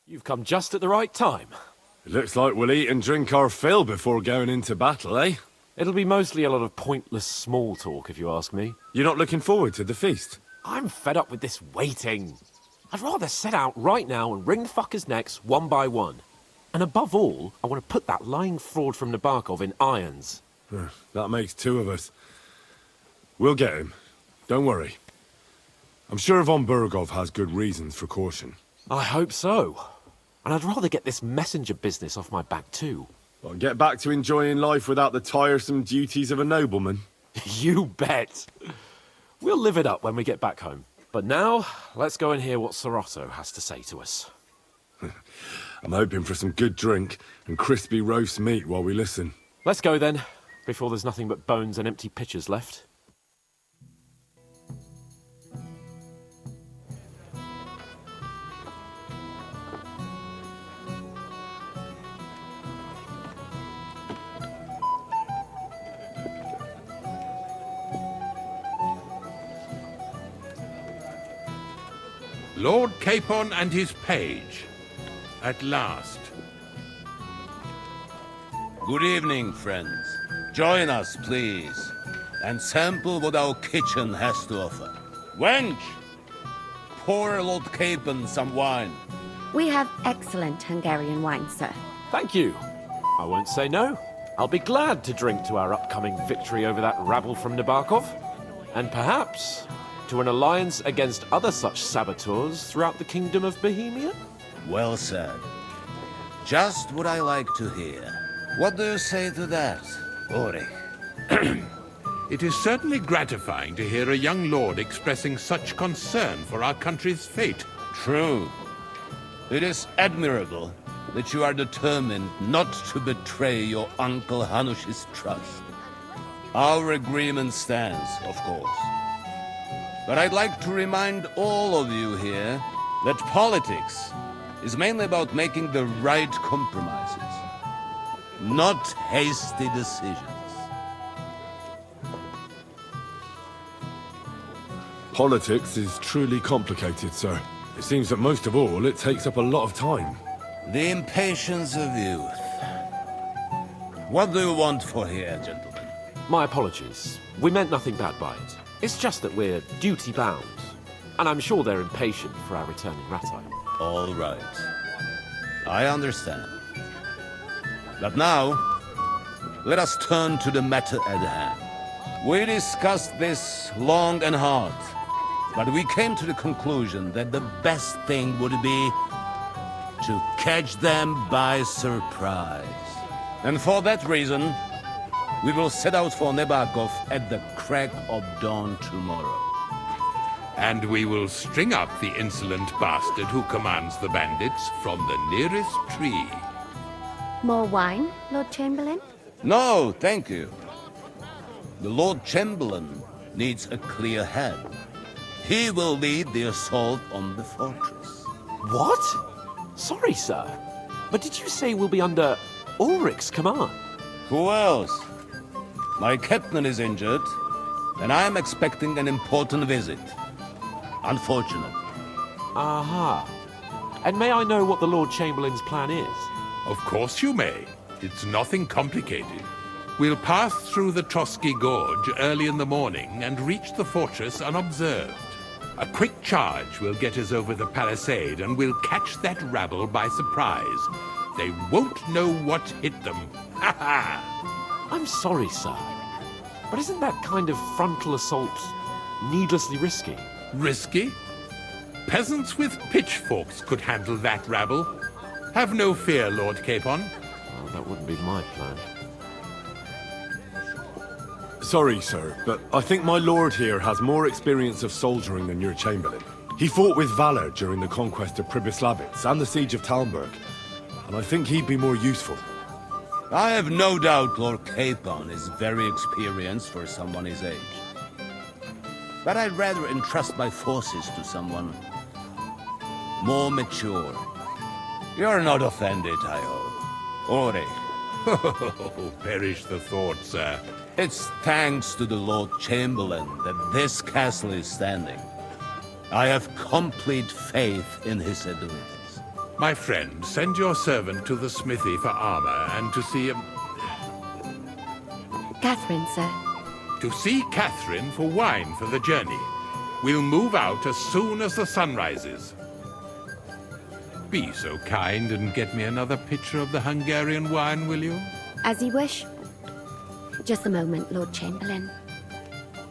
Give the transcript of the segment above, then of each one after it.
You've come just at the right time. It looks like we'll eat and drink our fill before going into battle, eh? It'll be mostly a lot of pointless small talk, if you ask me. You're not looking forward to the feast? I'm fed up with this waiting. I'd rather set out right now and wring the fuckers' necks one by one. And above all, I want to put that lying fraud from Nabokov in irons. That makes two of us. We'll get him. Don't worry. I'm sure von Burgov has good reasons for caution. I hope so. And I'd rather get this messenger business off my back too. Well, get back to enjoying life without the tiresome duties of a nobleman. You bet. We'll live it up when we get back home. But now, let's go and hear what Sorotto has to say to us. I'm hoping for some good drink and crispy roast meat while we listen. Let's go then, before there's nothing but bones and empty pitchers left. Lord Capon and his page. At last. Good evening, friends. Join us, please, and sample what our kitchen has to offer. Wench! Pour Lord Capon some wine. We have excellent Hungarian wine, sir. Thank you. I won't say no. I'll be glad to drink to our upcoming victory over that rabble from Nabokov. And perhaps to an alliance against other such saboteurs throughout the Kingdom of Bohemia? Well said. Just what I like to hear. What do you say to that, Ori? It is certainly gratifying to hear a young lord expressing such concern for our country's fate. True. It is admirable that you are determined not to betray your Uncle Hanush's trust. Our agreement stands, of course. But I'd like to remind all of you here that politics is mainly about making the right compromises, not hasty decisions. Politics is truly complicated, sir. It seems that most of all, it takes up a lot of time. The impatience of youth. What do you want for here, gentlemen? My apologies. We meant nothing bad by it. It's just that we're duty-bound. And I'm sure they're impatient for our returning Rattay. All right. I understand. But now, let us turn to the matter at hand. We discussed this long and hard, but we came to the conclusion that the best thing would be to catch them by surprise. And for that reason, we will set out for Nabokov at the crack of dawn tomorrow. And we will string up the insolent bastard who commands the bandits from the nearest tree. More wine, Lord Chamberlain? No, thank you. The Lord Chamberlain needs a clear head. He will lead the assault on the fortress. What? Sorry, sir. But did you say we'll be under Ulrich's command? Who else? My captain is injured, and I am expecting an important visit. Unfortunate. Aha. And may I know what the Lord Chamberlain's plan is? Of course you may. It's nothing complicated. We'll pass through the Trotsky Gorge early in the morning and reach the fortress unobserved. A quick charge will get us over the palisade, and we'll catch that rabble by surprise. They won't know what hit them. Ha ha! I'm sorry, sir. But isn't that kind of frontal assault needlessly risky? Risky? Peasants with pitchforks could handle that rabble. Have no fear, Lord Capon. Well, that wouldn't be my plan. Sorry, sir, but I think my lord here has more experience of soldiering than your chamberlain. He fought with valor during the conquest of Pribyslavitz and the siege of Talmberg, and I think he'd be more useful. I have no doubt Lord Capon is very experienced for someone his age. But I'd rather entrust my forces to someone more mature. You're not offended, I hope. Ori. Oh, perish the thought, sir. It's thanks to the Lord Chamberlain that this castle is standing. I have complete faith in his abilities. My friend, send your servant to the smithy for armor and to see Catherine, sir. Catherine for wine for the journey. We'll move out as soon as the sun rises. Be so kind and get me another pitcher of the Hungarian wine, will you? As you wish. Just a moment, Lord Chamberlain.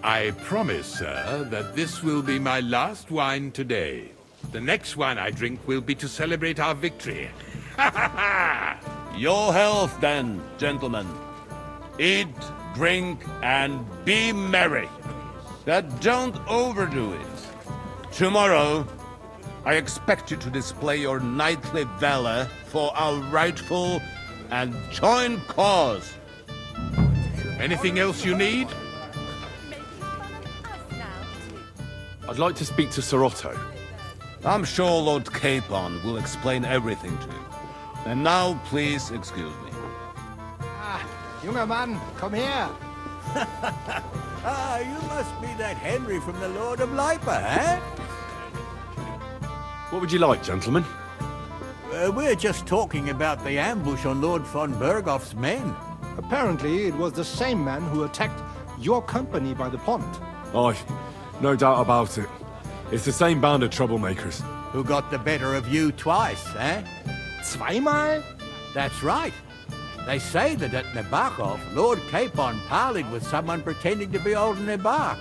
I promise, sir, that this will be my last wine today. The next wine I drink will be to celebrate our victory. Your health, then, gentlemen. Eat, drink, and be merry. But don't overdo it. Tomorrow, I expect you to display your knightly valor for our rightful and joint cause. Anything else you need? I'd like to speak to Sir Otto. I'm sure Lord Capon will explain everything to you. And now, please excuse me. Junger Mann, komm her! You must be that Henry from the Lord of Lipa, eh? What would you like, gentlemen? We're just talking about the ambush on Lord von Bergoff's men. Apparently, it was the same man who attacked your company by the pond. Aye, no doubt about it. It's the same band of troublemakers. Who got the better of you twice, eh? Zweimal? That's right. They say that at Nabokov, Lord Capon parleyed with someone pretending to be old Nabok.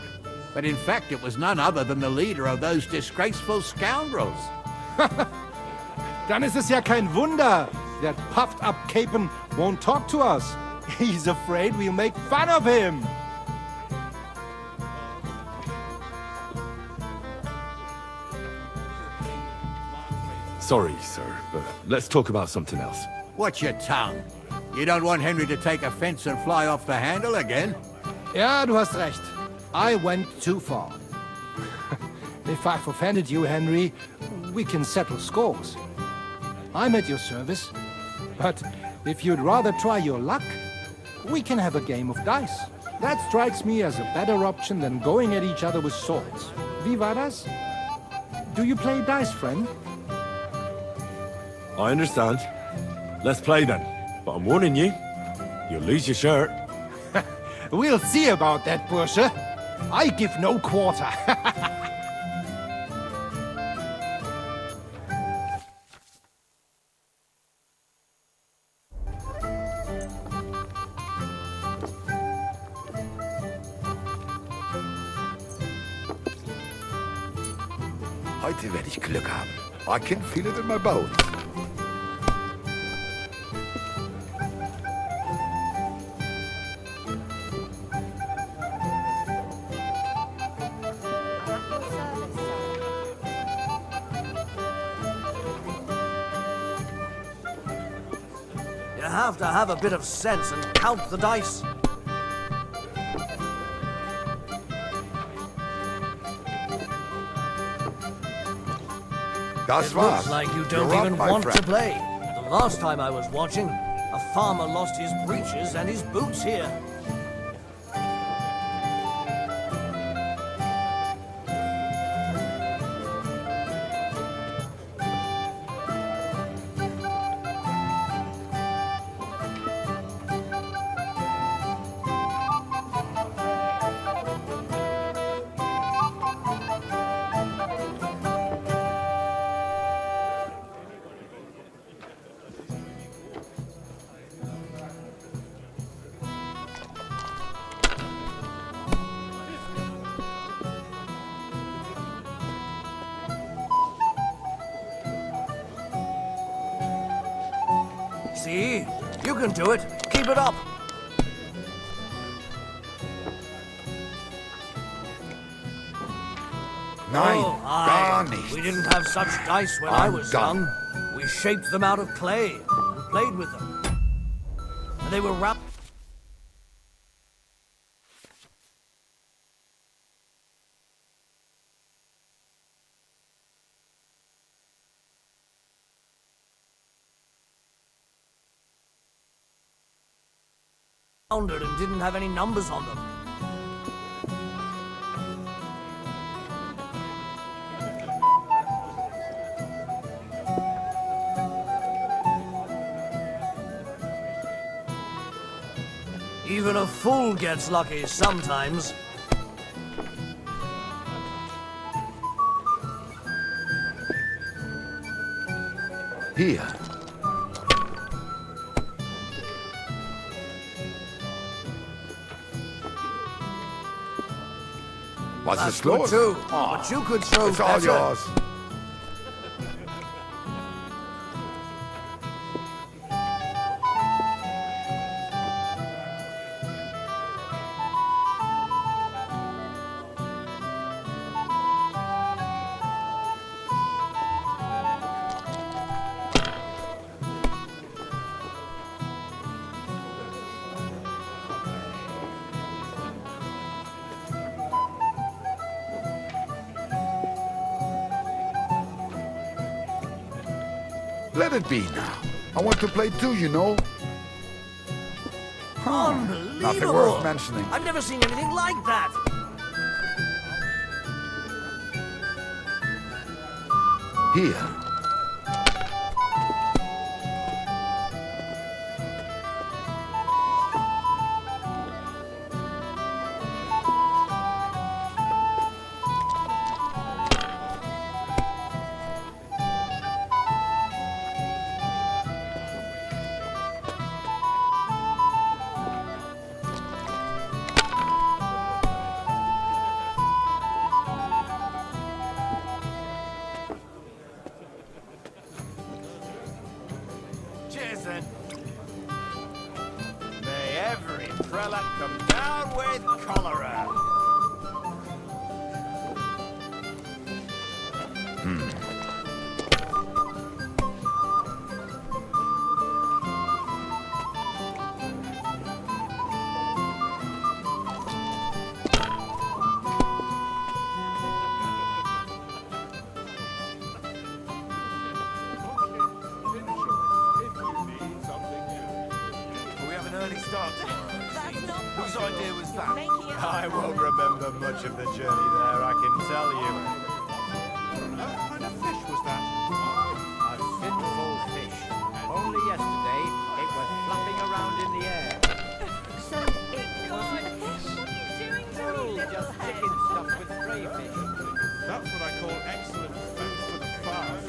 But in fact, it was none other than the leader of those disgraceful scoundrels. Dann ist es ja kein Wunder that puffed-up Capon won't talk to us. He's afraid we'll make fun of him. Sorry, sir, but let's talk about something else. Watch your tongue. You don't want Henry to take offense and fly off the handle again? Ja, du hast recht. I went too far. If I've offended you, Henry, we can settle scores. I'm at your service. But if you'd rather try your luck, we can have a game of dice. That strikes me as a better option than going at each other with swords. Wie war das? Do you play dice, friend? I understand. Let's play then. But I'm warning you, you'll lose your shirt. We'll see about that, Bursche. I give no quarter. Heute werde ich Glück haben. I can feel it in my bones. You have to have a bit of sense and count the dice. Das It war's. looks like you don't You're up, even my want to friend. play. The last time I was watching, a farmer lost his breeches and his boots here. See? You can do it. Keep it up. Nein, Oh, gar aye. nichts. We didn't have such dice when I I'm was done. young. We shaped them out of clay and played with them. And they were wrapped. foundered and didn't have any numbers on them. Even a fool gets lucky sometimes. Here. What's That's the good score? too. But you could throw It's all better. yours. Let it be now. I want to play too, you know. Unbelievable! Nothing worth mentioning. I've never seen anything like that. Here. Cheers then. May every prelate come down with cholera. We have an early start tomorrow. Whose idea was that? I won't remember much of the journey there, I can tell you. What kind of fish was that? A sinful fish. Only yesterday, it was flapping around in the air. So it wasn't a fish? Just chicken stuffed with crayfish. That's what I call excellent food for the fast.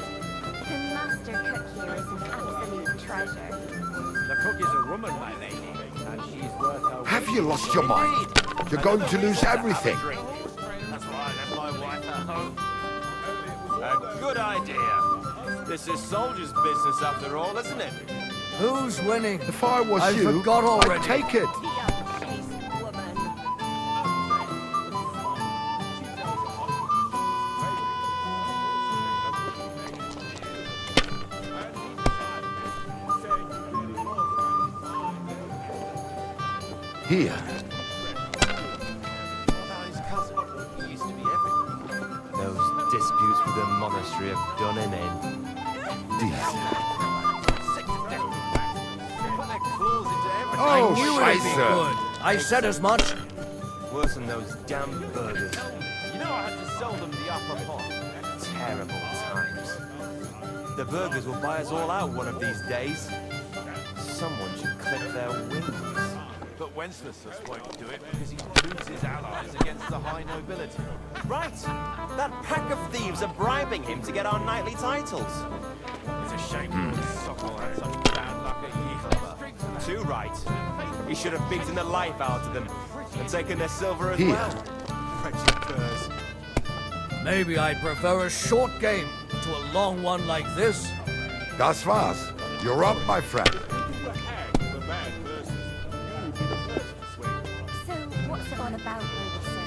The master cook here is an absolute treasure. The cook is a woman, my lady, and she's worth her Have you lost your mind? You're going to lose everything. That's why I left my wife at home. A good idea. This is soldier's business after all, isn't it? Who's winning? If I was I you, forgot already. I'd take it. The unchaste woman. Here. What about his cousin? He used to be everything. Those disputes with the monastery have done him in. Sick to death of rats. They put their claws into everything. Oh, I knew it'd be Scheiße. good. I said as much. Worse than those damn burgers. You know I had to sell them the upper pot. Terrible times. The burgers will buy us all out one of these days. Someone should clip their wings. But Wenceslas won't do it because he proves his allies against the high nobility. Right! That pack of thieves are bribing him to get our knightly titles. It's a shame Sokol had such bad luck at Ypres. Too right. He should have beaten the life out of them and taken their silver as Here. well. Wretched curs. Maybe I'd prefer a short game to a long one like this. Das war's. You're up, my friend. So what's it all about, Ruby, sir?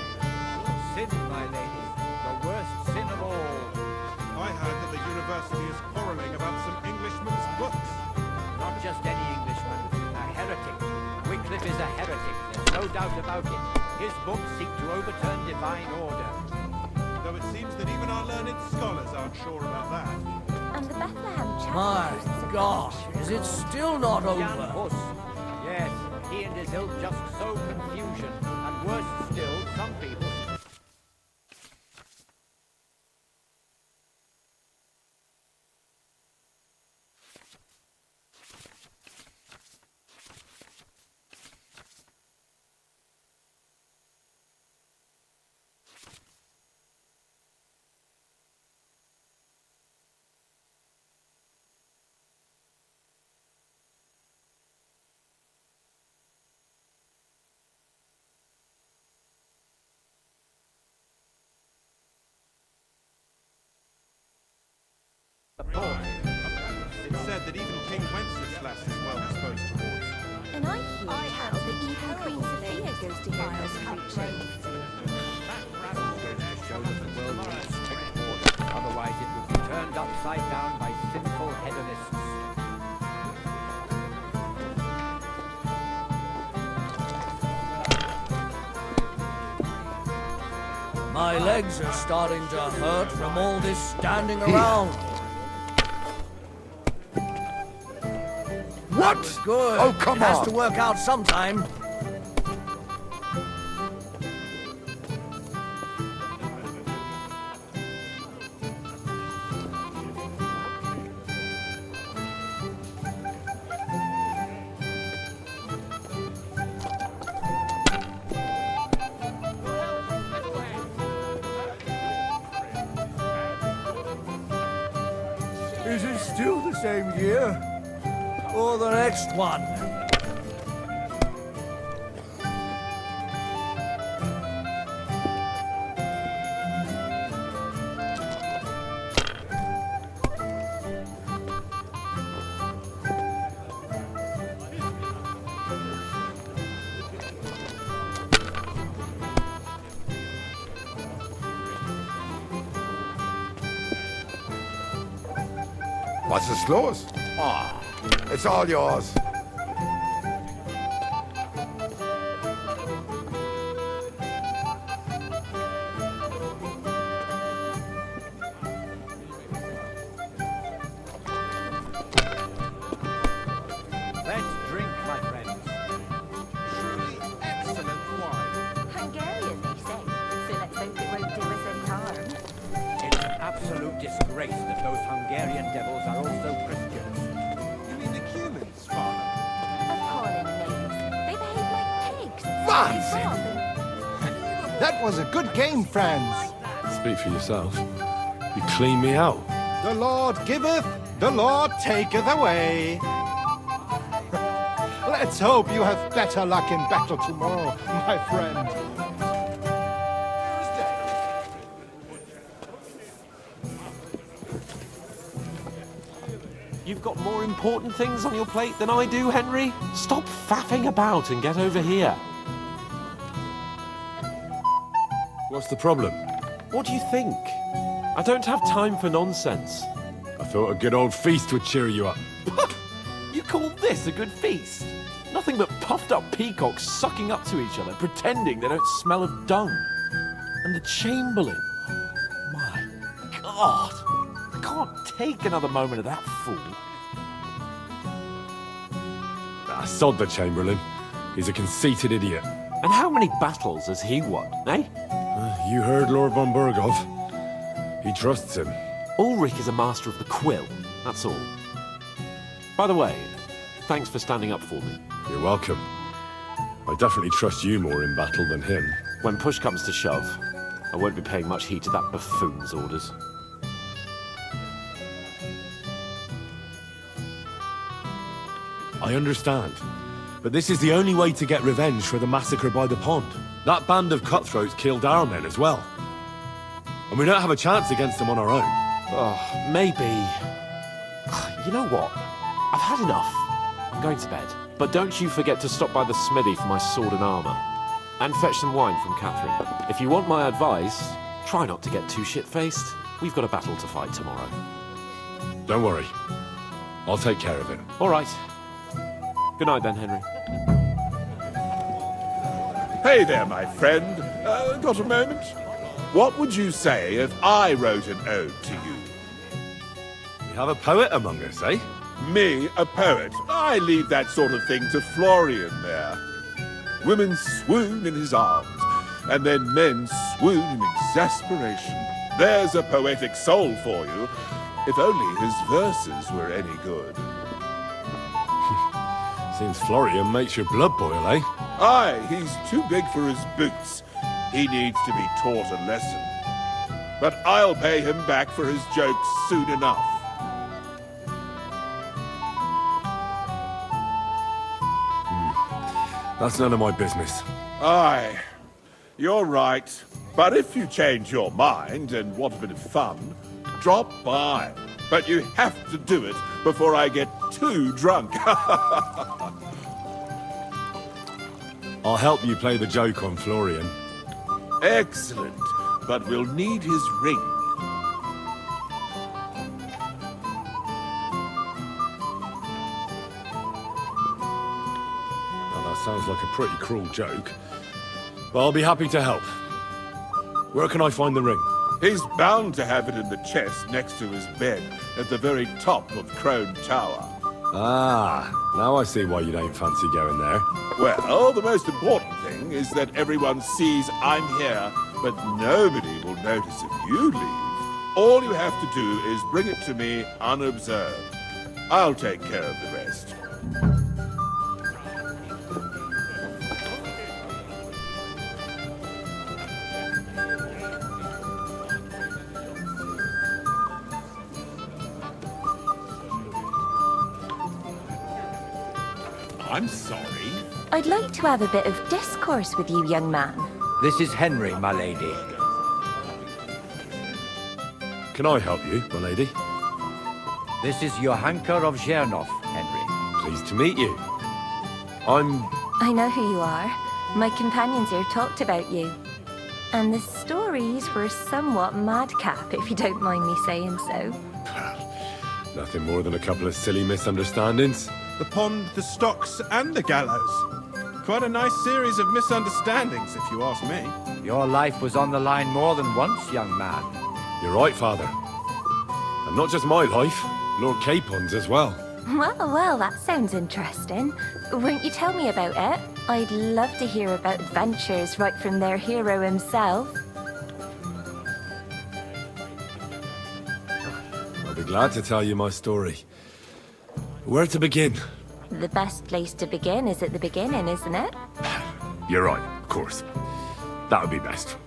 sin, my lady. The worst sin of all. I heard that the university is quarreling about some Englishman's books. Not just any Englishman, a heretic. Wycliffe is a heretic, there's no doubt about it. His books seek to overturn divine order. Though it seems that even our learned scholars aren't sure about that. And the Bethlehem chapel My hosts a gosh, is it still not Jan over? Hus. Yes, he and his ilk just sow confusion, and worse still, some people... It's said that even King Wenceslas is well disposed towards. And I hear tell that even Queen Sophia goes to hear us preaching. That rattle goes to show that the world needs strict order, otherwise it will be turned upside down by sinful hedonists. My legs are starting to hurt from all this standing around. What? Good. Oh, come it has on. to work out sometime. Is it still the same year? Or the next one? Was ist los? Ah, it's all yours. Let's drink, my friends. Truly excellent wine. Hungarian, they say. So let's hope it won't do us any harm. It's an absolute disgrace that those Hungarian devils are also Christians. You mean the humans, Father? Appalling knaves. They behave like pigs. Wahnsinn! That was a good game, friends. Speak for yourself. You clean me out. The Lord giveth, the Lord taketh away. Let's hope you have better luck in battle tomorrow, my friend. You've got more important things on your plate than I do, Henry. Stop faffing about and get over here. What's the problem? What do you think? I don't have time for nonsense. I thought a good old feast would cheer you up. You call this a good feast? Nothing but puffed up peacocks sucking up to each other, pretending they don't smell of dung. And the Chamberlain. My God. I can't take another moment of that fool. Ah, sod the Chamberlain. He's a conceited idiot. And how many battles has he won, eh? You heard Lord von Burgov. He trusts him. Ulrich is a master of the quill, that's all. By the way, thanks for standing up for me. You're welcome. I definitely trust you more in battle than him. When push comes to shove, I won't be paying much heed to that buffoon's orders. I understand. But this is the only way to get revenge for the massacre by the pond. That band of cutthroats killed our men as well. And we don't have a chance against them on our own. Oh, maybe. You know what? I've had enough. I'm going to bed. But don't you forget to stop by the smithy for my sword and armor. And fetch some wine from Catherine. If you want my advice, try not to get too shit-faced. We've got a battle to fight tomorrow. Don't worry. I'll take care of it. All right. Good night then, Henry. Hey there, my friend. Got a moment? What would you say if I wrote an ode to you? We have a poet among us, eh? Me, a poet. I leave that sort of thing to Florian there. Women swoon in his arms, and then men swoon in exasperation. There's a poetic soul for you, if only his verses were any good. Seems Florian makes your blood boil, eh? Aye, he's too big for his boots. He needs to be taught a lesson. But I'll pay him back for his jokes soon enough. That's none of my business. Aye, you're right. But if you change your mind and want a bit of fun, drop by. But you have to do it before I get too drunk. I'll help you play the joke on Florian. Excellent. But we'll need his ring. Well, that sounds like a pretty cruel joke. But I'll be happy to help. Where can I find the ring? He's bound to have it in the chest next to his bed at the very top of Crone Tower. Ah, now I see why you don't fancy going there. Well, the most important thing is that everyone sees I'm here, but nobody will notice if you leave. All you have to do is bring it to me unobserved. I'll take care of the rest. I'm sorry. I'd like to have a bit of discourse with you, young man. This is Henry, my lady. Can I help you, my lady? This is Johanka of Zhernov, Henry. Pleased to meet you. I know who you are. My companions here talked about you. And the stories were somewhat madcap, if you don't mind me saying so. Nothing more than a couple of silly misunderstandings. The pond, the stocks, and the gallows. Quite a nice series of misunderstandings, if you ask me. Your life was on the line more than once, young man. You're right, Father. And not just my life, Lord Capon's as well. Well, that sounds interesting. Won't you tell me about it? I'd love to hear about adventures right from their hero himself. I'll be glad to tell you my story. Where to begin? The best place to begin is at the beginning, isn't it? You're right, of course. That would be best.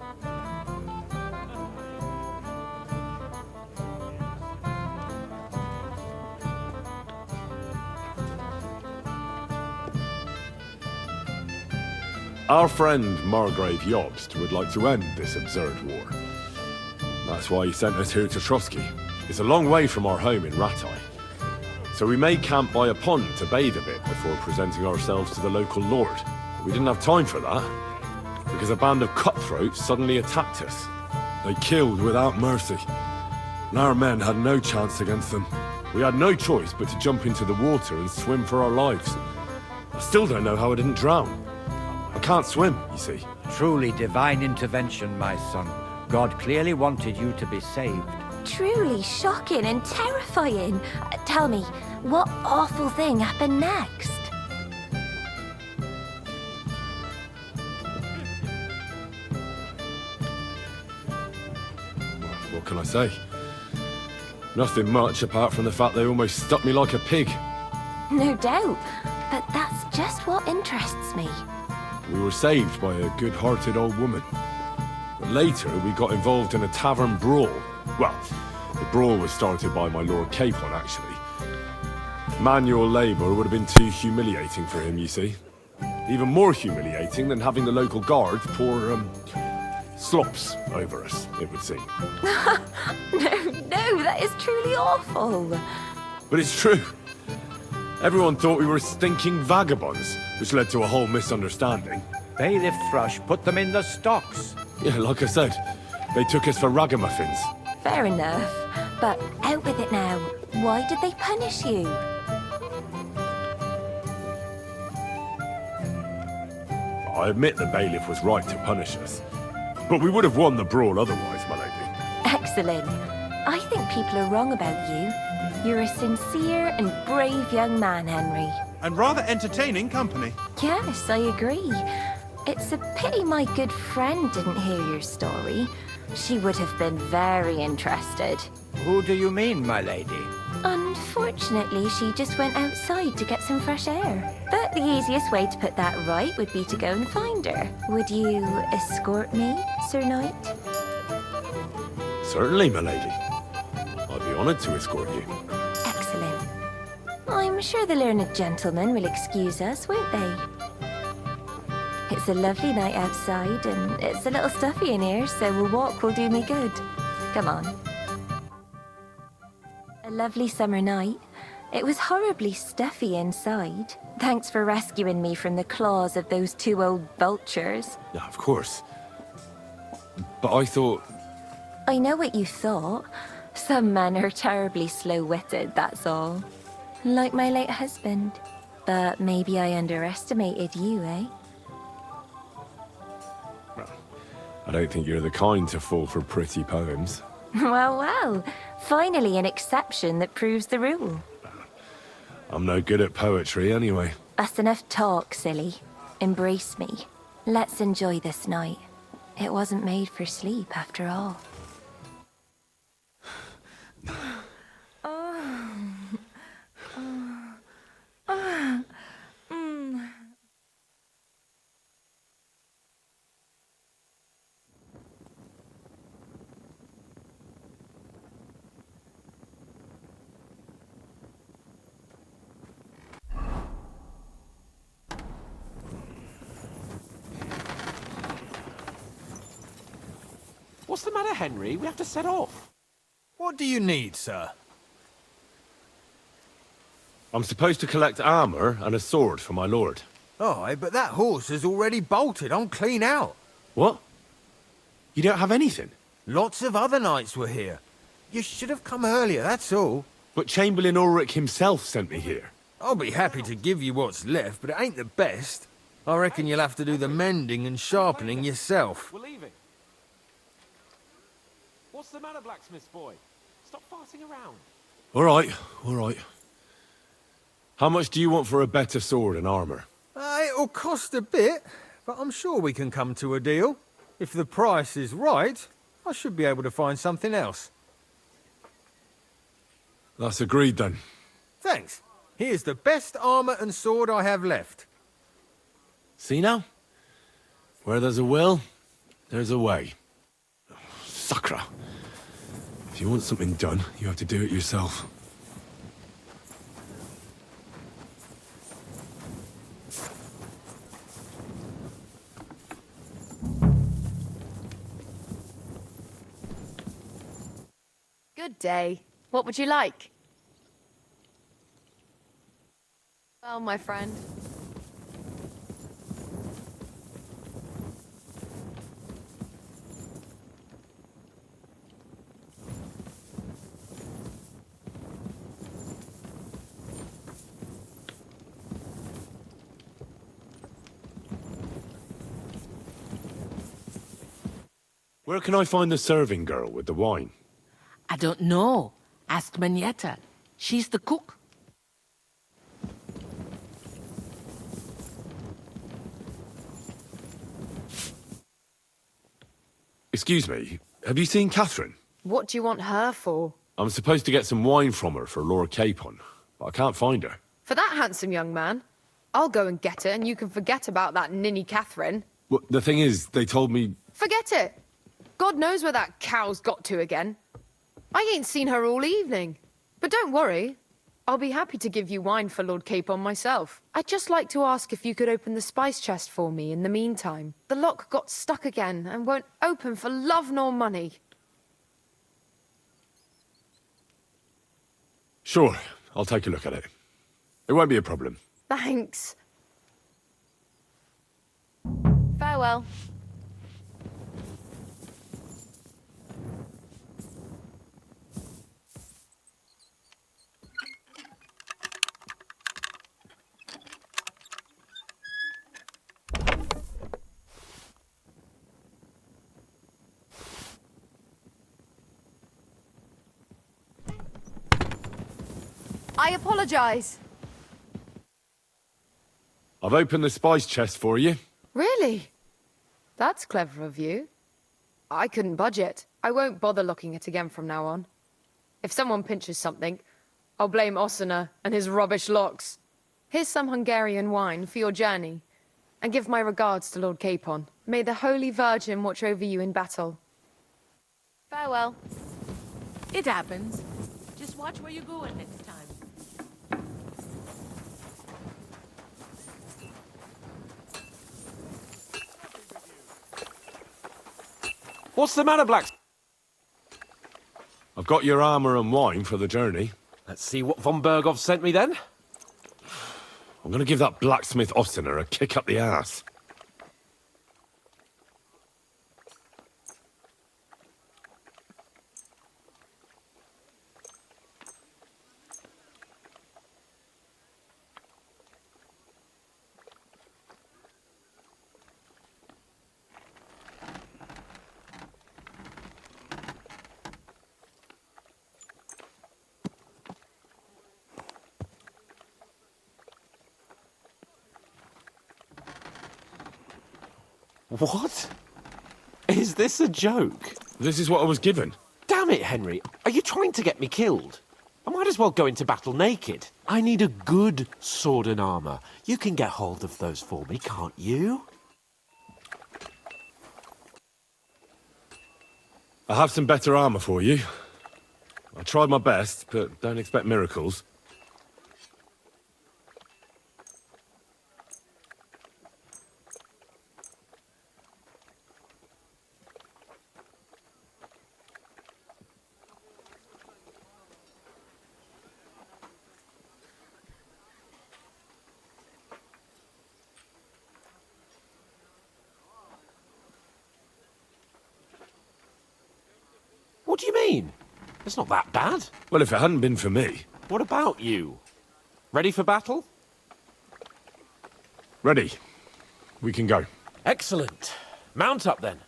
Our friend Margrave Jobst would like to end this absurd war. That's why he sent us here to Trotsky. It's a long way from our home in Ratai. So we made camp by a pond to bathe a bit before presenting ourselves to the local lord. We didn't have time for that, because a band of cutthroats suddenly attacked us. They killed without mercy, and our men had no chance against them. We had no choice but to jump into the water and swim for our lives. I still don't know how I didn't drown. I can't swim, you see. Truly divine intervention, my son. God clearly wanted you to be saved. Truly shocking and terrifying. Tell me, what awful thing happened next? What can I say? Nothing much apart from the fact they almost stuck me like a pig. No doubt, but that's just what interests me. We were saved by a good-hearted old woman. But later, we got involved in a tavern brawl. Well, the brawl was started by my Lord Capon, actually. Manual labor would have been too humiliating for him, you see. Even more humiliating than having the local guard pour, slops over us, it would seem. No, that is truly awful. But it's true. Everyone thought we were stinking vagabonds, which led to a whole misunderstanding. Bailiff Thrush put them in the stocks. Yeah, like I said, they took us for ragamuffins. Fair enough. But out with it now. Why did they punish you? I admit the bailiff was right to punish us. But we would have won the brawl otherwise, my lady. Excellent. I think people are wrong about you. You're a sincere and brave young man, Henry. And rather entertaining company. Yes, I agree. It's a pity my good friend didn't hear your story. She would have been very interested. Who do you mean, my lady? Unfortunately, she just went outside to get some fresh air. But the easiest way to put that right would be to go and find her. Would you escort me, Sir Knight? Certainly, my lady. I'd be honored to escort you. Excellent. I'm sure the learned gentlemen will excuse us, won't they? It's a lovely night outside, and it's a little stuffy in here, so a walk will do me good. Come on. A lovely summer night. It was horribly stuffy inside. Thanks for rescuing me from the claws of those two old vultures. Yeah, of course. But I thought... I know what you thought. Some men are terribly slow-witted, that's all. Like my late husband. But maybe I underestimated you, eh? I don't think you're the kind to fall for pretty poems. Well, well. Finally an exception that proves the rule. I'm no good at poetry anyway. That's enough talk, silly. Embrace me. Let's enjoy this night. It wasn't made for sleep, after all. What's the matter, Henry? We have to set off. What do you need, sir? I'm supposed to collect armor and a sword for my lord. Aye, but that horse is already bolted. I'm clean out. What? You don't have anything? Lots of other knights were here. You should have come earlier, that's all. But Chamberlain Ulrich himself sent me here. I'll be happy to give you what's left, but it ain't the best. I reckon you'll have to do the mending and sharpening yourself. We're leaving. What's the matter, blacksmith's boy? Stop farting around. All right, all right. How much do you want for a better sword and armor? It'll cost a bit, but I'm sure we can come to a deal. If the price is right, I should be able to find something else. That's agreed then. Thanks. Here's the best armor and sword I have left. See now? Where there's a will, there's a way. Sacra. If you want something done, you have to do it yourself. Good day. What would you like? Well, my friend. Where can I find the serving girl with the wine? I don't know. Ask Manietta. She's the cook. Excuse me, have you seen Catherine? What do you want her for? I'm supposed to get some wine from her for Lord Capon, but I can't find her. For that handsome young man? I'll go and get it, and you can forget about that ninny Catherine. Well, the thing is, they told me... Forget it! God knows where that cow's got to again. I ain't seen her all evening. But don't worry. I'll be happy to give you wine for Lord Capon myself. I'd just like to ask if you could open the spice chest for me in the meantime. The lock got stuck again and won't open for love nor money. Sure, I'll take a look at it. It won't be a problem. Thanks. Farewell. I apologize. I've opened the spice chest for you. Really? That's clever of you. I couldn't budget. I won't bother looking it again from now on. If someone pinches something, I'll blame Osina and his rubbish locks. Here's some Hungarian wine for your journey. And give my regards to Lord Capon. May the Holy Virgin watch over you in battle. Farewell. It happens. Just watch where you're going next time. What's the matter, Black? I've got your armor and wine for the journey. Let's see what von Bergov sent me then. I'm gonna give that blacksmith Ossiner a kick up the ass. What? Is this a joke? This is what I was given. Damn it, Henry. Are you trying to get me killed? I might as well go into battle naked. I need a good sword and armor. You can get hold of those for me, can't you? I have some better armor for you. I tried my best, but don't expect miracles. What do you mean? It's not that bad. Well, if it hadn't been for me... What about you? Ready for battle? Ready. We can go. Excellent. Mount up then.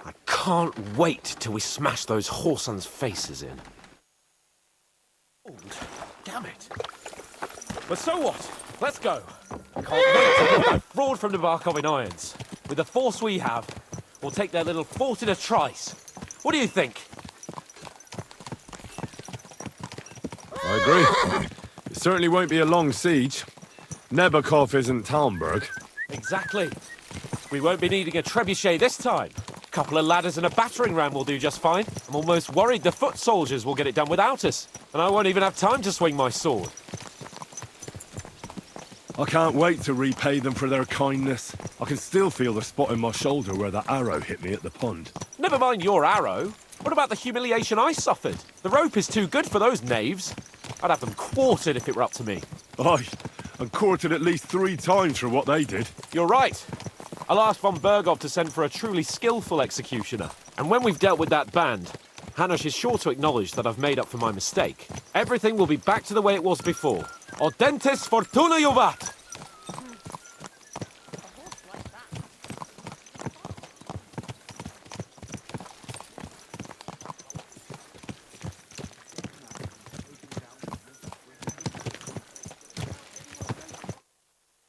I can't wait till we smash those whoresons' faces in. Damn it. But so what? Let's go. I can't wait to put that fraud from Nabarkov in irons. With the force we have, we'll take their little fort in a trice. What do you think? I agree. It certainly won't be a long siege. Nebakov isn't Talmberg. Exactly. We won't be needing a trebuchet this time. A couple of ladders and a battering ram will do just fine. I'm almost worried the foot soldiers will get it done without us. And I won't even have time to swing my sword. I can't wait to repay them for their kindness. I can still feel the spot in my shoulder where that arrow hit me at the pond. Never mind your arrow. What about the humiliation I suffered? The rope is too good for those knaves. I'd have them quartered if it were up to me. Aye, and quartered at least 3 times for what they did. You're right. I'll ask von Bergov to send for a truly skillful executioner. And when we've dealt with that band, Hanush is sure to acknowledge that I've made up for my mistake. Everything will be back to the way it was before. Audentes fortuna juvat!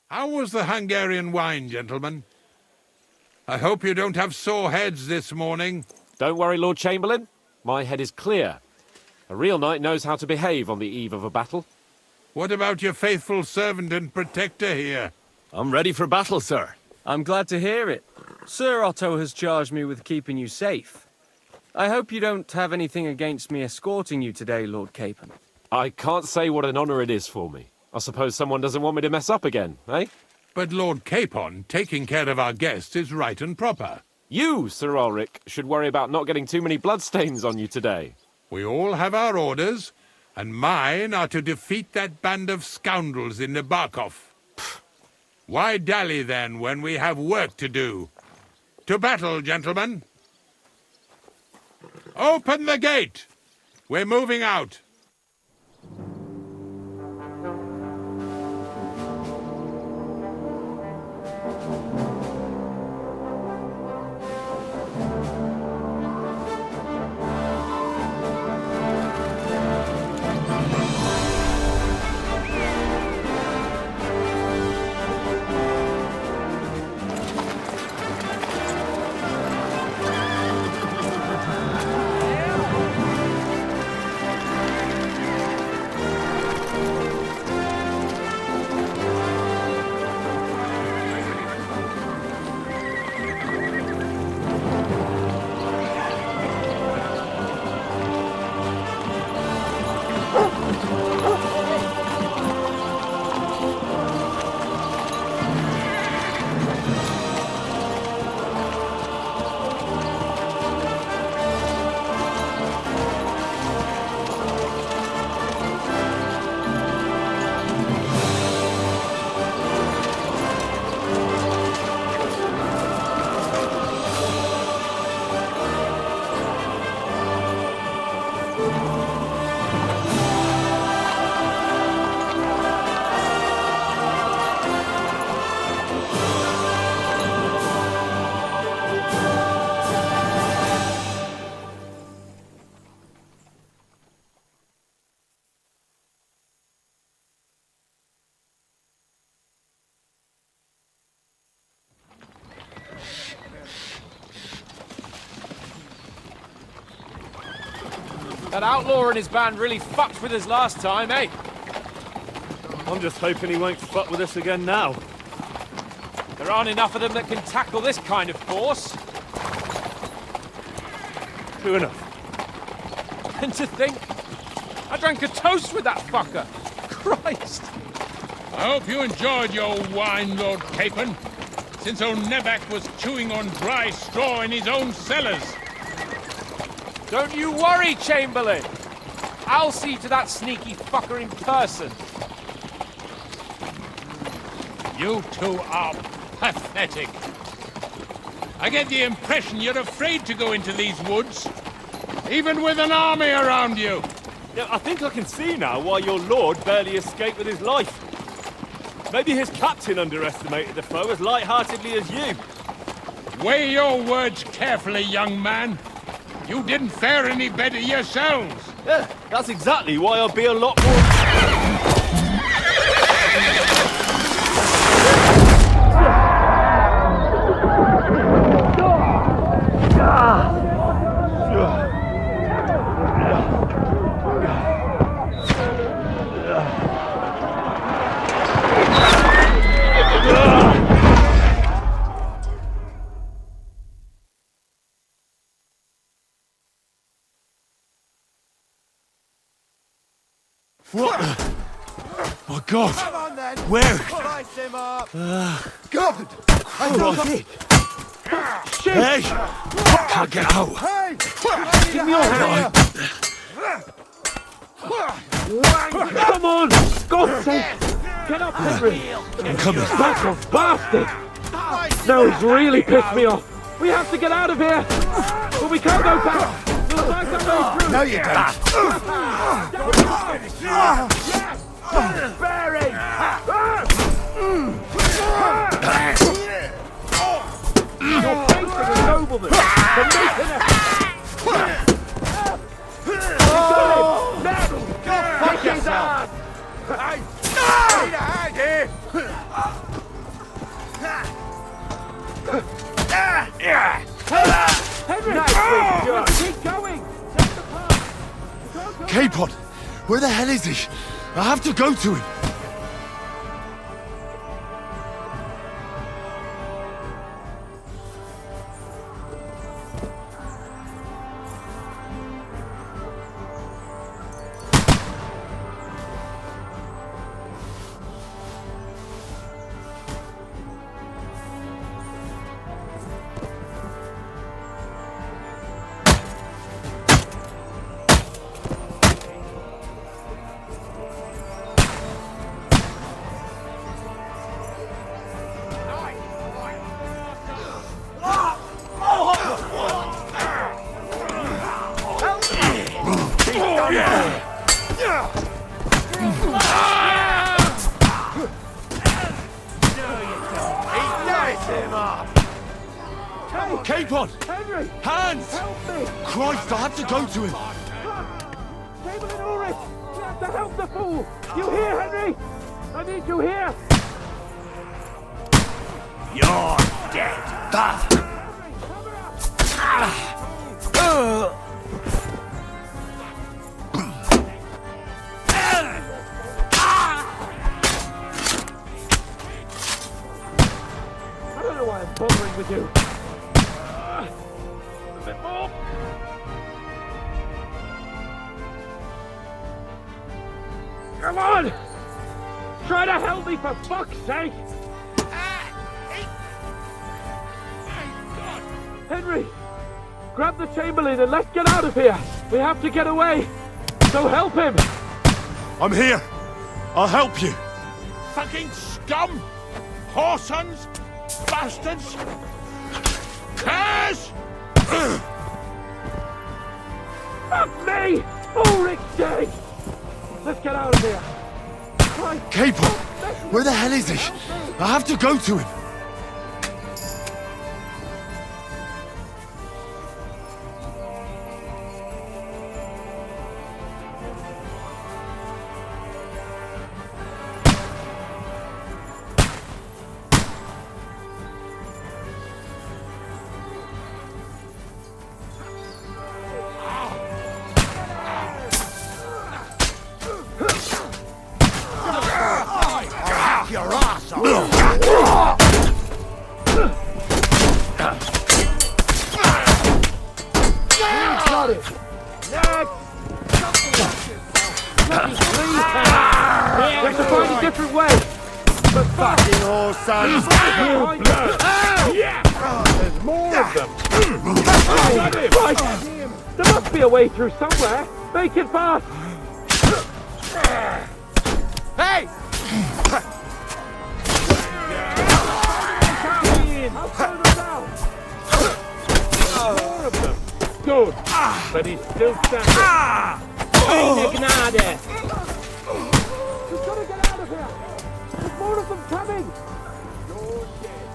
How was the Hungarian wine, gentlemen? I hope you don't have sore heads this morning. Don't worry, Lord Chamberlain. My head is clear. A real knight knows how to behave on the eve of a battle. What about your faithful servant and protector here? I'm ready for battle, sir. I'm glad to hear it. Sir Otto has charged me with keeping you safe. I hope you don't have anything against me escorting you today, Lord Capon. I can't say what an honor it is for me. I suppose someone doesn't want me to mess up again, eh? But Lord Capon, taking care of our guests is right and proper. You, Sir Ulrich, should worry about not getting too many bloodstains on you today. We all have our orders, and mine are to defeat that band of scoundrels in Nabarkov. Why dally, then, when we have work to do? To battle, gentlemen! Open the gate! We're moving out. That outlaw and his band really fucked with us last time, eh? I'm just hoping he won't fuck with us again now. There aren't enough of them that can tackle this kind of force. True enough. And to think, I drank a toast with that fucker. Christ. I hope you enjoyed your wine, Lord Capon, since old Nevac was chewing on dry straw in his own cellars. Don't you worry, Chamberlain. I'll see to that sneaky fucker in person. You two are pathetic. I get the impression you're afraid to go into these woods, even with an army around you. Yeah, I think I can see now why your lord barely escaped with his life. Maybe his captain underestimated the foe as light-heartedly as you. Weigh your words carefully, young man. You didn't fare any better yourselves. Yeah, that's exactly why I'll be a lot more... What the... My God! Come on then! Where? Slice him up! God! I don't Shit! Hey! Can't get out! Hey! Give me your hand! Come on! God's sake! Get up, Henry! I'm coming. Back off, bastard! No, he's really pissed me off. We have to get out of here! But we can't go back! We'll find our way through! No, you don't. Barry! You're facing a nobleman! For making a... Fuck yourself! Need a hand here! Henry! Nice, keep going! Capon! Where the hell is he? I have to go to him! Capon! Henry! Hands! Help me! Christ, I have to go to him! Chamberlain Ulrich! We have to help the fool! You hear, Henry? I need you here! You're dead. I don't know why I'm bothering with you. A bit more. Come on! Try to help me, for fuck's sake! Henry! Grab the Chamberlain and let's get out of here! We have to get away! So help him! I'm here! I'll help you! Fucking scum! Whoresons! Bastards! Curse! Fuck me! Ulrich's dead! Let's get out of here! Capon! Where the hell is he? I have to go to him! your ass off! Got it! We have to find a different way! But fucking horse sons! There's more of them! Right! There must be a way through somewhere! Make it fast! Hey! More of them! Good! But he's still standing! Keine Gnade! We've got to get out of here! There's more of them coming! You're dead.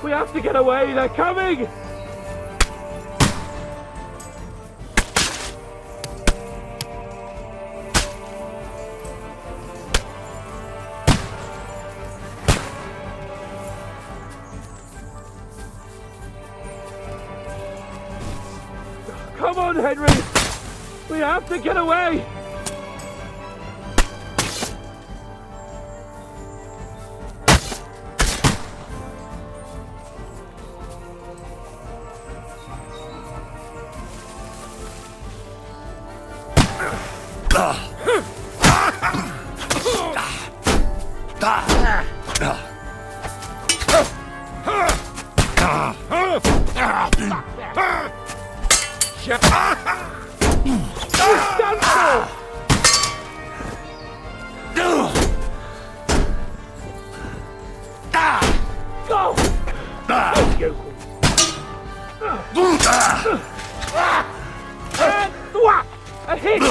We have to get away! They're coming! Come on, Henry! We have to get away! A hit! We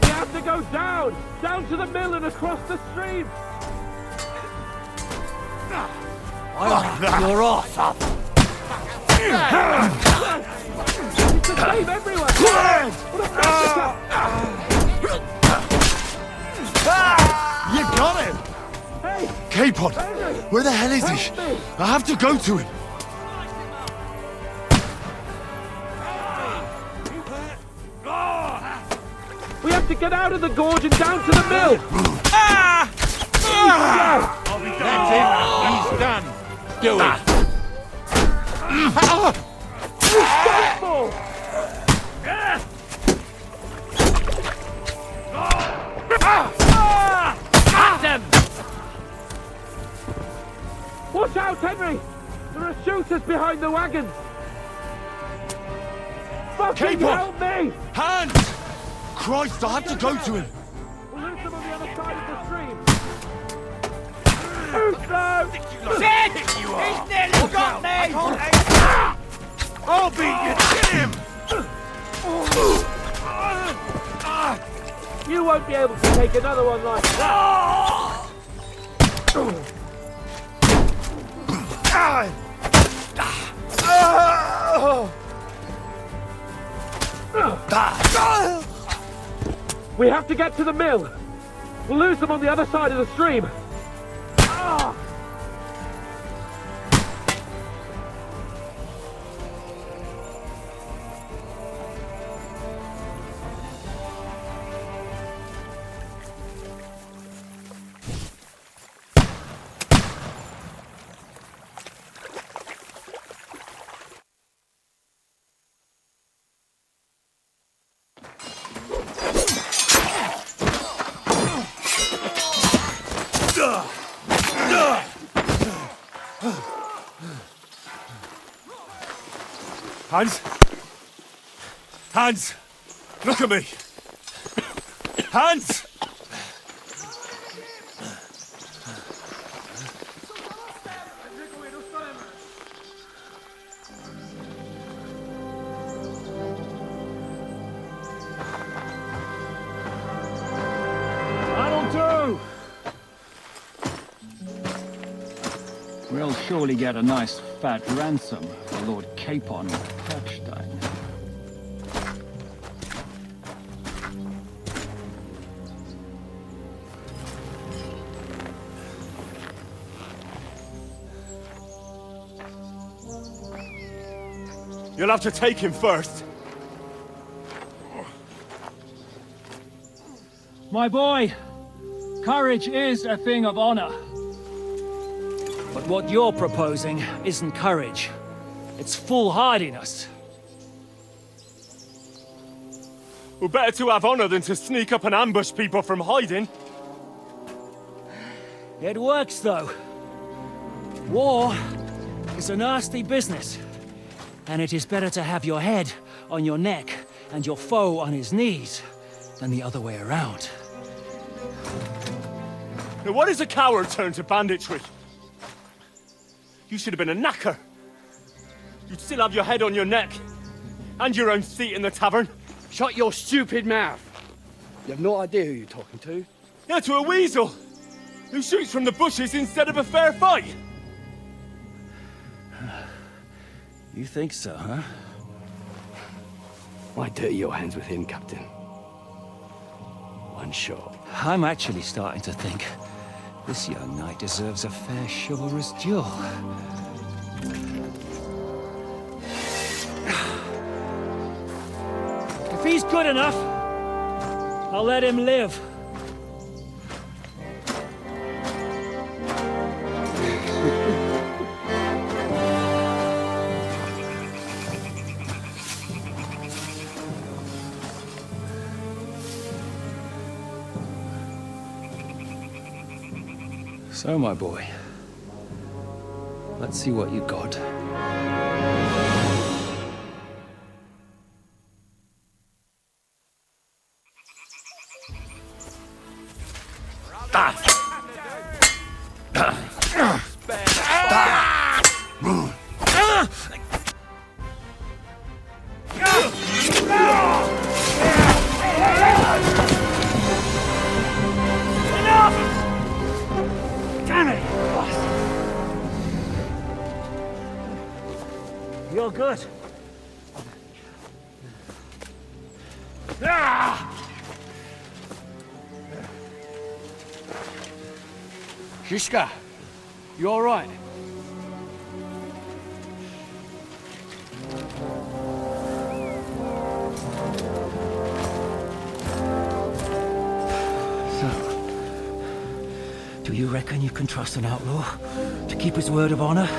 have to go down! Down to the mill and across the stream! I'll rip your ass off! It's the same everywhere! What a massacre! You got him! Hey! Capon! Where the hell is he? I have to go to him! We have to get out of the gorge and down to the mill! That's it. He's done. Do it. Responsible! Got them! Watch out, Henry! There are shooters behind the wagons! Fucking Capon! help me! Hands! Christ, I have to go to him! We'll lose them on the other side of the stream! Shoot them! Shit! He's nearly got me! I'll beat you. Get him. You won't be able to take another one like that! We have to get to the mill! We'll lose them on the other side of the stream! Hans? Hans! Look at me! Hans! That'll do! We'll surely get a nice fat ransom for Lord Capon Kirkstein. You'll have to take him first. My boy, courage is a thing of honor. But what you're proposing isn't courage. It's foolhardiness. Well, better to have honor than to sneak up and ambush people from hiding. It works, though. War is a nasty business. And it is better to have your head on your neck and your foe on his knees than the other way around. Now what is a coward turned to banditry? You should have been a knacker. You'd still have your head on your neck. And your own seat in the tavern. Shut your stupid mouth. You have no idea who you're talking to. Yeah, to a weasel. Who shoots from the bushes instead of a fair fight. You think so, huh? Why dirty your hands with him, Captain? One shot. I'm actually starting to think this young knight deserves a fair chivalrous duel. If he's good enough, I'll let him live. So, my boy, let's see what you got. You're good. Shishka, you all right? Do you reckon you can trust an outlaw to keep his word of honor?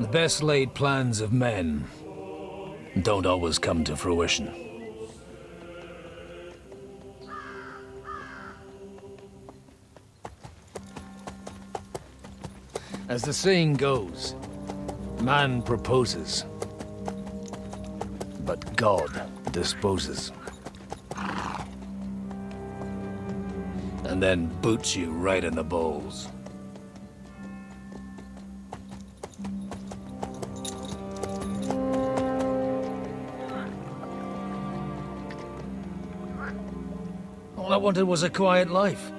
The best laid plans of men don't always come to fruition. As the saying goes, man proposes, but God disposes. And then boots you right in the balls. All I wanted was a quiet life.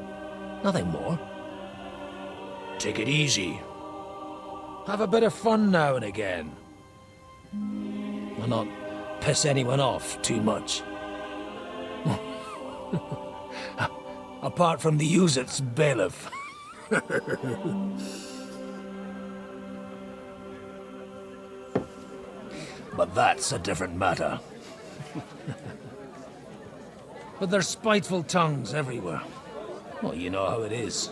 Nothing more. Take it easy. Have a bit of fun now and again. And not piss anyone off too much. apart from the Uzit's bailiff. But that's a different matter. But there's spiteful tongues everywhere. Well, you know how it is.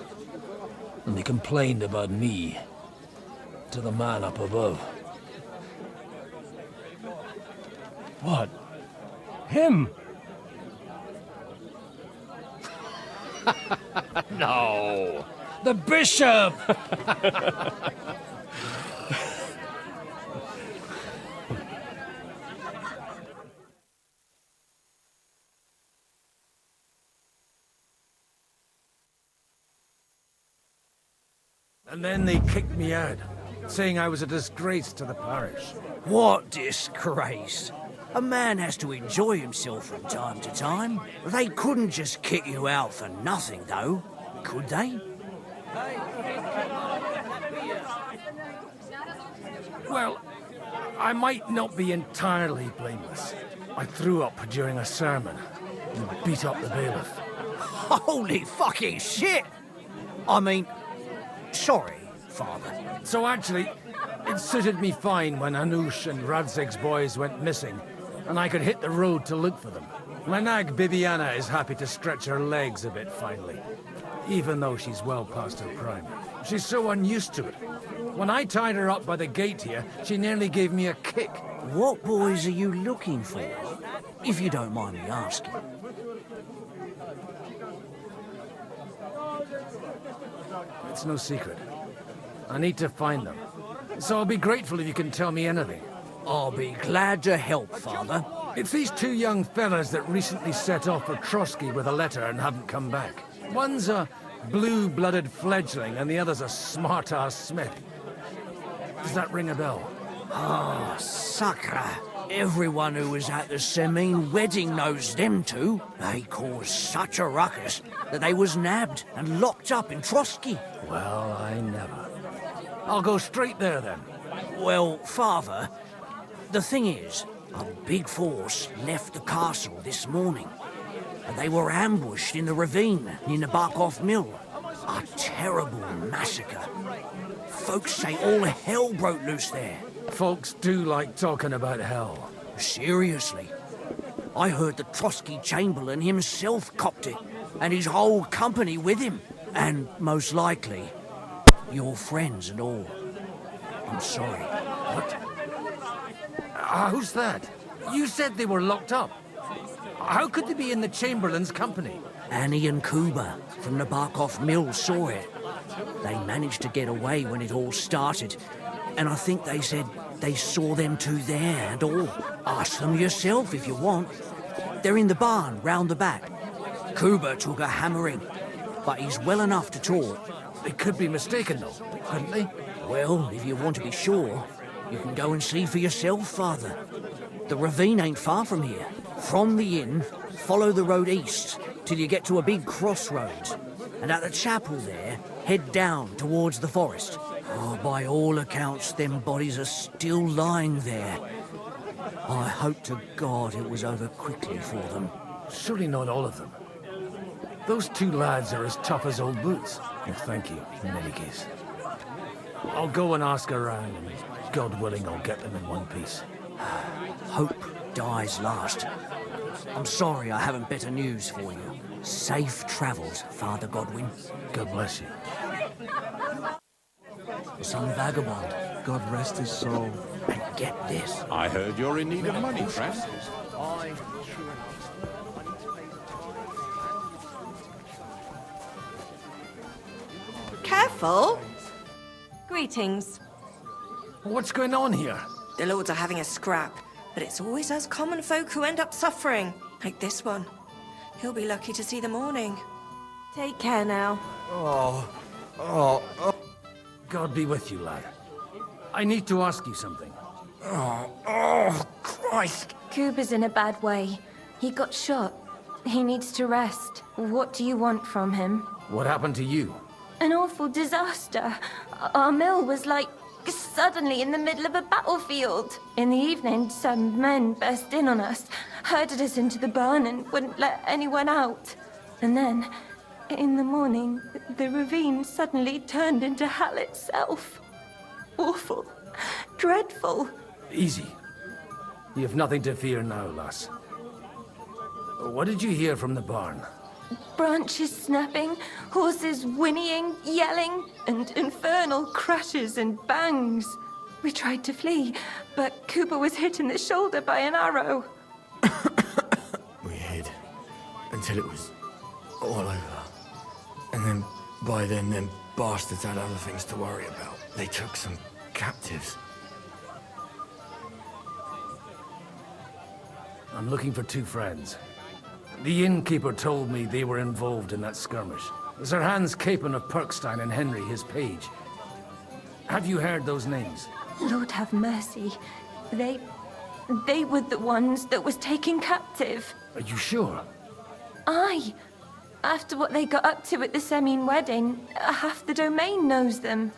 And they complained about me to the man up above. What? Him? No! The bishop! And then they kicked me out, saying I was a disgrace to the parish. What disgrace? A man has to enjoy himself from time to time. They couldn't just kick you out for nothing, though, could they? Well, I might not be entirely blameless. I threw up during a sermon and beat up the bailiff. Holy fucking shit! I mean, sorry, Father. So actually, it suited me fine when Anush and Radzig's boys went missing, and I could hit the road to look for them. My nag Bibiana is happy to stretch her legs a bit finally, even though she's well past her prime. She's so unused to it. When I tied her up by the gate here, she nearly gave me a kick. What boys are you looking for? If you don't mind me asking. It's no secret. I need to find them. So I'll be grateful if you can tell me anything. I'll be glad to help, Father. It's these two young fellas that recently set off for Trotsky with a letter and haven't come back. One's a blue-blooded fledgling and the other's a smart-ass smith. Does that ring a bell? Ah, Sakra. Everyone who was at the Semine wedding knows them two. They caused such a ruckus that they was nabbed and locked up in Trotsky. Well, I never. I'll go straight there, then. Well, Father, the thing is, a big force left the castle this morning, and they were ambushed in the ravine near the Barkov Mill. A terrible massacre. Folks say all hell broke loose there. Folks do like talking about hell. Seriously. I heard the Trotsky Chamberlain himself copped it, and his whole company with him. And most likely, your friends and all. I'm sorry. What? Who's that? You said they were locked up. How could they be in the Chamberlain's company? Annie and Kuba from the Barkov Mill saw it. They managed to get away when it all started, and I think they said they saw them two there and all. Ask them yourself if you want. They're in the barn round the back. Kuba took a hammering, but he's well enough to talk. They could be mistaken, though, couldn't they? Well, if you want to be sure, you can go and see for yourself, Father. The ravine ain't far from here. From the inn, follow the road east till you get to a big crossroads. And at the chapel there, head down towards the forest. Oh, by all accounts, them bodies are still lying there. I hope to God it was over quickly for them. Surely not all of them. Those two lads are as tough as old boots. Well, thank you, in any case. I'll go and ask around, and God willing, I'll get them in one piece. Hope dies last. I'm sorry I haven't better news for you. Safe travels, Father Godwin. God bless you. Some vagabond, God rest his soul. And get this. I heard you're in need of money, Francis. Careful! Greetings. What's going on here? The lords are having a scrap, but it's always us common folk who end up suffering. Like this one. He'll be lucky to see the morning. Take care now. Oh. God be with you, lad. I need to ask you something. Oh, Christ! Kuba's in a bad way. He got shot. He needs to rest. What do you want from him? What happened to you? An awful disaster. Our mill was like suddenly in the middle of a battlefield. In the evening, some men burst in on us, herded us into the barn and wouldn't let anyone out. And then In the morning, the ravine suddenly turned into hell itself. Awful. Dreadful. Easy. You have nothing to fear now, lass. What did you hear from the barn? Branches snapping, horses whinnying, yelling, and infernal crashes and bangs. We tried to flee, but Cooper was hit in the shoulder by an arrow. We hid until it was all over. And then, by then, them bastards had other things to worry about. They took some captives. I'm looking for two friends. The innkeeper told me they were involved in that skirmish. Sir Hans Capon of Perkstein and Henry, his page. Have you heard those names? Lord have mercy. They were the ones that was taken captive. Are you sure? Aye. After what they got up to at the Semine wedding, half the domain knows them.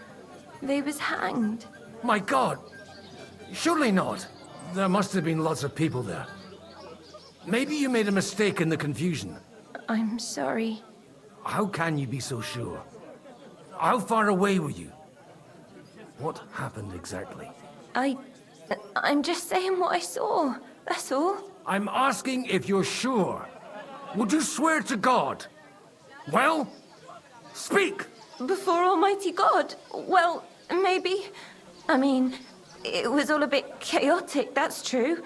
They was hanged. My God! Surely not. There must have been lots of people there. Maybe you made a mistake in the confusion. I'm sorry. How can you be so sure? How far away were you? What happened exactly? I'm just saying what I saw. That's all. I'm asking if you're sure. Would you swear to God? Well, speak! Before Almighty God? Well, maybe. I mean, it was all a bit chaotic, that's true.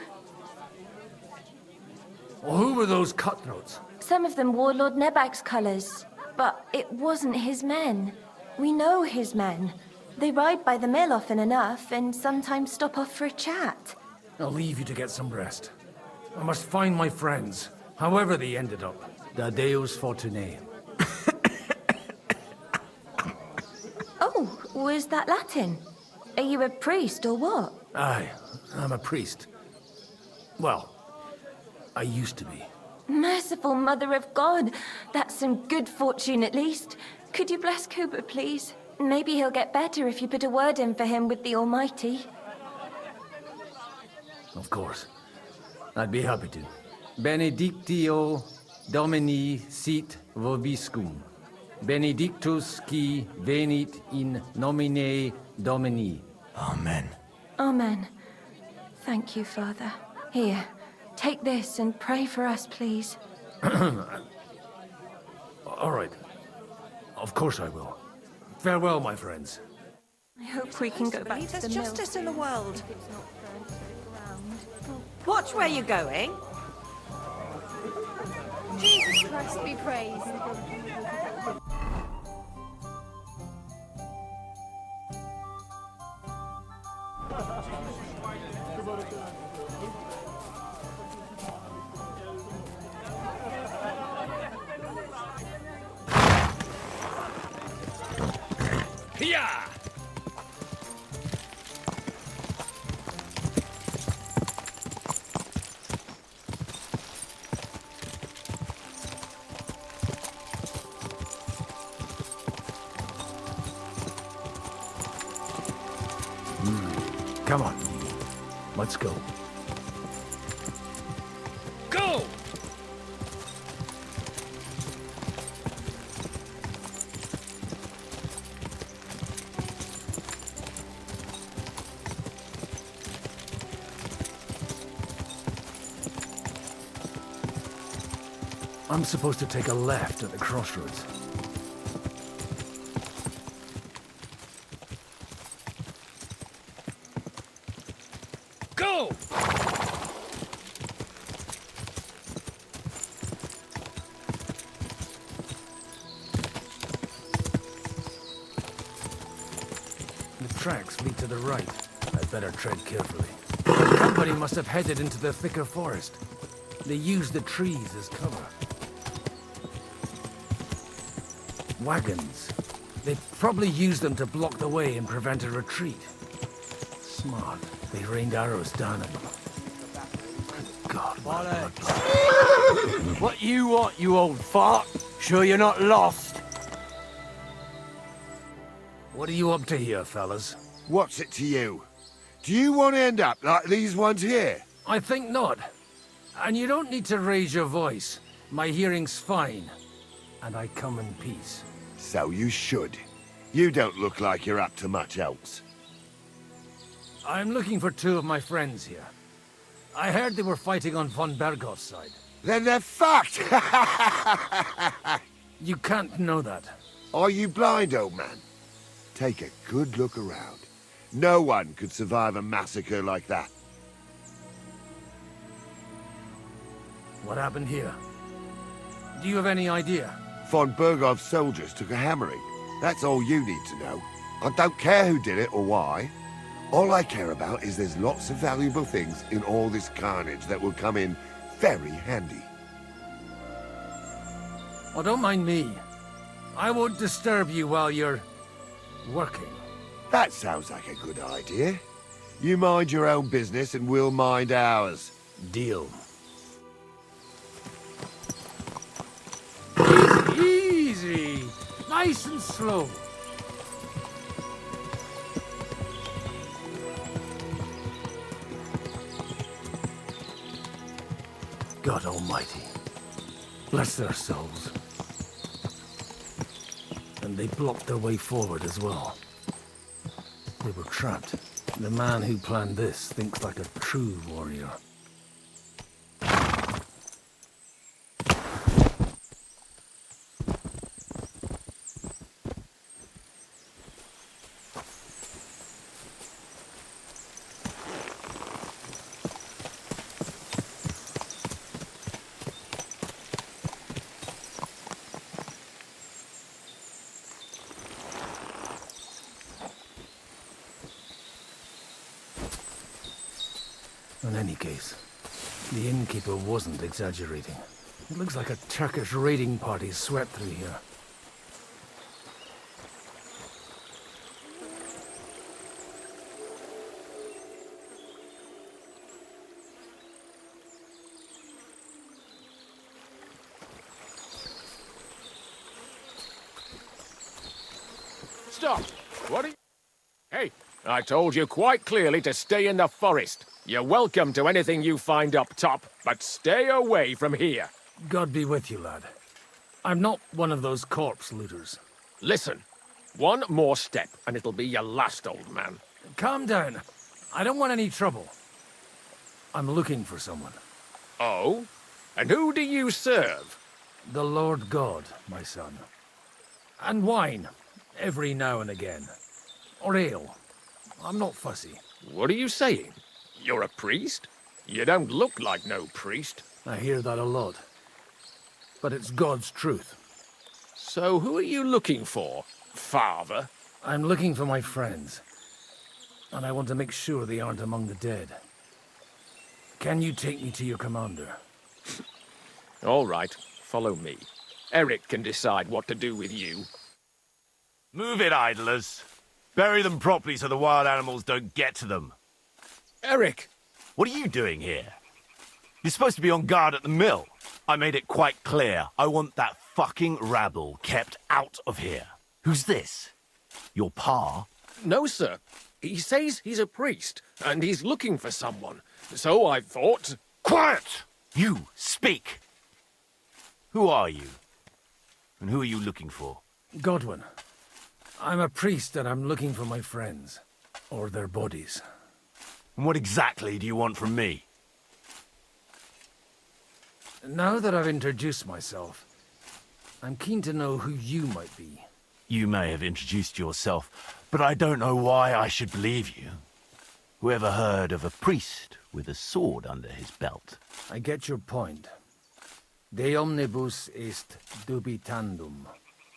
Well, who were those cutthroats? Some of them wore Lord Nebag's colours, but it wasn't his men. We know his men. They ride by the mill often enough, and sometimes stop off for a chat. I'll leave you to get some rest. I must find my friends, however they ended up. Da Deus Fortunae. Oh, was that Latin? Are you a priest or what? Aye, I'm a priest. Well, I used to be. Merciful Mother of God. That's some good fortune at least. Could you bless Cooper, please? Maybe he'll get better if you put a word in for him with the Almighty. Of course. I'd be happy to. Benedictio Domini sit vobiscum. Benedictus qui venit in nomine Domini. Amen. Amen. Thank you, Father. Here, take this and pray for us, please. All right. Of course I will. Farewell, my friends. I hope we can go back to There's the mill. justice in the world. Watch where you're going. Jesus Christ be praised. Hiya! Come on. Let's go. Go! I'm supposed to take a left at the crossroads. Go! The tracks lead to the right. I'd better tread carefully. The company must have headed into the thicker forest. They used the trees as cover. Wagons. They probably used them to block the way and prevent a retreat. Smart. They rained arrows down at them. Good God, what What you want, you old fart? Sure you're not lost? What are you up to here, fellas? What's it to you? Do you want to end up like these ones here? I think not. And you don't need to raise your voice. My hearing's fine. and I come in peace. So you should. You don't look like you're up to much else. I'm looking for two of my friends here. I heard they were fighting on von Bergoth's side. Then they're fucked! You can't know that. Are you blind, old man? Take a good look around. No one could survive a massacre like that. What happened here? Do you have any idea? Von Bergov's soldiers took a hammering. That's all you need to know. I don't care who did it or why. All I care about is there's lots of valuable things in all this carnage that will come in very handy. Oh, don't mind me. I won't disturb you while you're working. That sounds like a good idea. You mind your own business and we'll mind ours. Deal. Easy. Nice and slow. God Almighty. Bless their souls. And they blocked their way forward as well. They were trapped. The man who planned this thinks like a true warrior. In any case, the innkeeper wasn't exaggerating. It looks like a Turkish raiding party swept through here. Stop! What are you... Hey, I told you quite clearly to stay in the forest. You're welcome to anything you find up top, but stay away from here. God be with you, lad. I'm not one of those corpse looters. Listen, one more step and it'll be your last, old man. Calm down. I don't want any trouble. I'm looking for someone. Oh? And who do you serve? The Lord God, my son. And wine, every now and again. Or ale. I'm not fussy. What are you saying? You're a priest? You don't look like no priest. I hear that a lot. But it's God's truth. So who are you looking for, father? I'm looking for my friends. And I want to make sure they aren't among the dead. Can you take me to your commander? All right, follow me. Eric can decide what to do with you. Move it, idlers. Bury them properly so the wild animals don't get to them. Eric! What are you doing here? You're supposed to be on guard at the mill. I made it quite clear. I want that fucking rabble kept out of here. Who's this? Your pa? No, sir. He says he's a priest, and he's looking for someone. So I thought... Quiet! You, speak! Who are you? And who are you looking for? Godwin. I'm a priest and I'm looking for my friends. Or their bodies. And what exactly do you want from me? Now that I've introduced myself, I'm keen to know who you might be. You may have introduced yourself, but I don't know why I should believe you. Whoever heard of a priest with a sword under his belt? I get your point. De omnibus est dubitandum.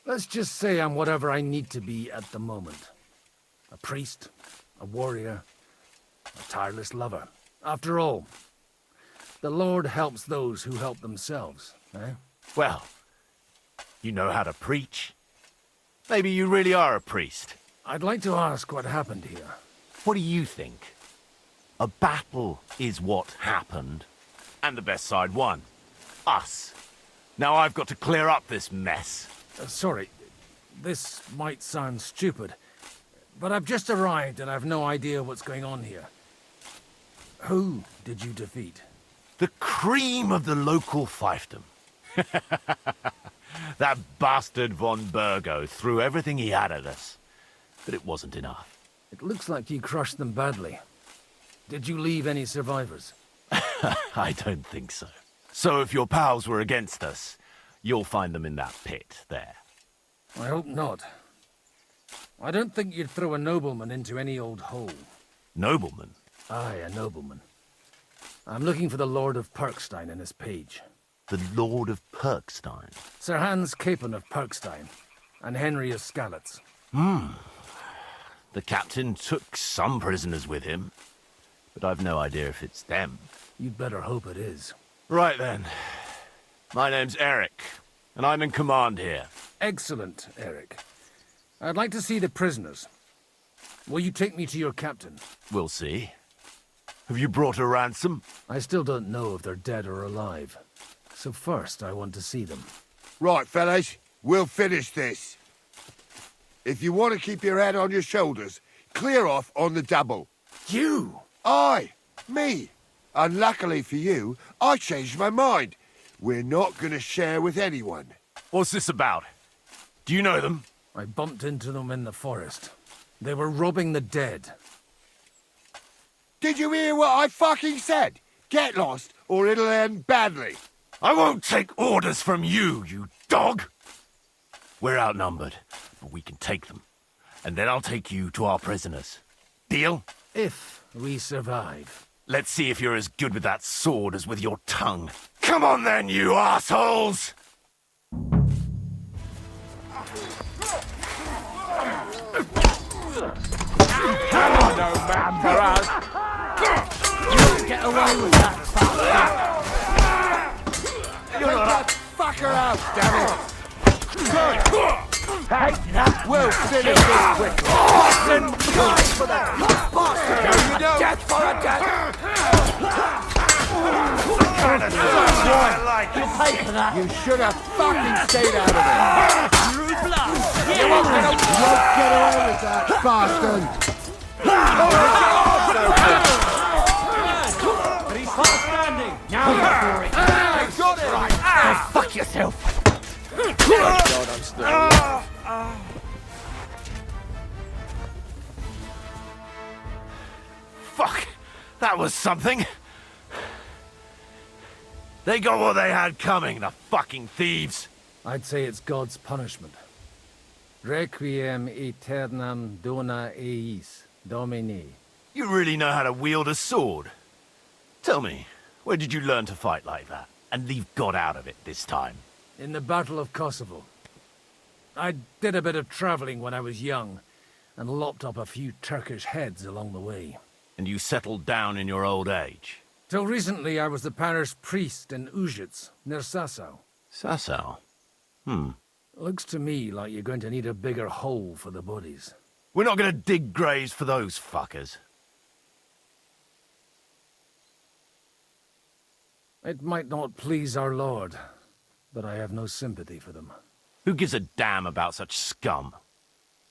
Let's just say I'm whatever I need to be at the moment. A priest, a warrior, a tireless lover. After all, the Lord helps those who help themselves, eh? Well, you know how to preach. Maybe you really are a priest. I'd like to ask what happened here. What do you think? A battle is what happened, and the best side won. Us. Now I've got to clear up this mess. Sorry, this might sound stupid, but I've just arrived and I've no idea what's going on here. Who did you defeat? The cream of the local fiefdom. That bastard von Burgo threw everything he had at us, but it wasn't enough. It looks like you crushed them badly. Did you leave any survivors? I don't think so. So if your pals were against us, you'll find them in that pit there. I hope not. I don't think you'd throw a nobleman into any old hole. Nobleman? Aye, a nobleman. I'm looking for the Lord of Perkstein and his page. The Lord of Perkstein? Sir Hans Capon of Perkstein, and Henry of Skalitz. The captain took some prisoners with him, but I've no idea if it's them. You'd better hope it is. Right then. My name's Eric, and I'm in command here. Excellent, Eric. I'd like to see the prisoners. Will you take me to your captain? We'll see. Have you brought a ransom? I still don't know if they're dead or alive. So first, I want to see them. Right, fellas, we'll finish this. If you want to keep your head on your shoulders, clear off on the double. You? Aye, me. And luckily for you, I changed my mind. We're not going to share with anyone. What's this about? Do you know them? I bumped into them in the forest. They were robbing the dead. Did you hear what I fucking said? Get lost, or it'll end badly. I won't take orders from you, you dog! We're outnumbered, but we can take them. And then I'll take you to our prisoners. Deal? If we survive. Let's see if you're as good with that sword as with your tongue. Come on then, you assholes! Come on, no man for us! You get away with that, Take that fucker out, damn it! We'll finish this quickly. for that bastard! No, you don't. Death for a death! You pay for that! You should have fucking stayed out of it. Through blood! You won't get away with that, bastard! But he's far standing! Now you're for it! Got it! Right. Go fuck yourself! God, I'm still Fuck! That was something! They got what they had coming, the fucking thieves! I'd say it's God's punishment. Requiem aeternam dona eis, Domini. You really know how to wield a sword? Tell me, where did you learn to fight like that? And leave God out of it this time? In the Battle of Kosovo. I did a bit of traveling when I was young, and lopped up a few Turkish heads along the way. And you settled down in your old age? Till recently I was the parish priest in Ujits, near Sasau. Sasau? Looks to me like you're going to need a bigger hole for the bodies. We're not gonna dig graves for those fuckers. It might not please our Lord, but I have no sympathy for them. Who gives a damn about such scum?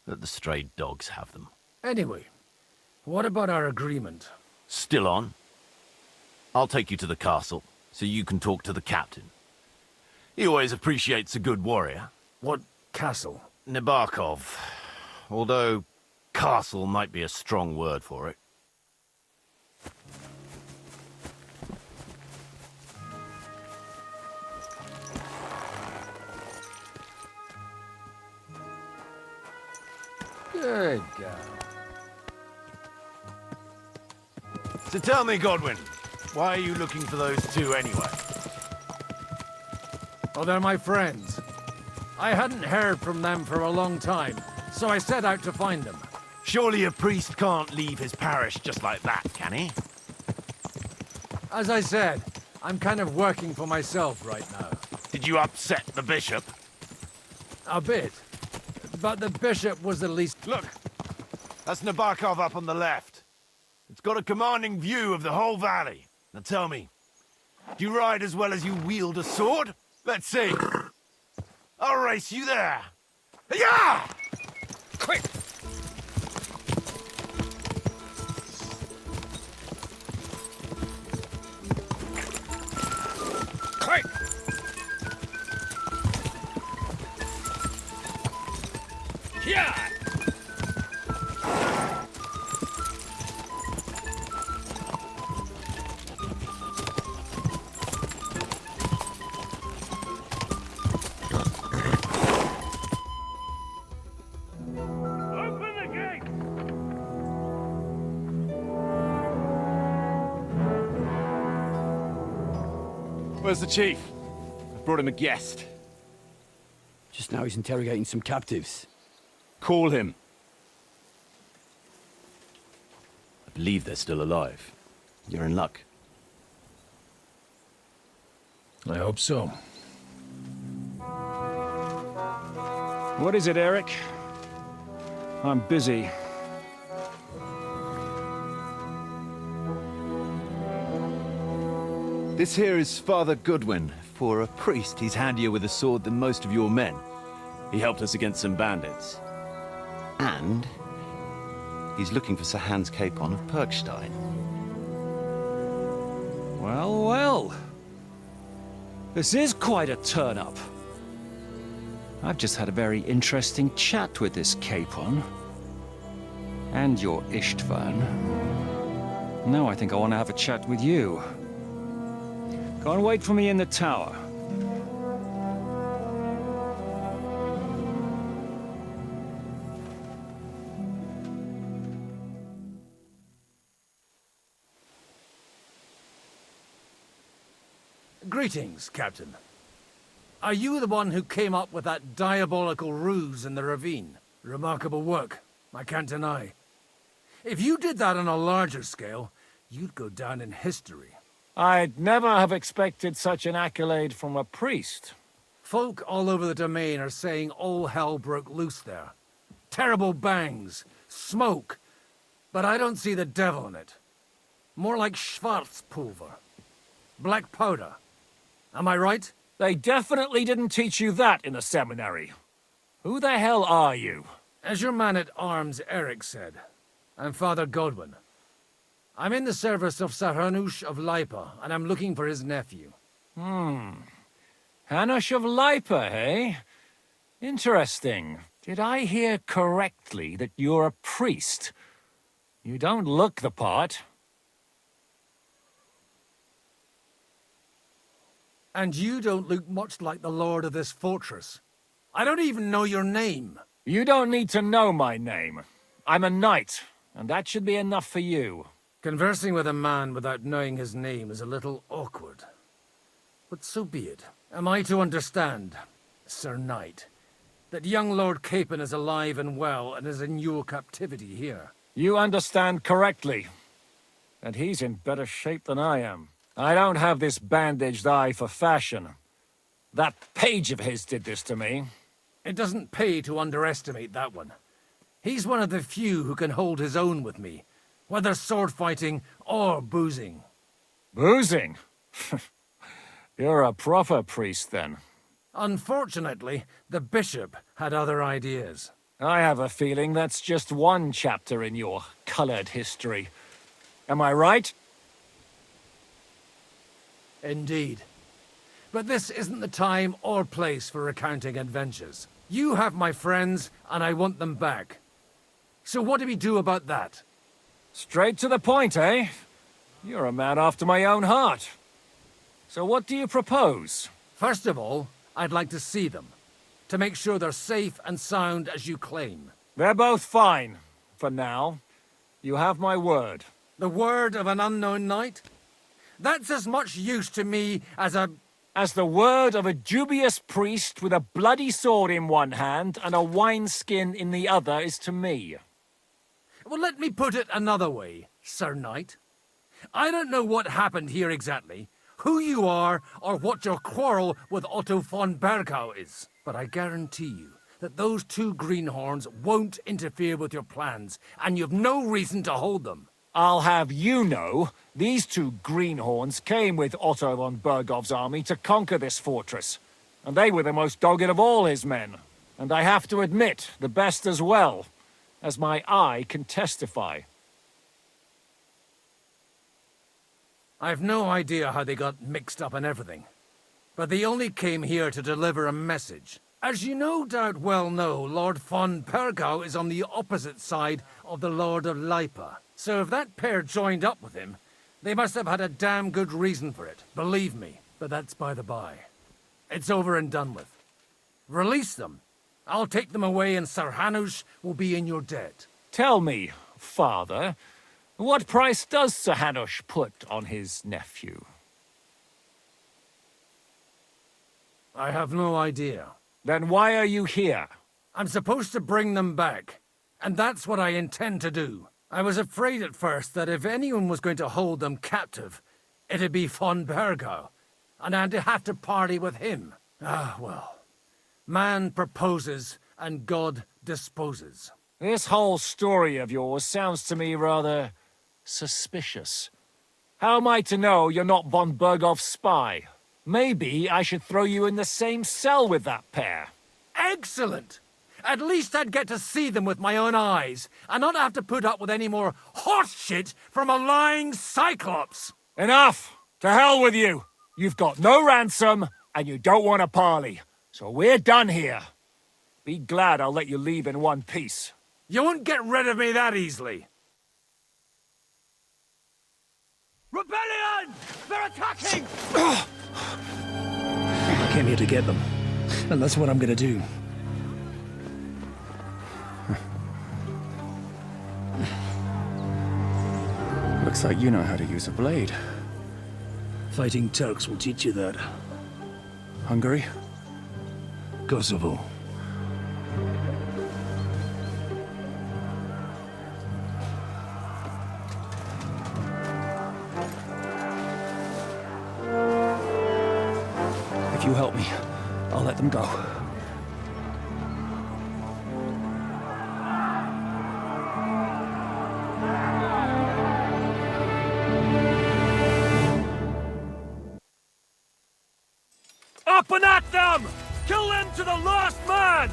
Let the stray dogs have them. Anyway, what about our agreement? Still on? I'll take you to the castle, so you can talk to the captain. He always appreciates a good warrior. What castle? Nabokov. Although, castle might be a strong word for it. Good girl. So tell me, Godwin, why are you looking for those two anyway? Oh, they're my friends. I hadn't heard from them for a long time, so I set out to find them. Surely a priest can't leave his parish just like that, can he? As I said, I'm kind of working for myself right now. Did you upset the bishop? A bit. But the bishop was the least... Look! That's Nabokov up on the left. It's got a commanding view of the whole valley. Now tell me, do you ride as well as you wield a sword? Let's see. I'll race you there. Yeah! Quick! Quick! Yeah! Where's the chief? I've brought him a guest. Just now he's interrogating some captives. Call him. I believe they're still alive. You're in luck. I hope so. What is it, Eric? I'm busy. This here is Father Goodwin. For a priest, he's handier with a sword than most of your men. He helped us against some bandits. And he's looking for Sir Hans Capon of Perkstein. Well, well. This is quite a turn-up. I've just had a very interesting chat with this Capon. And your Istvan. Now I think I want to have a chat with you. Go and wait for me in the tower. Greetings, Captain. Are you the one who came up with that diabolical ruse in the ravine? Remarkable work, I can't deny. If you did that on a larger scale, you'd go down in history. I'd never have expected such an accolade from a priest. Folk all over the domain are saying all hell broke loose there. Terrible bangs, smoke, but I don't see the devil in it. More like Schwarzpulver. Black powder. Am I right? They definitely didn't teach you that in the seminary. Who the hell are you? As your man-at-arms Eric said, I'm Father Godwin. I'm in the service of Sir Hanush of Lipa, and I'm looking for his nephew. Hanush of Lipa, eh? Interesting. Did I hear correctly that you're a priest? You don't look the part. And you don't look much like the lord of this fortress. I don't even know your name. You don't need to know my name. I'm a knight, and that should be enough for you. Conversing with a man without knowing his name is a little awkward. But so be it. Am I to understand, Sir Knight, that young Lord Capon is alive and well and is in your captivity here? You understand correctly. And he's in better shape than I am. I don't have this bandaged eye for fashion. That page of his did this to me. It doesn't pay to underestimate that one. He's one of the few who can hold his own with me, whether sword fighting or boozing. Boozing? You're a proper priest, then. Unfortunately, the bishop had other ideas. I have a feeling that's just one chapter in your colored history. Am I right? Indeed. But this isn't the time or place for recounting adventures. You have my friends, and I want them back. So what do we do about that? Straight to the point, eh? You're a man after my own heart. So what do you propose? First of all, I'd like to see them, to make sure they're safe and sound as you claim. They're both fine, for now. You have my word. The word of an unknown knight? That's as much use to me as the word of a dubious priest with a bloody sword in one hand and a wineskin in the other is to me. Well, let me put it another way, Sir Knight. I don't know what happened here exactly, who you are, or what your quarrel with Otto von Bergau is. But I guarantee you that those two greenhorns won't interfere with your plans, and you've no reason to hold them. I'll have you know, these two greenhorns came with Otto von Bergov's army to conquer this fortress. And they were the most dogged of all his men. And I have to admit, the best as well, as my eye can testify. I've no idea how they got mixed up in everything. But they only came here to deliver a message. As you no doubt well know, Lord von Pergau is on the opposite side of the Lord of Lipa. So if that pair joined up with him, they must have had a damn good reason for it. Believe me. But that's by the by. It's over and done with. Release them. I'll take them away and Sir Hanush will be in your debt. Tell me, father, what price does Sir Hanush put on his nephew? I have no idea. Then why are you here? I'm supposed to bring them back, and that's what I intend to do. I was afraid at first that if anyone was going to hold them captive, it'd be von Pergau, and I'd have to party with him. Ah, well. Man proposes, and God disposes. This whole story of yours sounds to me rather suspicious. How am I to know you're not von Bergov's spy? Maybe I should throw you in the same cell with that pair. Excellent! At least I'd get to see them with my own eyes, and not have to put up with any more horse shit from a lying cyclops! Enough! To hell with you! You've got no ransom, and you don't want a parley. So we're done here. Be glad I'll let you leave in one piece. You won't get rid of me that easily. Rebellion! They're attacking! I came here to get them, and that's what I'm gonna do. Looks like you know how to use a blade. Fighting Turks will teach you that. Hungary? Kosovo. If you help me, I'll let them go. Up and at them! Kill them to the last man!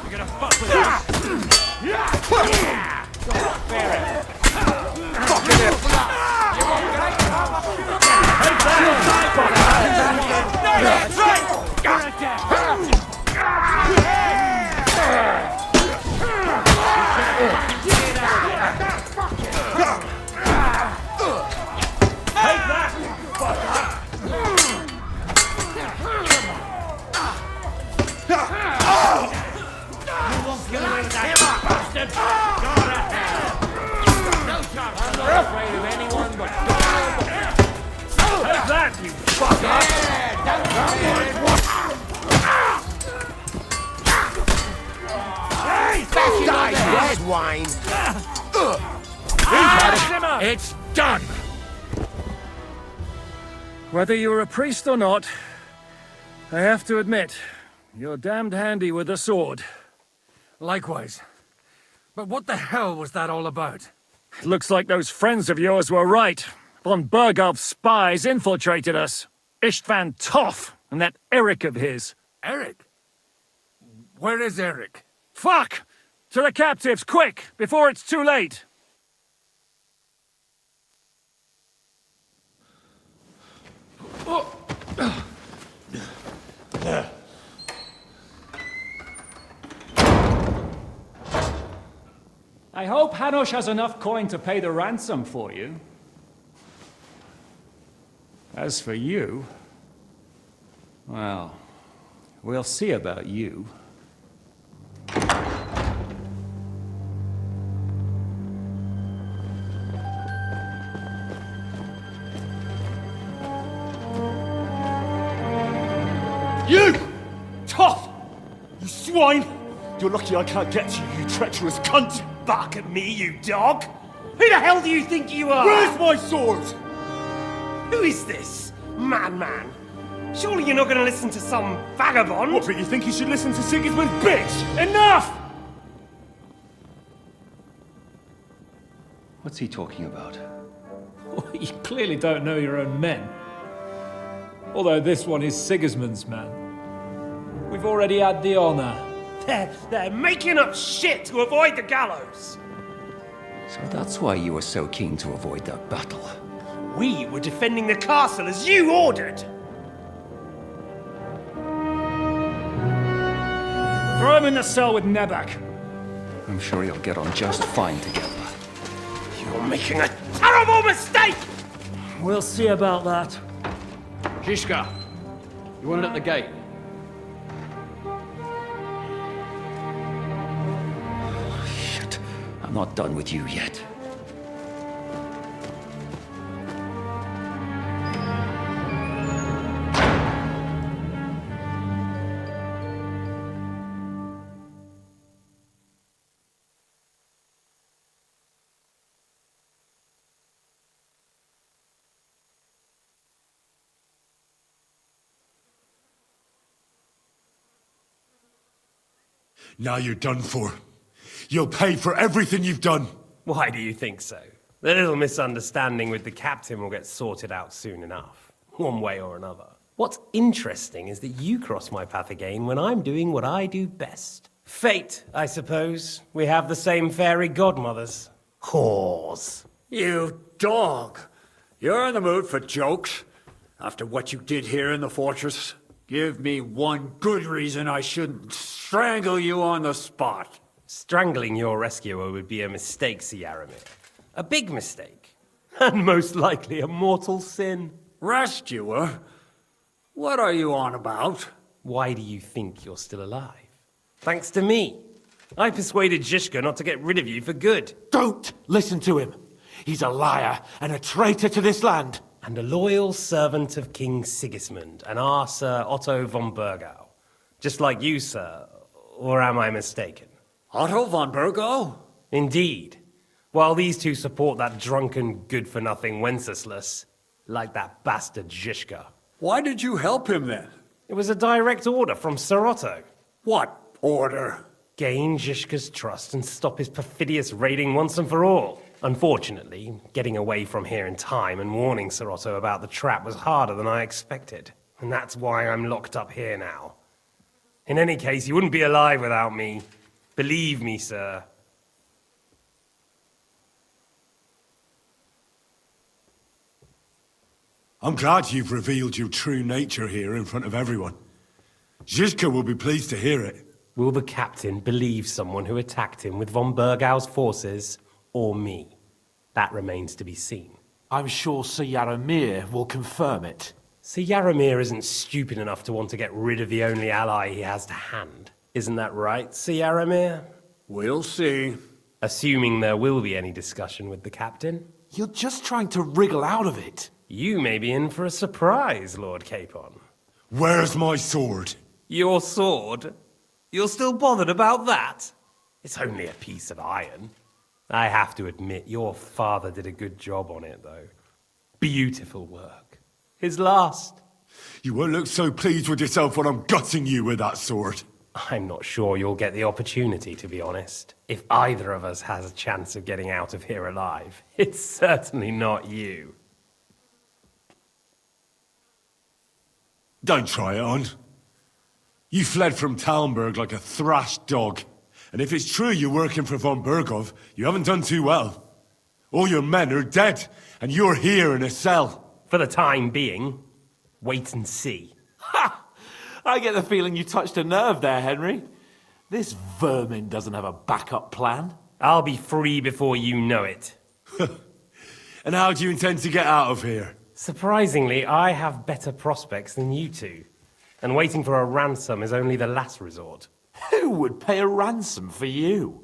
You're gonna fuck with us! It's done! Whether you're a priest or not, I have to admit, you're damned handy with a sword. Likewise. But what the hell was that all about? It looks like those friends of yours were right. Von Bergov's spies infiltrated us. Istvan Toff and that Eric of his. Eric? Where is Eric? Fuck! To the captives, quick, before it's too late! I hope Hanush has enough coin to pay the ransom for you. As for you, well, we'll see about you. You! Tough! You swine! You're lucky I can't get to you, you treacherous cunt! Bark at me, you dog! Who the hell do you think you are? Where's my sword? Who is this? Madman? Surely you're not going to listen to some vagabond? What, but you think you should listen to Sigismund, bitch? Enough! What's he talking about? You clearly don't know your own men. Although this one is Sigismund's man. We've already had the honor. They're making up shit to avoid the gallows! So that's why you were so keen to avoid that battle. We were defending the castle as you ordered! Throw him in the cell with Nebak. I'm sure you'll get on just fine together. You're making a terrible mistake! We'll see about that. Zizka, you want it at the gate? Shit, I'm not done with you yet. Now you're done for. You'll pay for everything you've done. Why do you think so? The little misunderstanding with the captain will get sorted out soon enough, one way or another. What's interesting is that you cross my path again when I'm doing what I do best. Fate, I suppose. We have the same fairy godmothers. Whores. You dog! You're in the mood for jokes? After what you did here in the fortress? Give me one good reason I shouldn't strangle you on the spot. Strangling your rescuer would be a mistake, Yaramir. A big mistake. And most likely a mortal sin. Rescuer? What are you on about? Why do you think you're still alive? Thanks to me. I persuaded Zizka not to get rid of you for good. Don't listen to him. He's a liar and a traitor to this land. And a loyal servant of King Sigismund and our Sir Otto von Burgau. Just like you, sir. Or am I mistaken? Otto von Burgau? Indeed. While these two support that drunken, good-for-nothing Wenceslas, like that bastard Zizka. Why did you help him then? It was a direct order from Sir Otto. What order? Gain Zizka's trust and stop his perfidious raiding once and for all. Unfortunately, getting away from here in time and warning Sir Otto about the trap was harder than I expected. And that's why I'm locked up here now. In any case, you wouldn't be alive without me. Believe me, sir. I'm glad you've revealed your true nature here in front of everyone. Zizka will be pleased to hear it. Will the captain believe someone who attacked him with von Burgau's forces, or me? That remains to be seen. I'm sure Sir Yaramir will confirm it. Sir Yaramir isn't stupid enough to want to get rid of the only ally he has to hand. Isn't that right, Sir Yaramir? We'll see. Assuming there will be any discussion with the captain. You're just trying to wriggle out of it. You may be in for a surprise, Lord Capon. Where's my sword? Your sword? You're still bothered about that? It's only a piece of iron. I have to admit, your father did a good job on it, though. Beautiful work. His last. You won't look so pleased with yourself when I'm gutting you with that sword. I'm not sure you'll get the opportunity, to be honest. If either of us has a chance of getting out of here alive, it's certainly not you. Don't try it on. You fled from Talmberg like a thrashed dog. And if it's true you're working for von Burgov, you haven't done too well. All your men are dead, and you're here in a cell. For the time being, wait and see. Ha! I get the feeling you touched a nerve there, Henry. This vermin doesn't have a backup plan. I'll be free before you know it. And how do you intend to get out of here? Surprisingly, I have better prospects than you two. And waiting for a ransom is only the last resort. Who would pay a ransom for you?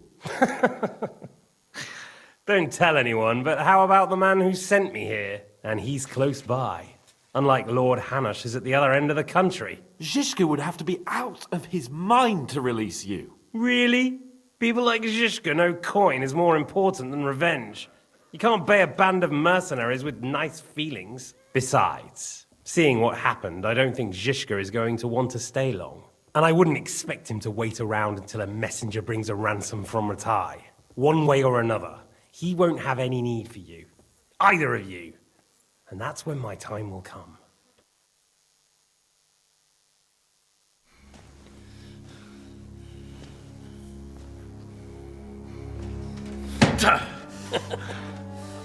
Don't tell anyone, but how about the man who sent me here? And he's close by. Unlike Lord Hanush is at the other end of the country. Zizka would have to be out of his mind to release you. Really? People like Zizka know coin is more important than revenge. You can't pay a band of mercenaries with nice feelings. Besides, seeing what happened, I don't think Zizka is going to want to stay long. And I wouldn't expect him to wait around until a messenger brings a ransom from Ratai. One way or another, he won't have any need for you. Either of you. And that's when my time will come.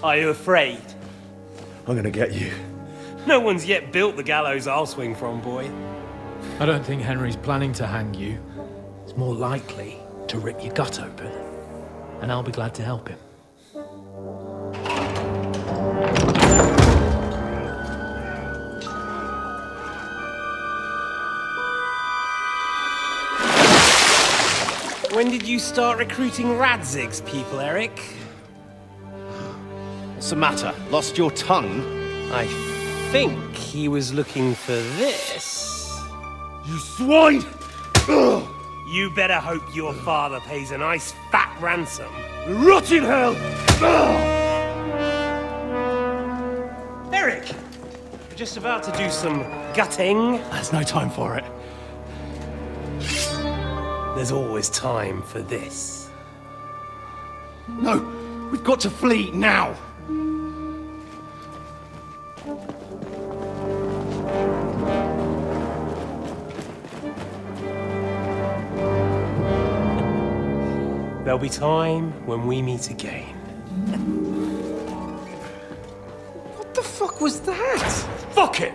Are you afraid? I'm gonna get you. No one's yet built the gallows I'll swing from, boy. I don't think Henry's planning to hang you. It's more likely to rip your gut open. And I'll be glad to help him. When did you start recruiting Radzig's people, Eric? What's the matter? Lost your tongue? I think he was looking for this. You swine! You better hope your father pays a nice fat ransom. Rot in hell! Eric! You're just about to do some gutting. There's no time for it. There's always time for this. No! We've got to flee now! There'll be time when we meet again. What the fuck was that? Fuck it!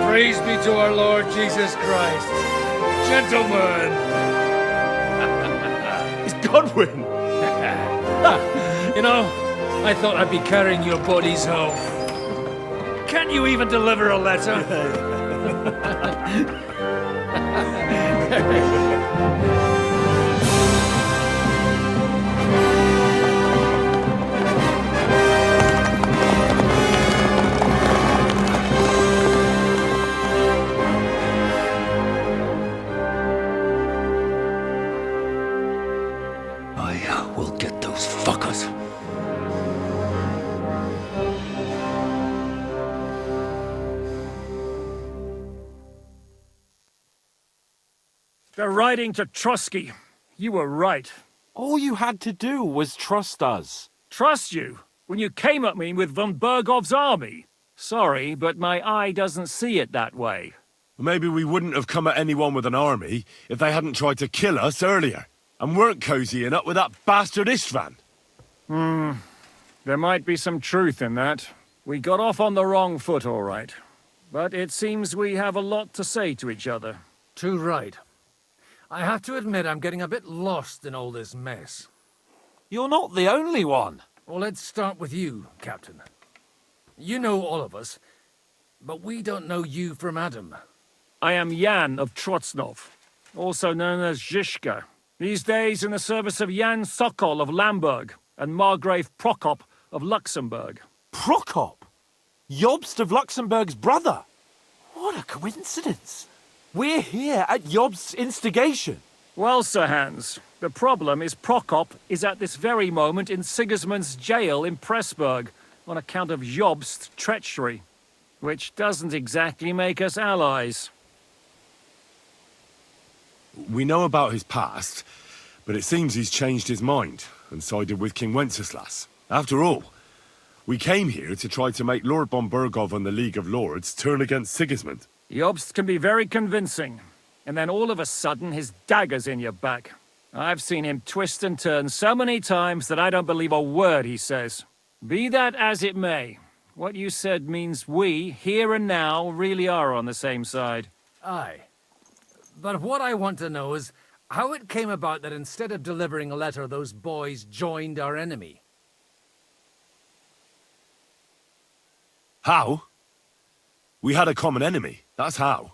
Praise be to our Lord Jesus Christ. Gentlemen! It's Godwin! You know, I thought I'd be carrying your bodies home. Can't you even deliver a letter? I will get those fuckers. They're riding to Trusky. You were right. All you had to do was trust us. Trust you? When you came at me with von Bergov's army? Sorry, but my eye doesn't see it that way. Maybe we wouldn't have come at anyone with an army if they hadn't tried to kill us earlier, and weren't cozying up with that bastard Istvan. There might be some truth in that. We got off on the wrong foot, all right. But it seems we have a lot to say to each other. Too right. I have to admit I'm getting a bit lost in all this mess. You're not the only one. Well, let's start with you, Captain. You know all of us, but we don't know you from Adam. I am Jan of Trotsnov, also known as Zhishka. These days in the service of Jan Sokol of Lamberg and Margrave Prokop of Luxembourg. Prokop? Jobst of Luxembourg's brother? What a coincidence. We're here at Jobst's instigation. Well, Sir Hans, the problem is Prokop is at this very moment in Sigismund's jail in Pressburg on account of Jobst's treachery, which doesn't exactly make us allies. We know about his past, but it seems he's changed his mind and sided with King Wenceslas. After all, we came here to try to make Lord von Bergov and the League of Lords turn against Sigismund. Jobst can be very convincing, and then all of a sudden his dagger's in your back. I've seen him twist and turn so many times that I don't believe a word he says. Be that as it may, what you said means we, here and now, really are on the same side. Aye. But what I want to know is how it came about that instead of delivering a letter, those boys joined our enemy. How? We had a common enemy, that's how.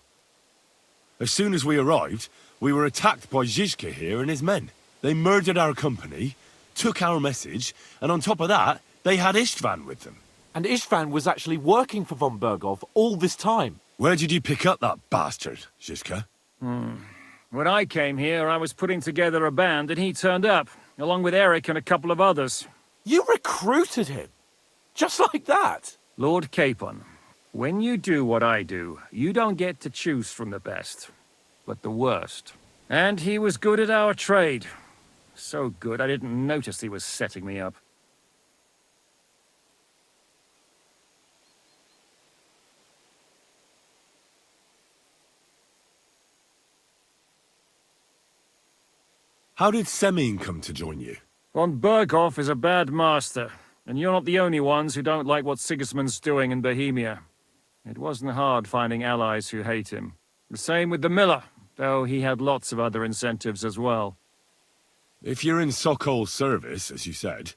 As soon as we arrived, we were attacked by Zhizka here and his men. They murdered our company, took our message, and on top of that, they had Istvan with them. And Istvan was actually working for von Bergov all this time. Where did you pick up that bastard, Zhizka? When I came here, I was putting together a band and he turned up, along with Eric and a couple of others. You recruited him? Just like that? Lord Capon, when you do what I do, you don't get to choose from the best. but the worst. And he was good at our trade. So good, I didn't notice he was setting me up. How did Semyon come to join you? Von Berghoff is a bad master, and you're not the only ones who don't like what Sigismund's doing in Bohemia. It wasn't hard finding allies who hate him. The same with the miller, though he had lots of other incentives as well. If you're in Sokol's service, as you said,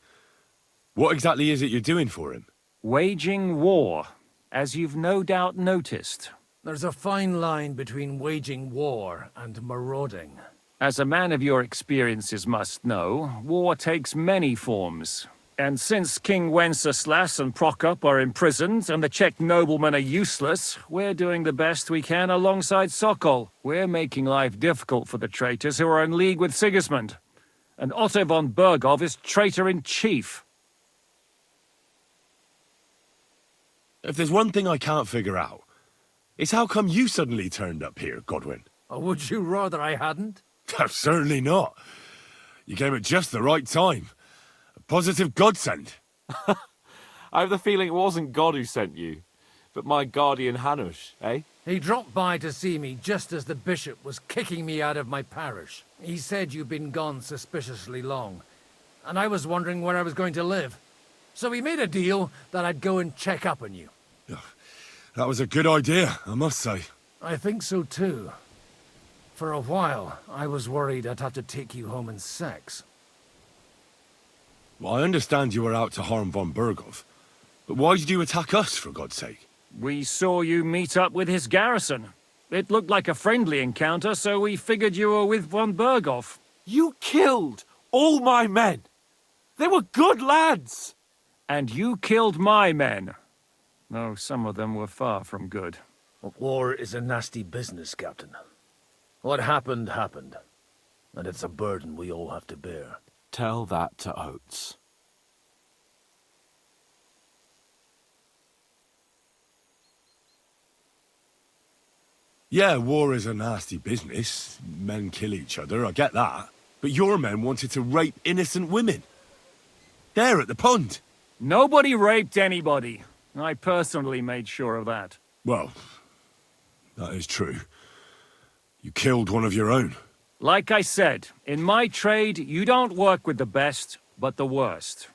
what exactly is it you're doing for him? Waging war, as you've no doubt noticed. There's a fine line between waging war and marauding. As a man of your experiences must know, war takes many forms. And since King Wenceslas and Prokop are imprisoned and the Czech noblemen are useless, we're doing the best we can alongside Sokol. We're making life difficult for the traitors who are in league with Sigismund. And Otto von Berghoff is traitor-in-chief. If there's one thing I can't figure out, it's how come you suddenly turned up here, Godwin? Or would you rather I hadn't? Certainly not. You came at just the right time. A positive godsend. I have the feeling it wasn't God who sent you, but my guardian Hanush, eh? He dropped by to see me just as the bishop was kicking me out of my parish. He said you'd been gone suspiciously long, and I was wondering where I was going to live. So we made a deal that I'd go and check up on you. That was a good idea, I must say. I think so too. For a while, I was worried I'd have to take you home in sex. Well, I understand you were out to harm von Berghoff, but why did you attack us, for God's sake? We saw you meet up with his garrison. It looked like a friendly encounter, so we figured you were with von Berghoff. You killed all my men! They were good lads! And you killed my men. Though some of them were far from good. War is a nasty business, Captain. What happened, happened. And it's a burden we all have to bear. Tell that to Oates. Yeah, war is a nasty business. Men kill each other, I get that. But your men wanted to rape innocent women. There at the pond. Nobody raped anybody. I personally made sure of that. Well, that is true. You killed one of your own. Like I said, in my trade, you don't work with the best, but the worst.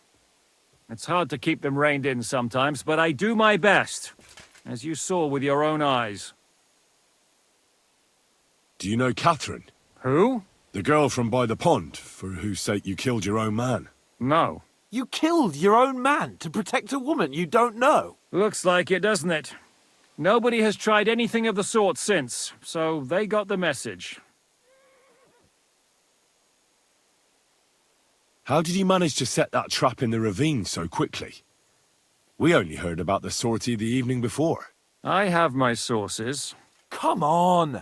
It's hard to keep them reined in sometimes, but I do my best, as you saw with your own eyes. Do you know Catherine? Who? The girl from by the pond, for whose sake you killed your own man. No. You killed your own man to protect a woman you don't know? Looks like it, doesn't it? Nobody has tried anything of the sort since, so they got the message. How did you manage to set that trap in the ravine so quickly? We only heard about the sortie the evening before. I have my sources. Come on!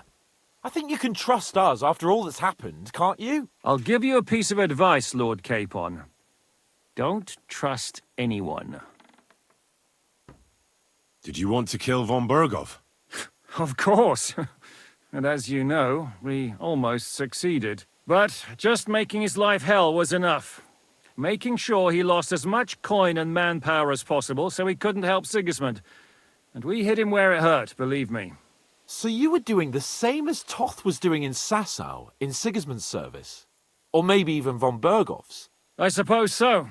I think you can trust us after all that's happened, can't you? I'll give you a piece of advice, Lord Capon. Don't trust anyone. Did you want to kill von Berghoff? Of course. And as you know, we almost succeeded. But just making his life hell was enough. Making sure he lost as much coin and manpower as possible so he couldn't help Sigismund. And we hit him where it hurt, believe me. So you were doing the same as Toth was doing in Sasau, in Sigismund's service? Or maybe even von Berghoff's? I suppose so.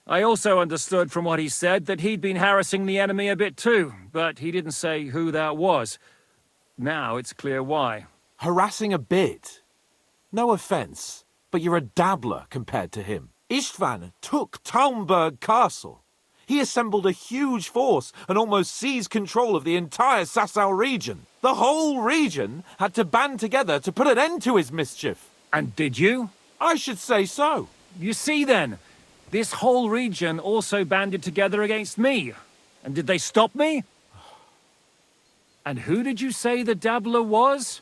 I also understood from what he said that he'd been harassing the enemy a bit too, but he didn't say who that was. Now it's clear why. Harassing a bit? No offence, but you're a dabbler compared to him. Istvan took Talmberg Castle. He assembled a huge force and almost seized control of the entire Sasau region. The whole region had to band together to put an end to his mischief. And did you? I should say so. You see then, this whole region also banded together against me. And did they stop me? And who did you say the dabbler was?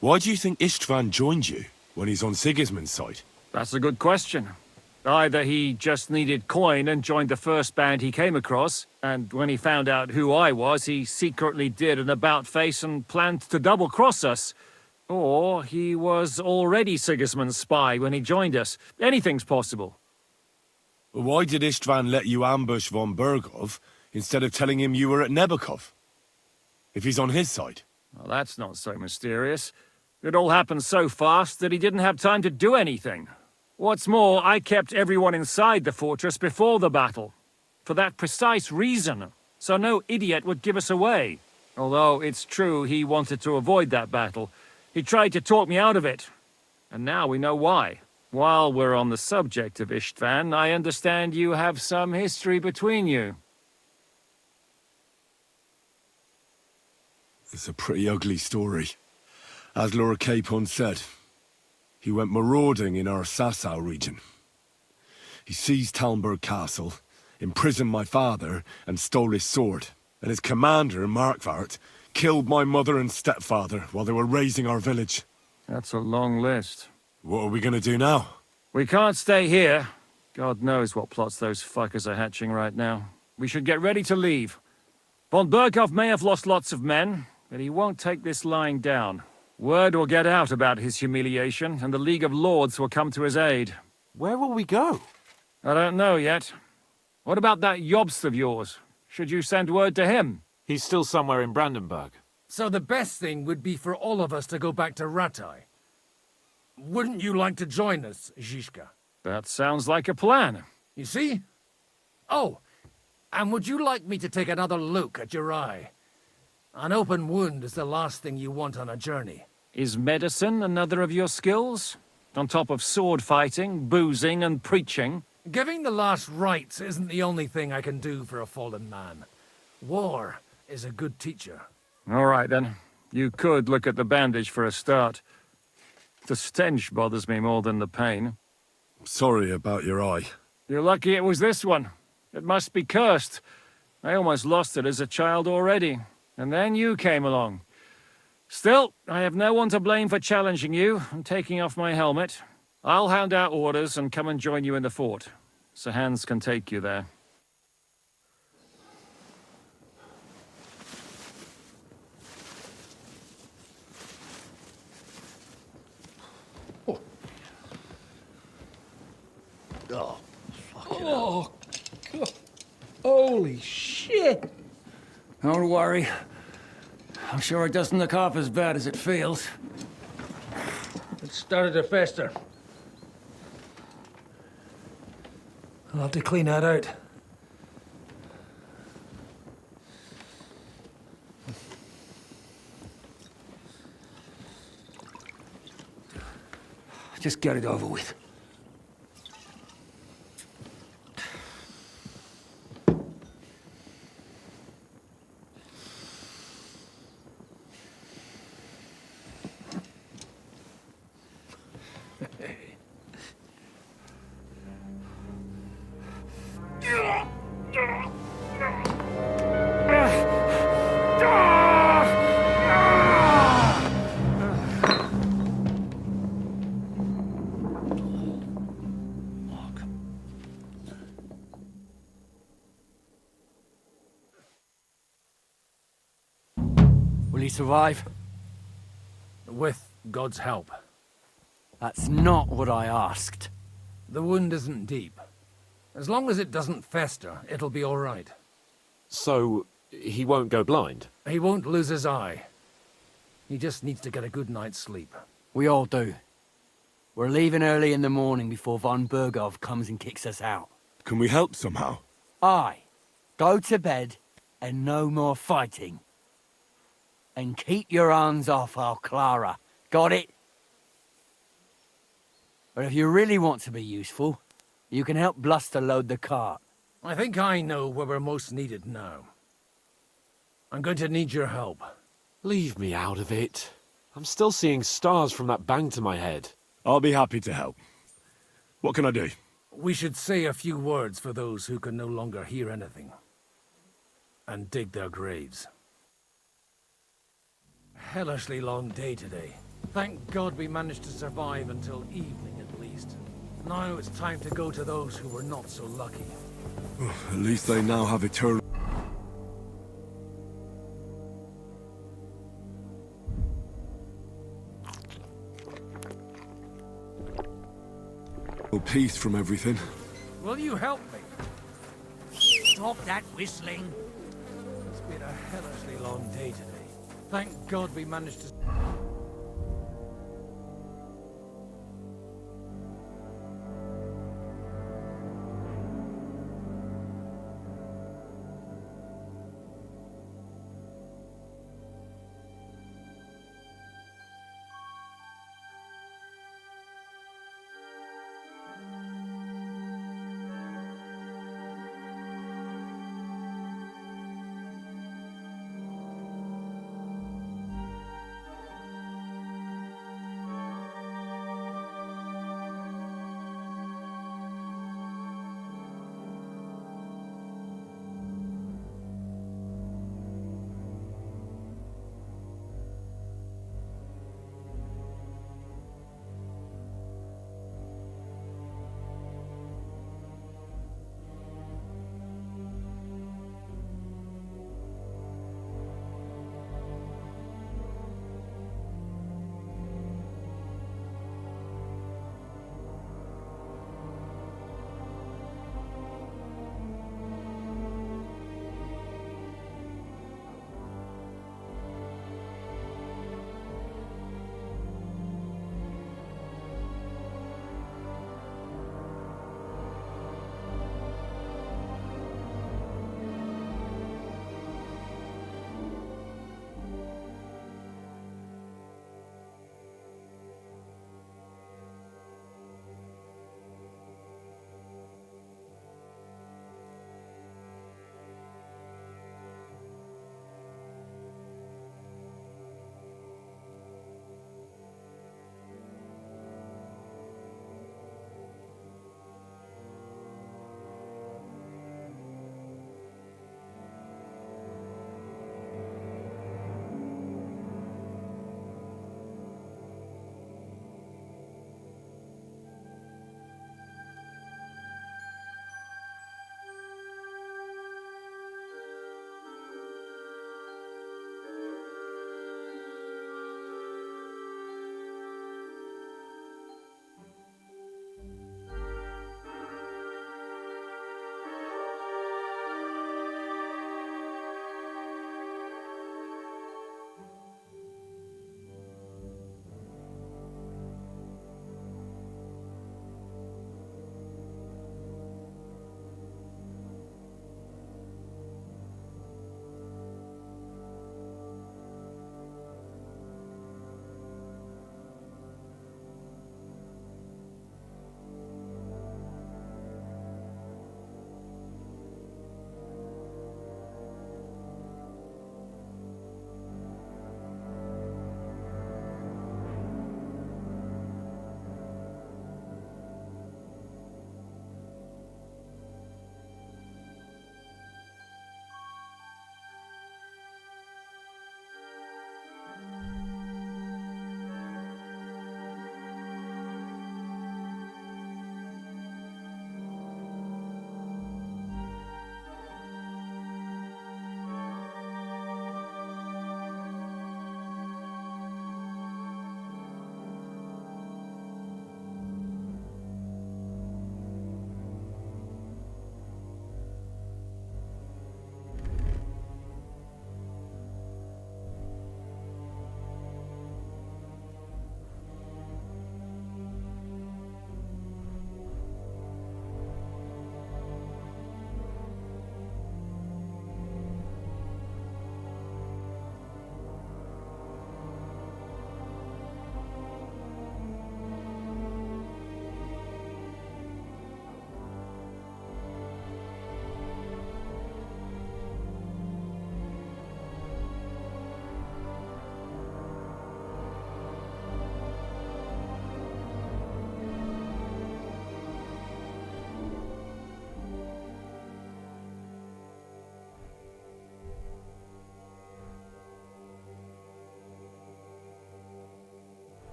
Why do you think Istvan joined you when he's on Sigismund's side? That's a good question. Either he just needed coin and joined the first band he came across, and when he found out who I was, he secretly did an about-face and planned to double-cross us. Or he was already Sigismund's spy when he joined us. Anything's possible. Why did Istvan let you ambush von Bergov instead of telling him you were at Nebukov? If he's on his side. Well, that's not so mysterious. It all happened so fast that he didn't have time to do anything. What's more, I kept everyone inside the fortress before the battle. For that precise reason, so no idiot would give us away. Although it's true he wanted to avoid that battle. He tried to talk me out of it. And now we know why. While we're on the subject of Istvan, I understand you have some history between you. It's a pretty ugly story. As Lord Capon said, he went marauding in our Sasau region. He seized Talmberg Castle, imprisoned my father, and stole his sword. And his commander, Markvart, killed my mother and stepfather while they were raising our village. That's a long list. What are we gonna do now? We can't stay here. God knows what plots those fuckers are hatching right now. We should get ready to leave. Von Berghoff may have lost lots of men, but he won't take this lying down. Word will get out about his humiliation, and the League of Lords will come to his aid. Where will we go? I don't know yet. What about that Jobst of yours? Should you send word to him? He's still somewhere in Brandenburg. So the best thing would be for all of us to go back to Ratai. Wouldn't you like to join us, Zizka? That sounds like a plan. You see? Oh, and would you like me to take another look at your eye? An open wound is the last thing you want on a journey. Is medicine another of your skills? On top of sword fighting, boozing, and preaching? Giving the last rites isn't the only thing I can do for a fallen man. War is a good teacher. All right, then. You could look at the bandage for a start. The stench bothers me more than the pain. Sorry about your eye. You're lucky it was this one. It must be cursed. I almost lost it as a child already. And then you came along. Still, I have no one to blame for challenging you and taking off my helmet. I'll hand out orders and come and join you in the fort. Sir Hans can take you there. Oh, oh, God. Holy shit! Don't worry. I'm sure it doesn't look half as bad as it feels. It started to fester. I'll have to clean that out. Just get it over with. Will he survive? With God's help. That's not what I asked. The wound isn't deep. As long as it doesn't fester, it'll be all right. So, he won't go blind? He won't lose his eye. He just needs to get a good night's sleep. We all do. We're leaving early in the morning before von Berghoff comes and kicks us out. Can we help somehow? Aye. Go to bed and no more fighting. And keep your hands off our Clara. Got it? But if you really want to be useful, you can help Bluster load the cart. I think I know where we're most needed now. I'm going to need your help. Leave me out of it. I'm still seeing stars from that bang to my head. I'll be happy to help. What can I do? We should say a few words for those who can no longer hear anything. And dig their graves. Hellishly long day today. Thank God we managed to survive until evening at least. Now it's time to go to those who were not so lucky. At least they now have eternal peace from everything. Will you help me? Stop that whistling. It's been a hellishly long day today. Thank God we managed to...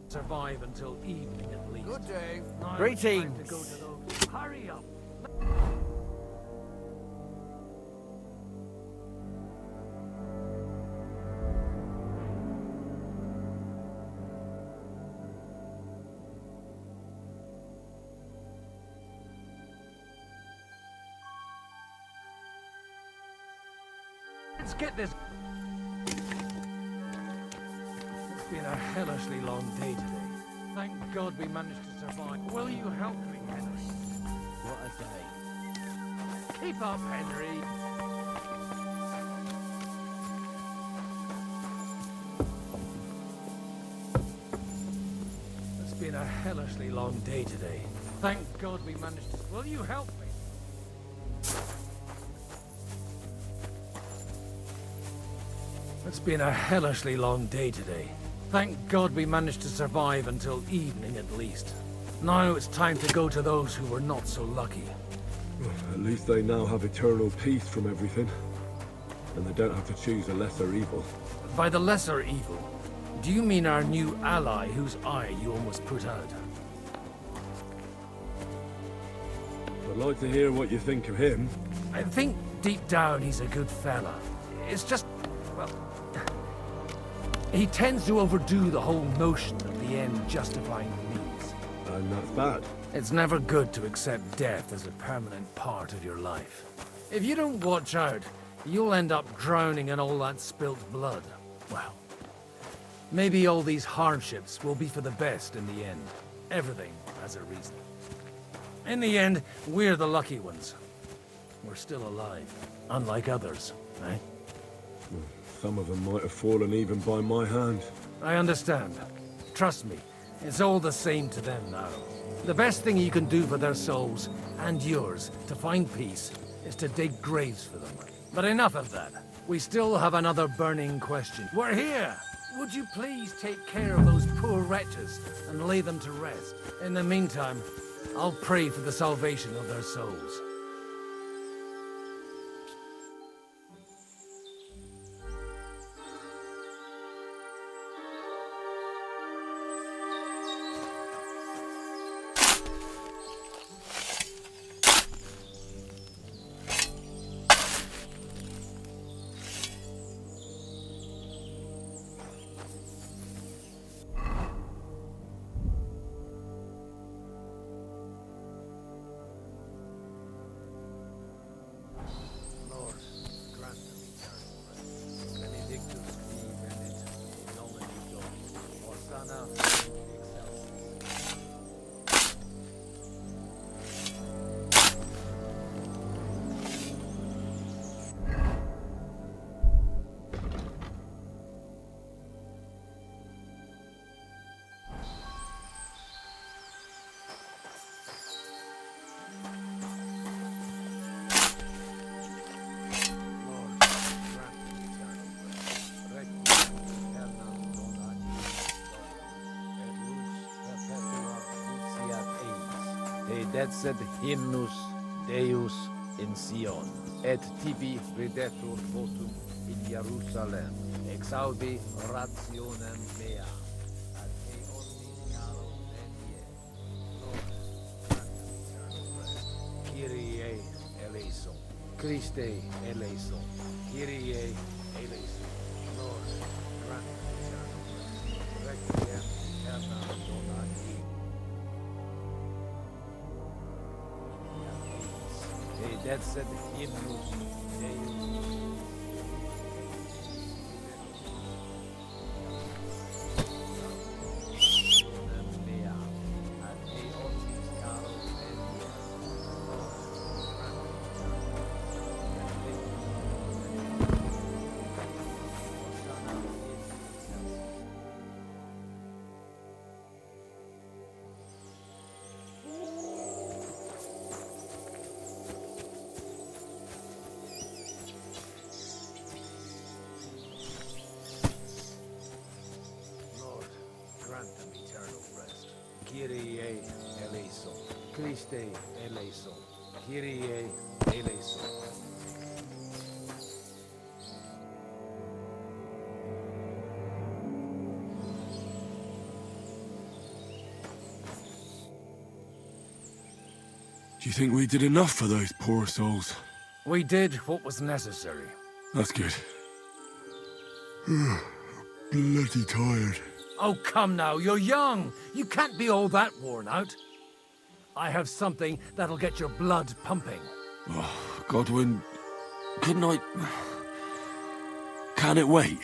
survive until evening at least. Good day. Now Greetings. it's time to go to those. Hurry up. Let's get this. It's been a hellishly long day today. Thank God we managed to survive. Will you help me, Henry? What a day. Keep up, Henry. It's been a hellishly long day today. Thank God we managed to. Will you help me? It's been a hellishly long day today. Thank God we managed to survive until evening at least. Now it's time to go to those who were not so lucky. At least they now have eternal peace from everything. And they don't have to choose a lesser evil. By the lesser evil, do you mean our new ally whose eye you almost put out? I'd like to hear what you think of him. I think deep down he's a good fella. It's just, well, he tends to overdo the whole notion of the end justifying the means. And that's bad. It's never good to accept death as a permanent part of your life. If you don't watch out, you'll end up drowning in all that spilt blood. Well, maybe all these hardships will be for the best in the end. Everything has a reason. In the end, we're the lucky ones. We're still alive, unlike others, eh? Some of them might have fallen even by my hand. I understand. Trust me, it's all the same to them now. The best thing you can do for their souls, and yours, to find peace, is to dig graves for them. But enough of that. We still have another burning question. We're here! Would you please take care of those poor wretches and lay them to rest? In the meantime, I'll pray for the salvation of their souls. Dedset hymnus Deus in Sion, et tibi videtur votum in Jerusalem, exaudi rationem mea, ad te omnis caro venie, Kyrie eleison, Christe eleison, Kyrie eleison, Lord, grant eternal rest, requiem aeternam dona ei. Dedset hymnus Deus. Kyrie eleison, Christe eleison, Kyrie eleison. Do you think we did enough for those poor souls? We did what was necessary. That's good. Bloody tired. Oh, come now, you're young. You can't be all that worn out. I have something that'll get your blood pumping. Oh, Godwin, couldn't I... Can it wait?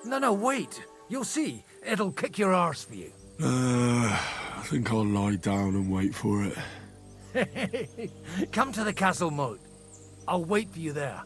No, wait. You'll see. It'll kick your arse for you. I think I'll lie down and wait for it. Come to the castle moat. I'll wait for you there.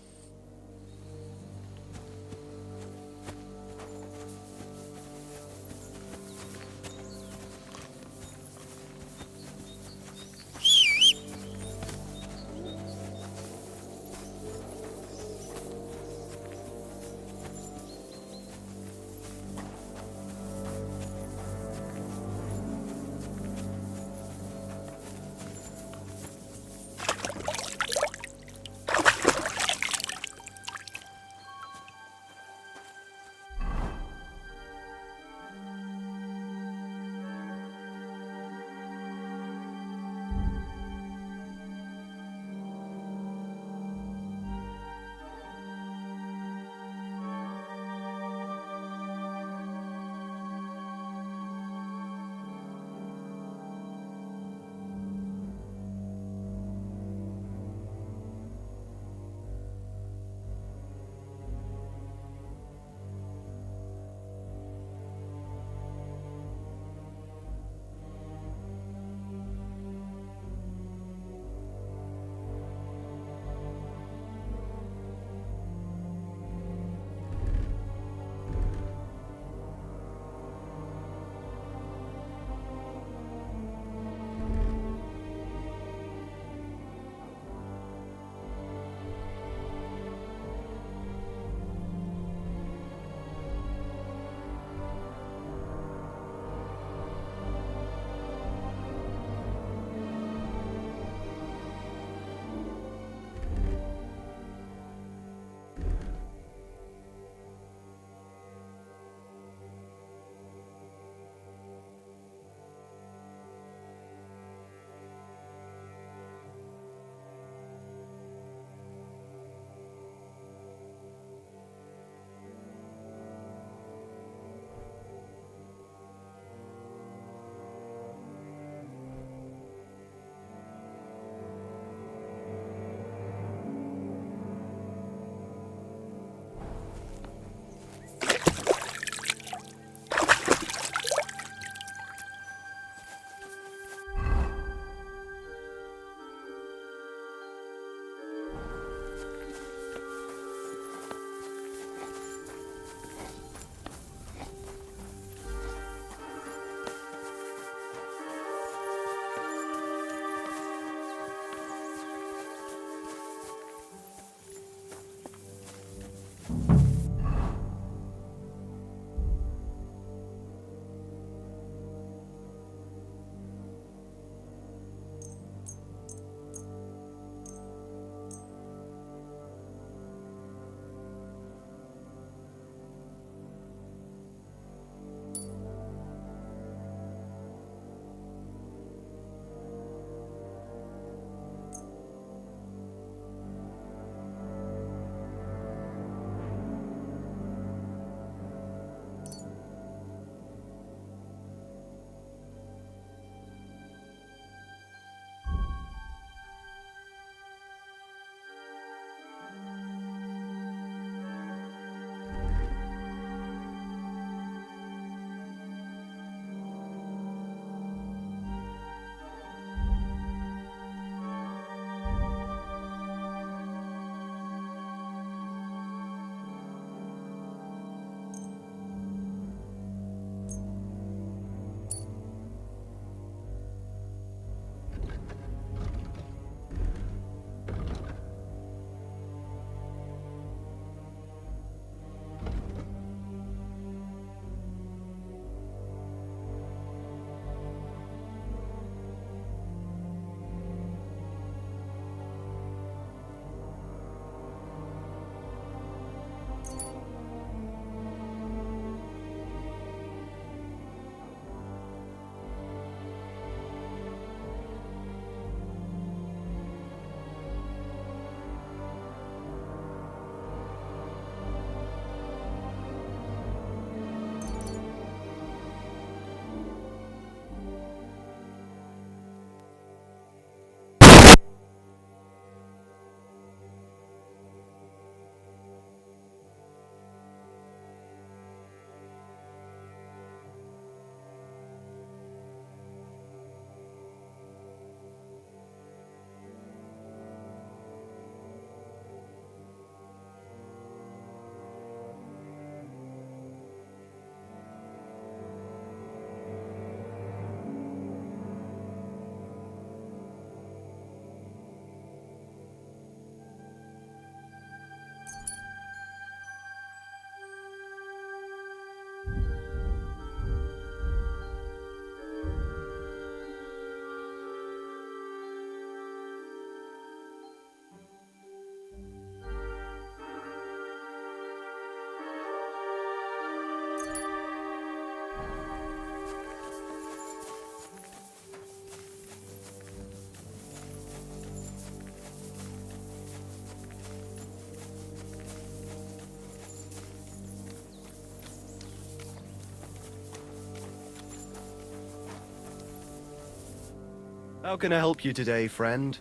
How can I help you today, friend?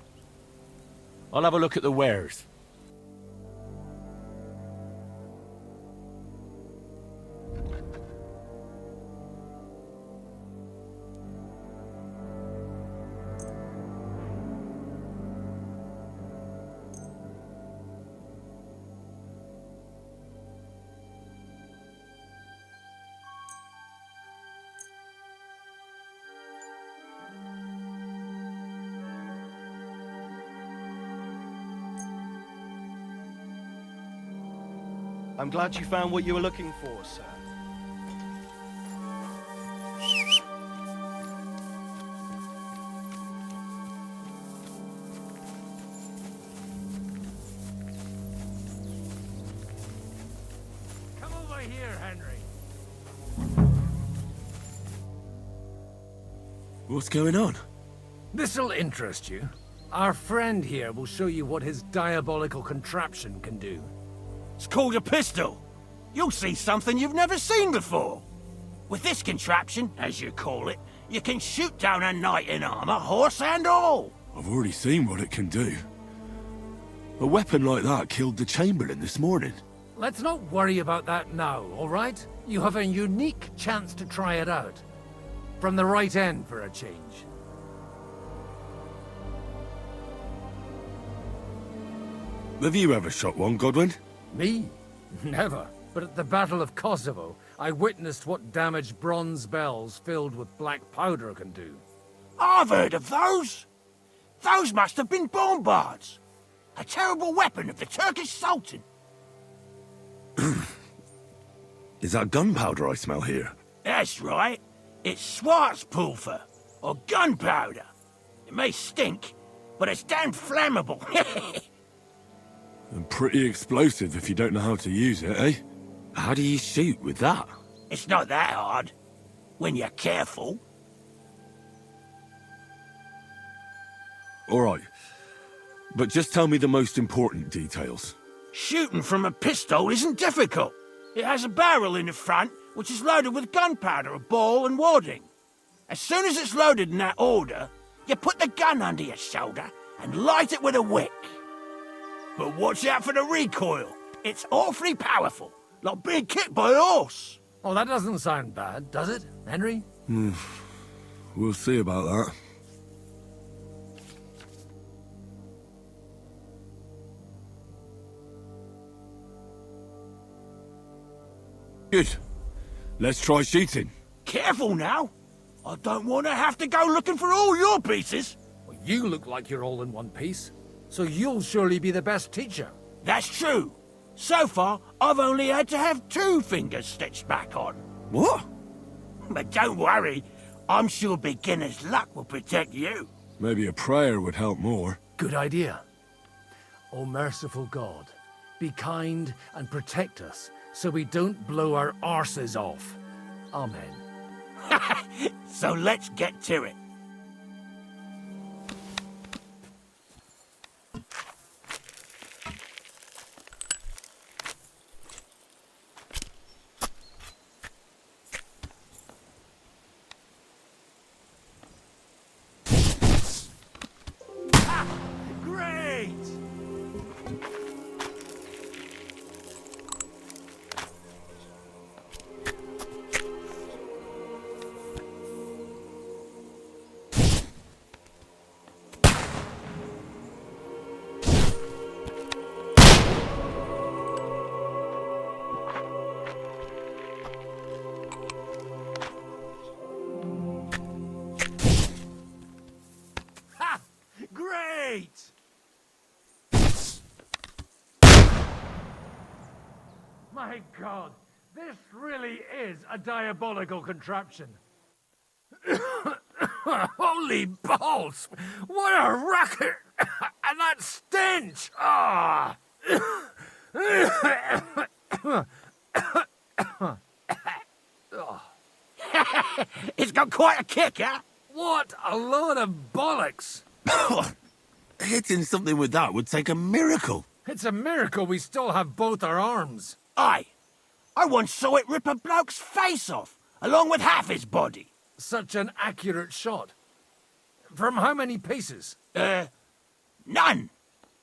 I'll have a look at the wares. I'm glad you found what you were looking for, sir. Come over here, Henry. What's going on? This'll interest you. Our friend here will show you what his diabolical contraption can do. It's called a pistol. You'll see something you've never seen before. With this contraption, as you call it, you can shoot down a knight in armor, horse and all. I've already seen what it can do. A weapon like that killed the Chamberlain this morning. Let's not worry about that now, all right? You have a unique chance to try it out. From the right end for a change. Have you ever shot one, Godwin? Me? Never. But at the Battle of Kosovo, I witnessed what damage bronze bells filled with black powder can do. I've heard of those. Those must have been bombards. A terrible weapon of the Turkish Sultan. Is that gunpowder I smell here? That's right. It's Schwarzpulver, or gunpowder. It may stink, but it's damn flammable. And pretty explosive if you don't know how to use it, eh? How do you shoot with that? It's not that hard, when you're careful. All right. But just tell me the most important details. Shooting from a pistol isn't difficult. It has a barrel in the front, which is loaded with gunpowder, a ball and wadding. As soon as it's loaded in that order, you put the gun under your shoulder and light it with a wick. But watch out for the recoil. It's awfully powerful, like being kicked by a horse. Oh, that doesn't sound bad, does it, Henry? We'll see about that. Good. Let's try shooting. Careful now. I don't want to have to go looking for all your pieces. Well, you look like you're all in one piece, so you'll surely be the best teacher. That's true. So far, I've only had to have 2 fingers stitched back on. What? But don't worry. I'm sure beginner's luck will protect you. Maybe a prayer would help more. Good idea. O merciful God, be kind and protect us so we don't blow our arses off. Amen. So let's get to it. Great! Ha! Great! My God, this really is a diabolical contraption. Holy balls! What a racket! And that stench! Ah! It's got quite a kick, huh? What a load of bollocks! Hitting something with that would take a miracle. It's a miracle we still have both our arms. Aye. I once saw it rip a bloke's face off, along with half his body. Such an accurate shot. From how many paces? None.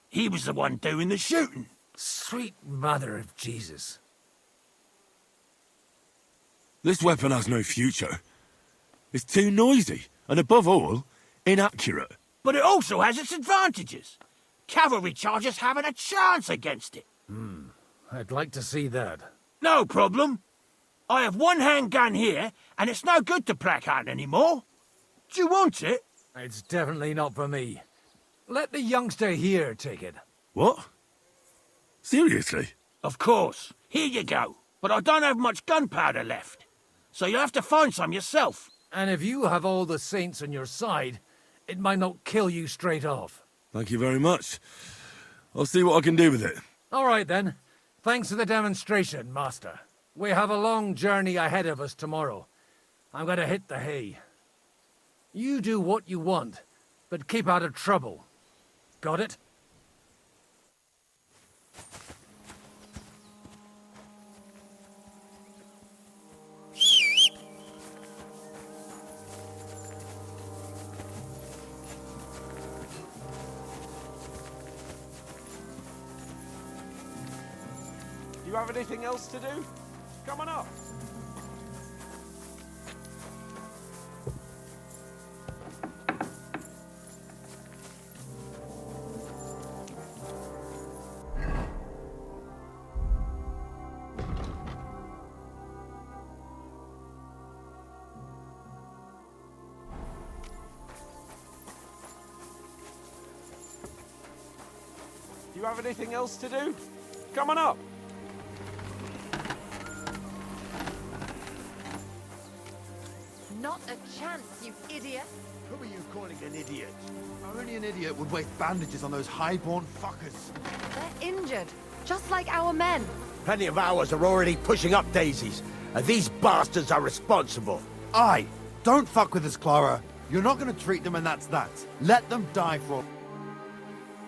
He was the one doing the shooting. Sweet mother of Jesus. This weapon has no future. It's too noisy, and above all, inaccurate. But it also has its advantages. Cavalry chargers haven't a chance against it. I'd like to see that. No problem. I have one handgun here, and it's no good to placard anymore. Do you want it? It's definitely not for me. Let the youngster here take it. What? Seriously? Of course. Here you go. But I don't have much gunpowder left. So you'll have to find some yourself. And if you have all the saints on your side, it might not kill you straight off. Thank you very much. I'll see what I can do with it. All right, then. Thanks for the demonstration, Master. We have a long journey ahead of us tomorrow. I'm going to hit the hay. You do what you want, but keep out of trouble. Got it? You have anything else to do? Come on up. You have anything else to do? Come on up. Not a chance, you idiot. Who are you calling an idiot? Only an idiot would waste bandages on those highborn fuckers. They're injured, just like our men. Plenty of ours are already pushing up daisies, and these bastards are responsible. Aye, don't fuck with us, Clara. You're not gonna treat them and that's that. Let them die for...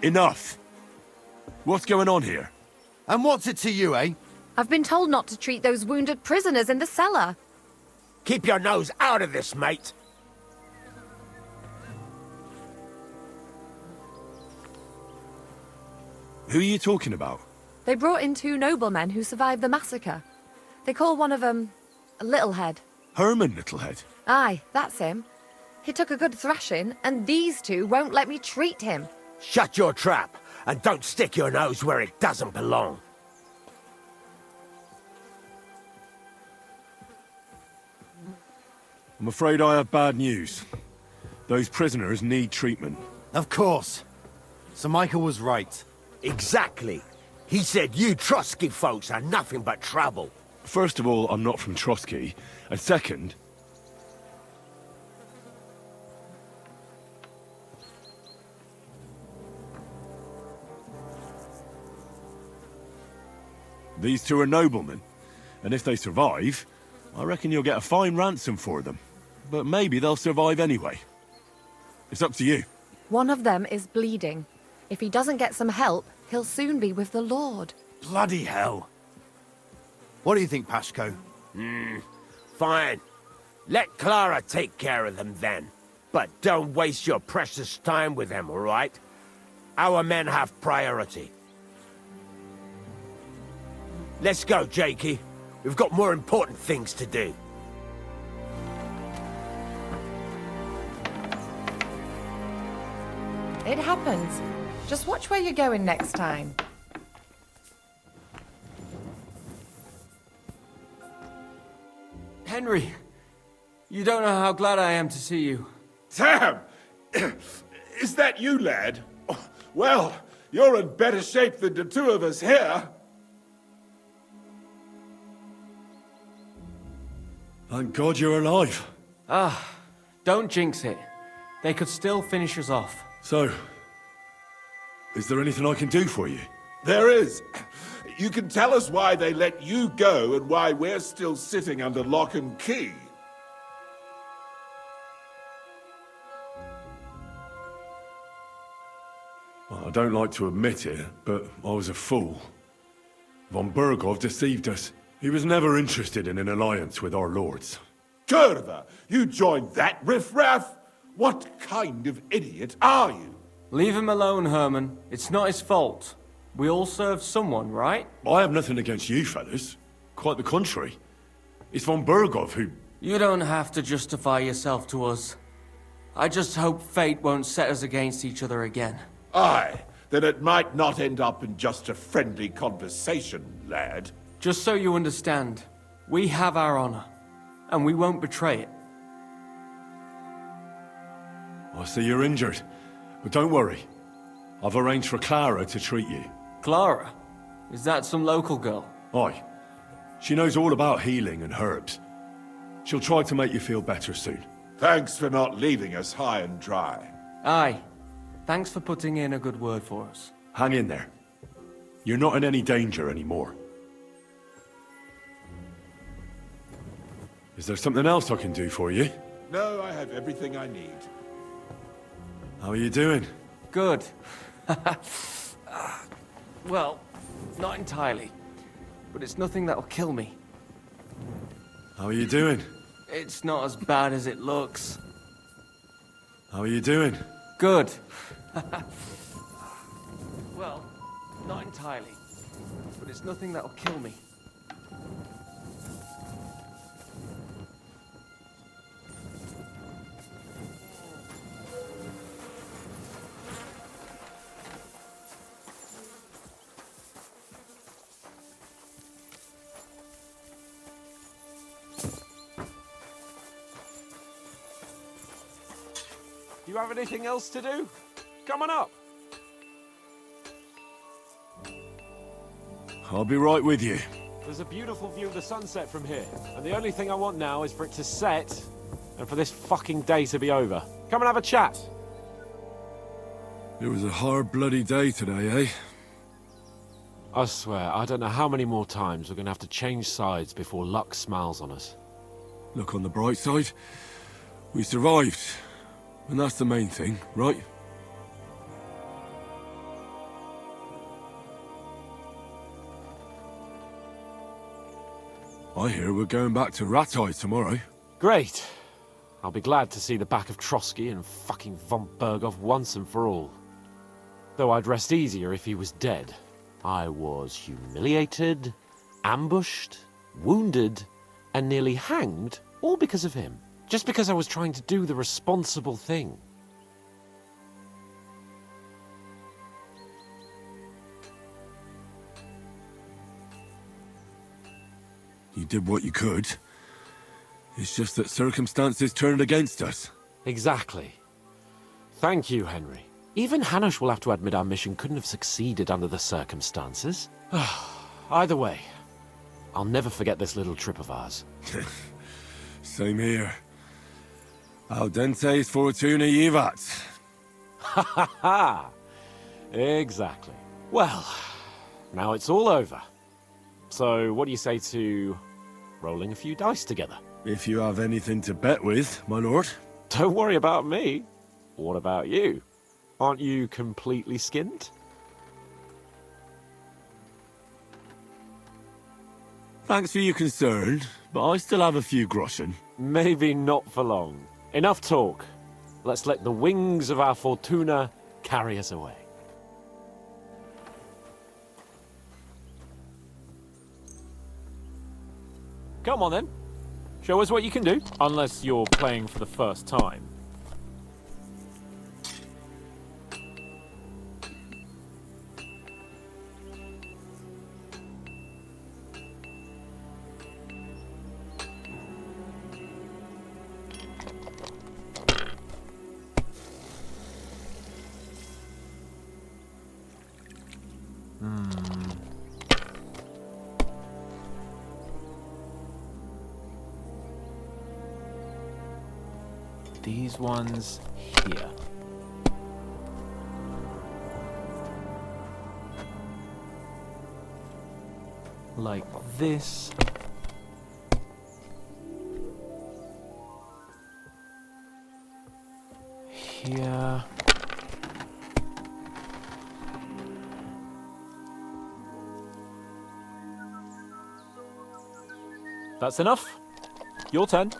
Enough! What's going on here? And what's it to you, eh? I've been told not to treat those wounded prisoners in the cellar. Keep your nose out of this, mate. Who are you talking about? They brought in 2 noblemen who survived the massacre. They call one of them Littlehead. Herman Littlehead? Aye, that's him. He took a good thrashing, and these 2 won't let me treat him. Shut your trap, and don't stick your nose where it doesn't belong. I'm afraid I have bad news. Those prisoners need treatment. Of course. Sir Michael was right. Exactly. He said you Trotsky folks are nothing but trouble. First of all, I'm not from Trotsky. And second... These 2 are noblemen. And if they survive, I reckon you'll get a fine ransom for them. But maybe they'll survive anyway. It's up to you. One of them is bleeding. If he doesn't get some help, he'll soon be with the Lord. Bloody hell. What do you think, Pashko? Fine. Let Clara take care of them then. But don't waste your precious time with them, all right? Our men have priority. Let's go, Jakey. We've got more important things to do. It happens. Just watch where you're going next time. Henry, you don't know how glad I am to see you. Sam! Is that you, lad? Well, you're in better shape than the 2 of us here. Thank God you're alive. Ah, don't jinx it. They could still finish us off. So, is there anything I can do for you? There is. You can tell us why they let you go and why we're still sitting under lock and key. Well, I don't like to admit it, but I was a fool. Von Bergov deceived us. He was never interested in an alliance with our lords. Curva, you joined that riffraff? What kind of idiot are you? Leave him alone, Herman. It's not his fault. We all serve someone, right? I have nothing against you, fellas. Quite the contrary. It's von Bergov who... You don't have to justify yourself to us. I just hope fate won't set us against each other again. Aye, then it might not end up in just a friendly conversation, lad. Just so you understand, we have our honor, and we won't betray it. I see you're injured, but don't worry. I've arranged for Clara to treat you. Clara? Is that some local girl? Aye. She knows all about healing and herbs. She'll try to make you feel better soon. Thanks for not leaving us high and dry. Aye. Thanks for putting in a good word for us. Hang in there. You're not in any danger anymore. Is there something else I can do for you? No, I have everything I need. How are you doing? Good. Well, not entirely. But it's nothing that'll kill me. How are you doing? It's not as bad as it looks. How are you doing? Good. Well, not entirely. But it's nothing that'll kill me. Do you have anything else to do? Come on up. I'll be right with you. There's a beautiful view of the sunset from here, and the only thing I want now is for it to set, and for this fucking day to be over. Come and have a chat. It was a hard bloody day today, eh? I swear, I don't know how many more times we're gonna have to change sides before luck smiles on us. Look on the bright side. We survived. And that's the main thing, right? I hear we're going back to Rattay tomorrow. Great. I'll be glad to see the back of Trotsky and fucking von Bergov once and for all. Though I'd rest easier if he was dead. I was humiliated, ambushed, wounded, and nearly hanged, all because of him. Just because I was trying to do the responsible thing. You did what you could. It's just that circumstances turned against us. Exactly. Thank you, Henry. Even Hanush will have to admit our mission couldn't have succeeded under the circumstances. Either way, I'll never forget this little trip of ours. Same here. Al dentes fortuna jivat. Ha ha ha! Exactly. Well, now it's all over. So, what do you say to rolling a few dice together? If you have anything to bet with, my lord. Don't worry about me. What about you? Aren't you completely skinned? Thanks for your concern, but I still have a few groschen. Maybe not for long. Enough talk. Let's let the wings of our Fortuna carry us away. Come on then. Show us what you can do. Unless you're playing for the first time. These ones here. Like this. Here. That's enough. Your turn.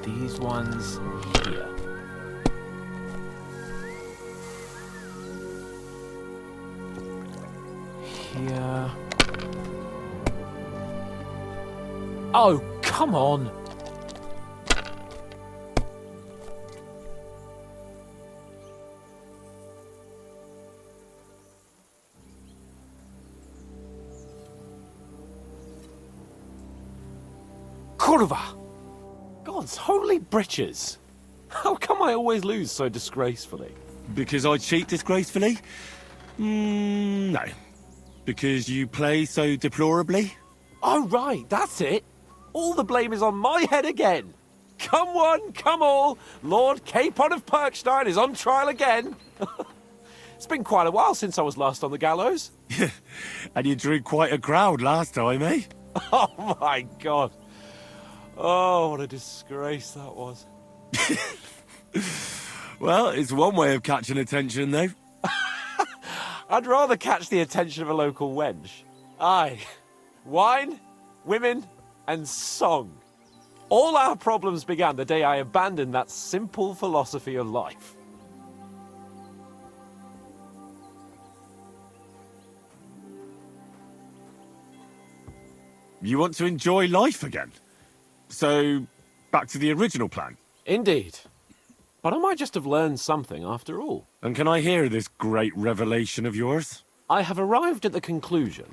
these ones here. Here. Oh, come on! Kurva! God's holy britches! How come I always lose so disgracefully? Because I cheat disgracefully? No. Because you play so deplorably? Oh, right, that's it. All the blame is on my head again. Come one, come all. Lord Capon of Perkstein is on trial again. It's been quite a while since I was last on the gallows. And you drew quite a crowd last time, eh? Oh, my God. Oh, what a disgrace that was. Well, it's one way of catching attention, though. I'd rather catch the attention of a local wench. Aye. Wine, women, and song. All our problems began the day I abandoned that simple philosophy of life. You want to enjoy life again? So, back to the original plan? Indeed. But I might just have learned something after all. And can I hear this great revelation of yours? I have arrived at the conclusion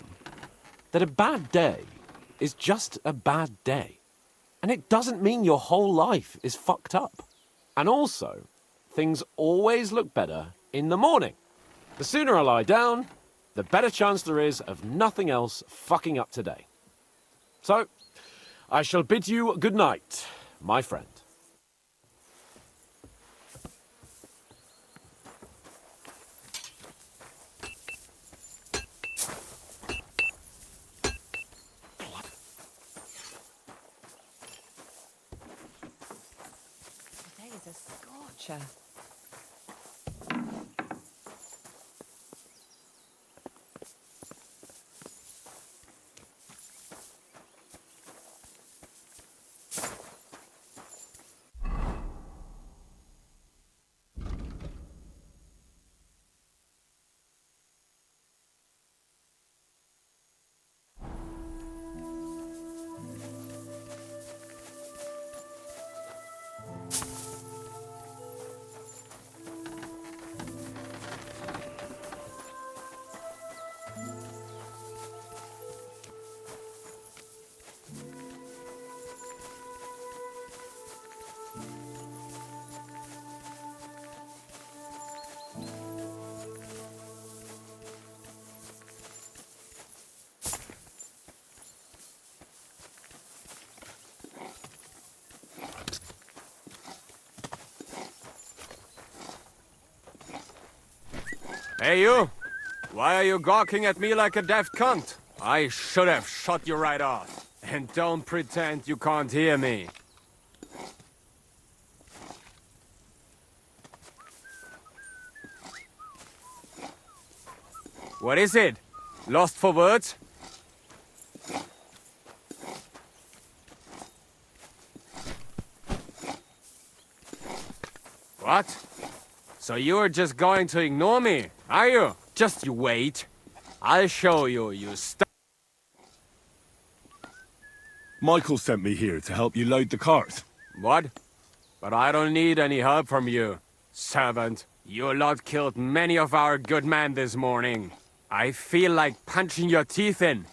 that a bad day is just a bad day. And it doesn't mean your whole life is fucked up. And also, things always look better in the morning. The sooner I lie down, the better chance there is of nothing else fucking up today. So, I shall bid you good night, my friend. Today is a scorcher. Hey, you! Why are you gawking at me like a daft cunt? I should have shot you right off. And don't pretend you can't hear me. What is it? Lost for words? What? So you're just going to ignore me, are you? Just you wait. I'll show you, you Michael sent me here to help you load the cart. What? But I don't need any help from you, servant. You lot killed many of our good men this morning. I feel like punching your teeth in.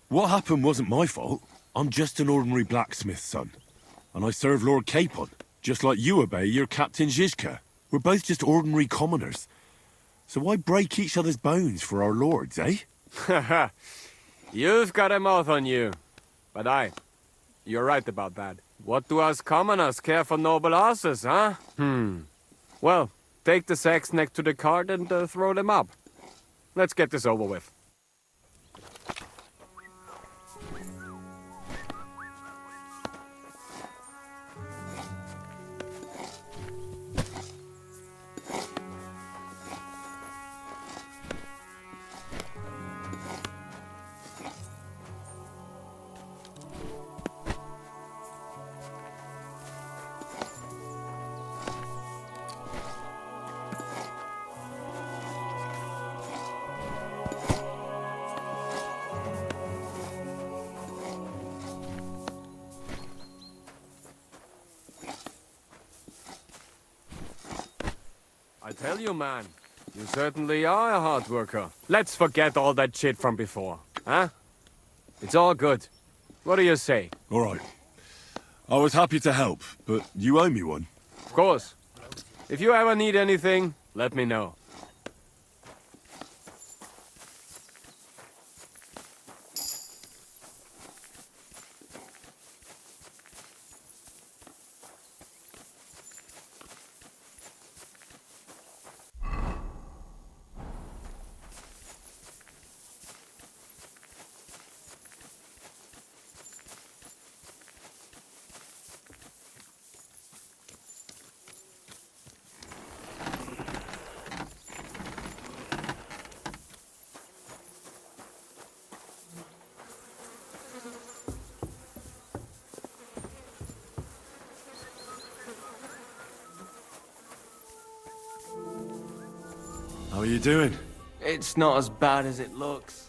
What happened wasn't my fault. I'm just an ordinary blacksmith's son. And I serve Lord Capon, just like you obey your Captain Zizka. We're both just ordinary commoners. So why break each other's bones for our lords, eh? Haha. You've got a mouth on you. But you're right about that. What do us commoners care for noble horses, huh? Well, take the sacks next to the cart and throw them up. Let's get this over with. tell you, man. You certainly are a hard worker. Let's forget all that shit from before, huh? It's all good. What do you say? All right. I was happy to help, but you owe me one. Of course. If you ever need anything, let me know. How are you doing? It's not as bad as it looks.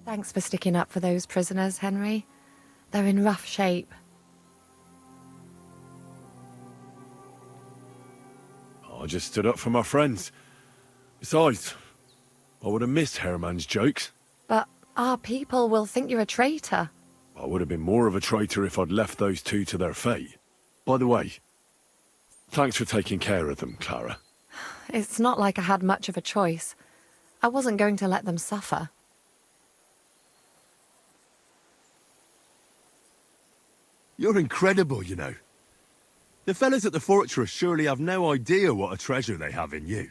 Thanks for sticking up for those prisoners, Henry. They're in rough shape. I just stood up for my friends. Besides, I would have missed Herman's jokes. But our people will think you're a traitor. I would have been more of a traitor if I'd left those two to their fate. By the way, thanks for taking care of them, Clara. It's not like I had much of a choice. I wasn't going to let them suffer. You're incredible, you know. The fellas at the fortress surely have no idea what a treasure they have in you.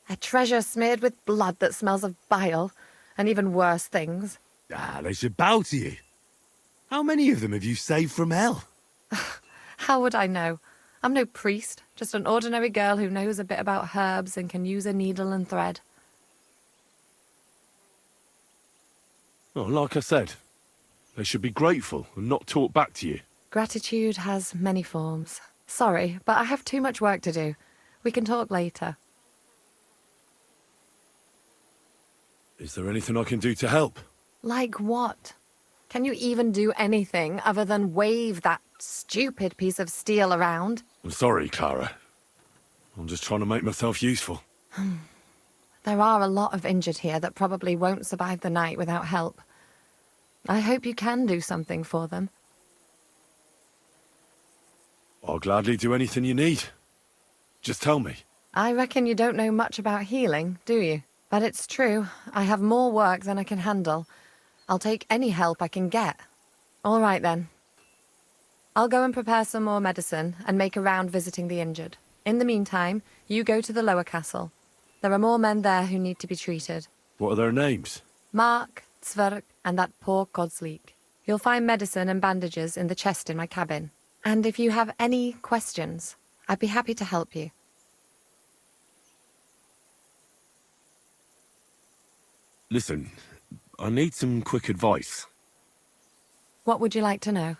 A treasure smeared with blood that smells of bile, and even worse things. Ah, they should bow to you. How many of them have you saved from hell? How would I know? I'm no priest, just an ordinary girl who knows a bit about herbs and can use a needle and thread. Oh, like I said, they should be grateful and not talk back to you. Gratitude has many forms. Sorry, but I have too much work to do. We can talk later. Is there anything I can do to help? Like what? Can you even do anything other than wave that stupid piece of steel around? I'm sorry, Clara. I'm just trying to make myself useful. There are a lot of injured here that probably won't survive the night without help. I hope you can do something for them. I'll gladly do anything you need. Just tell me. I reckon you don't know much about healing, do you? But it's true. I have more work than I can handle. I'll take any help I can get. All right, then. I'll go and prepare some more medicine and make a round visiting the injured. In the meantime, you go to the lower castle. There are more men there who need to be treated. What are their names? Mark, Zwerg, and that poor Kodsleek. You'll find medicine and bandages in the chest in my cabin. And if you have any questions, I'd be happy to help you. Listen, I need some quick advice. What would you like to know?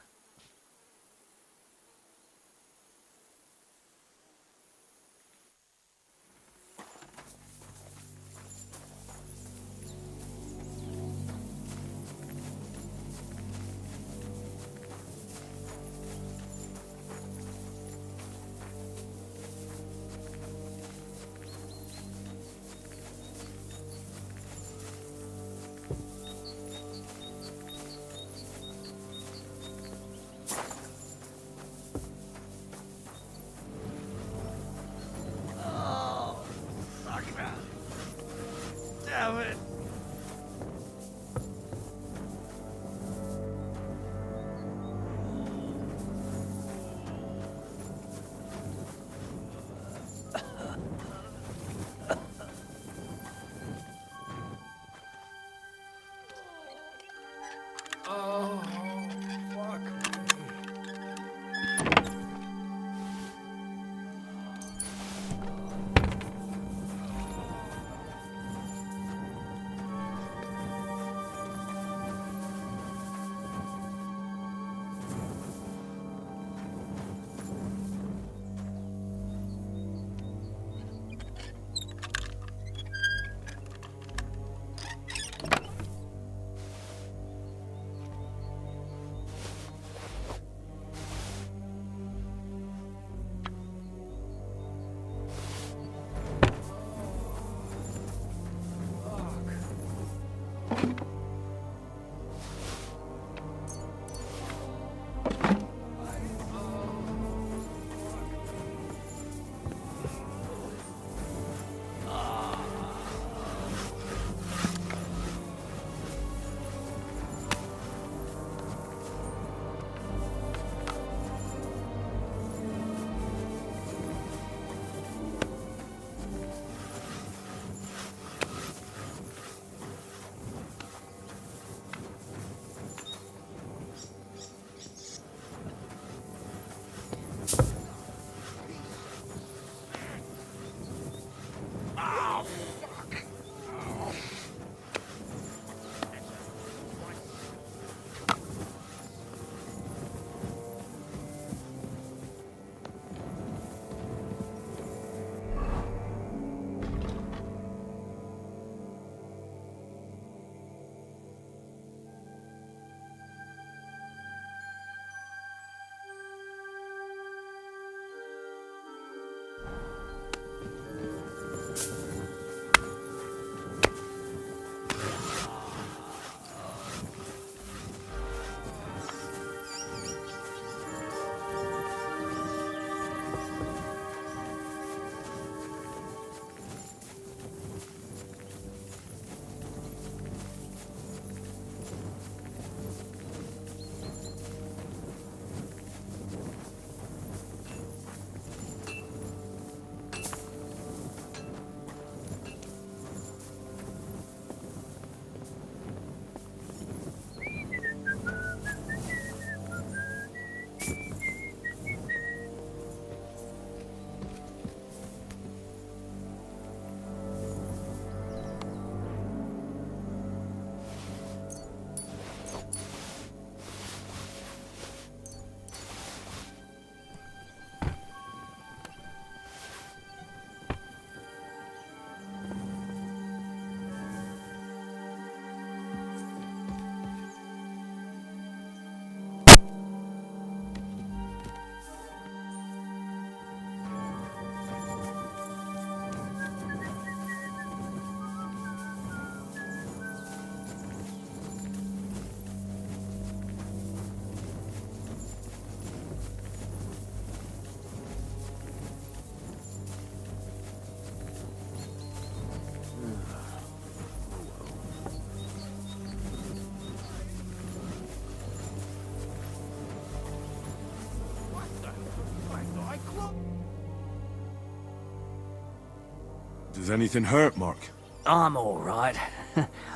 Does anything hurt, Mark? I'm all right.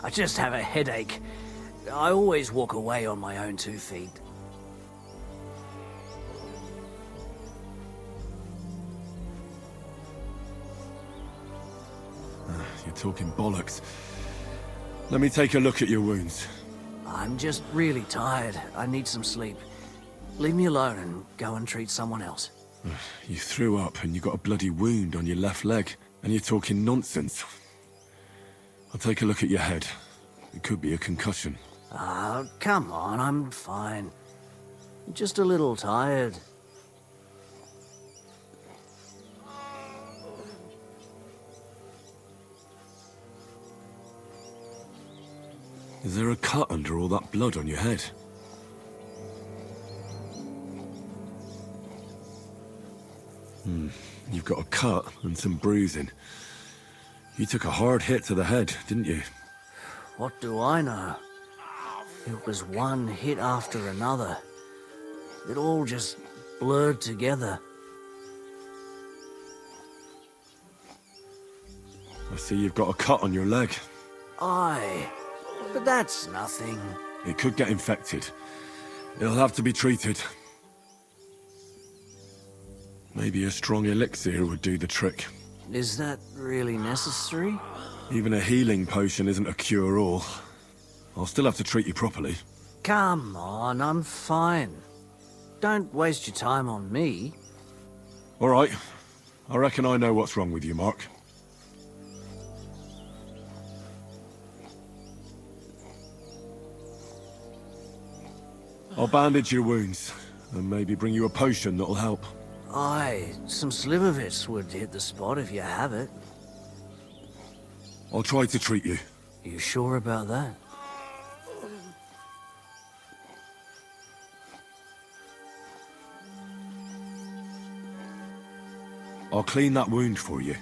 I just have a headache. I always walk away on my own 2 feet. You're talking bollocks. Let me take a look at your wounds. I'm just really tired. I need some sleep. Leave me alone and go and treat someone else. You threw up and you got a bloody wound on your left leg, and you're talking nonsense. I'll take a look at your head. It could be a concussion. Ah, come on, I'm fine. Just a little tired. Is there a cut under all that blood on your head? You've got a cut and some bruising. You took a hard hit to the head, didn't you? What do I know? It was one hit after another. It all just blurred together. I see you've got a cut on your leg. Aye, but that's nothing. It could get infected. It'll have to be treated. Maybe a strong elixir would do the trick. Is that really necessary? Even a healing potion isn't a cure-all. I'll still have to treat you properly. Come on, I'm fine. Don't waste your time on me. All right. I reckon I know what's wrong with you, Mark. I'll bandage your wounds, and maybe bring you a potion that'll help. Aye, some slivovitz would hit the spot if you have it. I'll try to treat you. You sure about that? I'll clean that wound for you.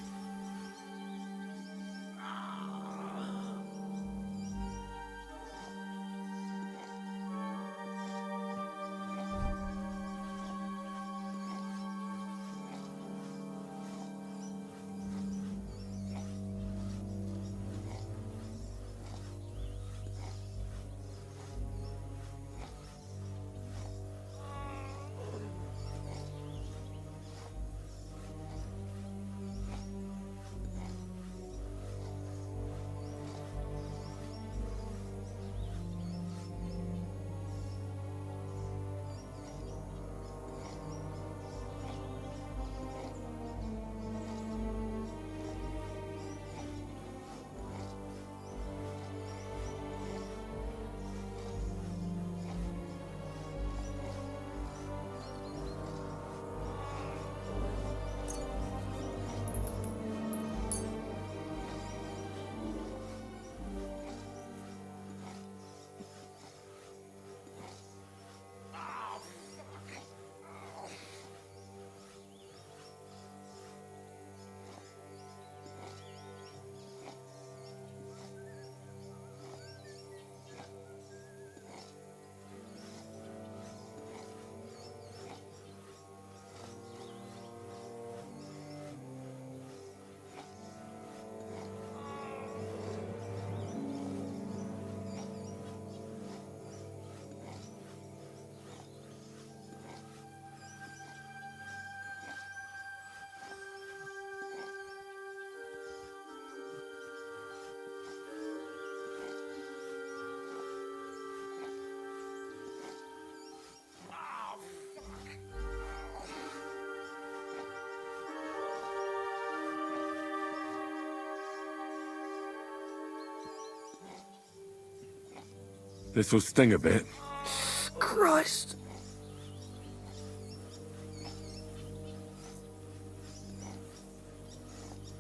This'll sting a bit. Christ.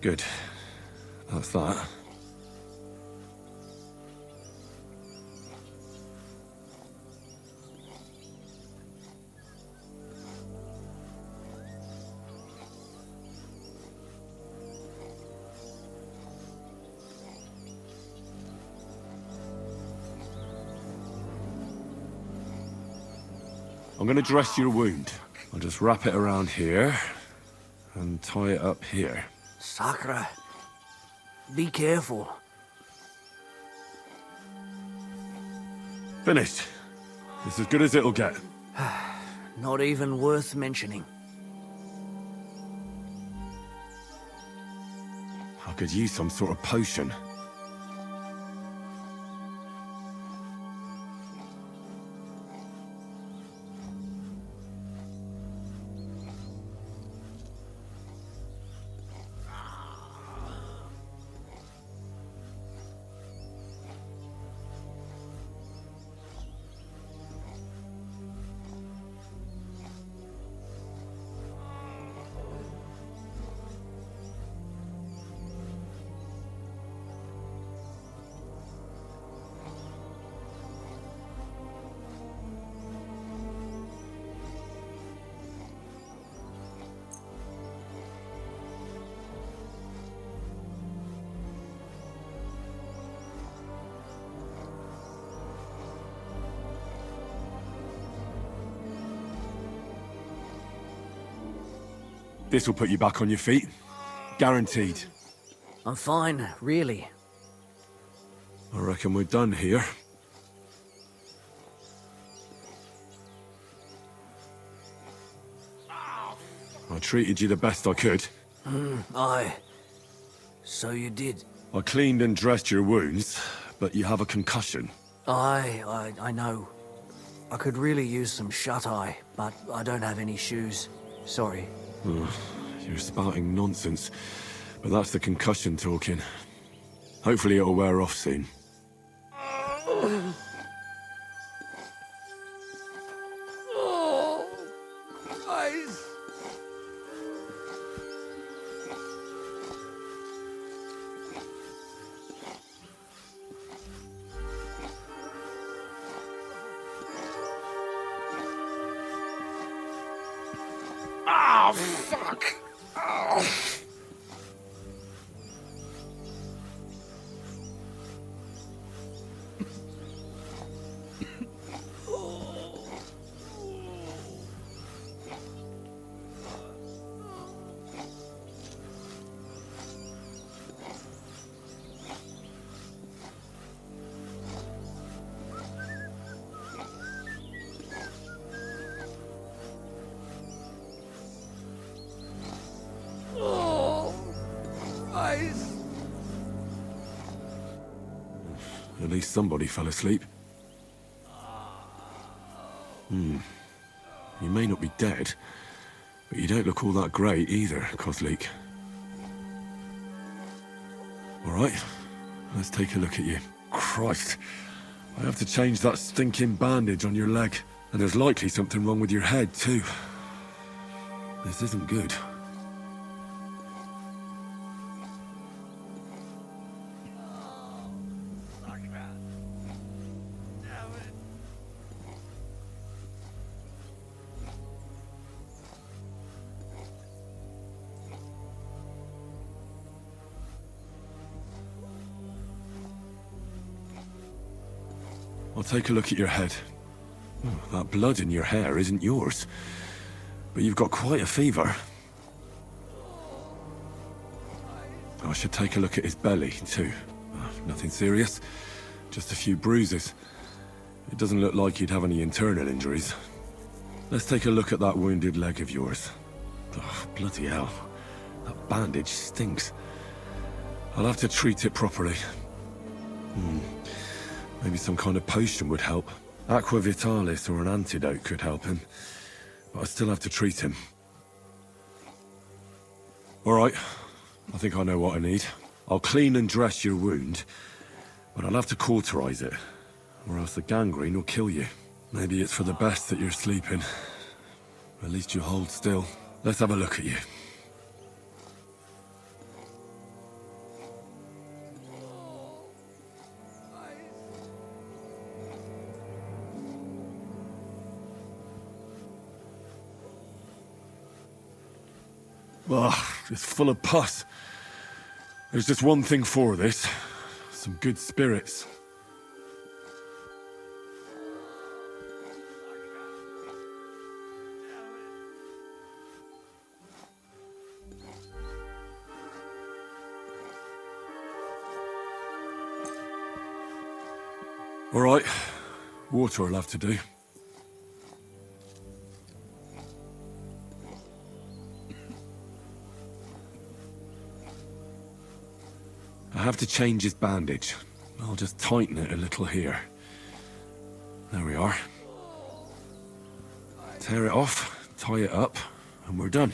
Good. That's that. I'm going to dress your wound. I'll just wrap it around here and tie it up here. Sakra. Be careful. Finished. It's as good as it'll get. Not even worth mentioning. I could use some sort of potion. This will put you back on your feet. Guaranteed. I'm fine, really. I reckon we're done here. I treated you the best I could. Aye. So you did. I cleaned and dressed your wounds, but you have a concussion. I know. I could really use some shut-eye, but I don't have any shoes. Sorry. You're spouting nonsense, but that's the concussion talking. Hopefully it'll wear off soon. Eyes. Oh, fuck! Oh. At least somebody fell asleep. You may not be dead, but you don't look all that great either, Kozlik. All right, let's take a look at you. Christ, I have to change that stinking bandage on your leg. And there's likely something wrong with your head, too. This isn't good. I'll take a look at your head. That blood in your hair isn't yours. But you've got quite a fever. I should take a look at his belly, too. Nothing serious. Just a few bruises. It doesn't look like he'd have any internal injuries. Let's take a look at that wounded leg of yours. Oh, bloody hell. That bandage stinks. I'll have to treat it properly. Maybe some kind of potion would help. Aqua Vitalis or an antidote could help him. But I still have to treat him. Alright, I think I know what I need. I'll clean and dress your wound, but I'll have to cauterize it, or else the gangrene will kill you. Maybe it's for the best that you're sleeping. At least you hold still. Let's have a look at you. Ugh, it's full of pus. There's just one thing for this. Some good spirits. All right. Water will have to do. I have to change his bandage. I'll just tighten it a little here. There we are. Tear it off, tie it up, and we're done.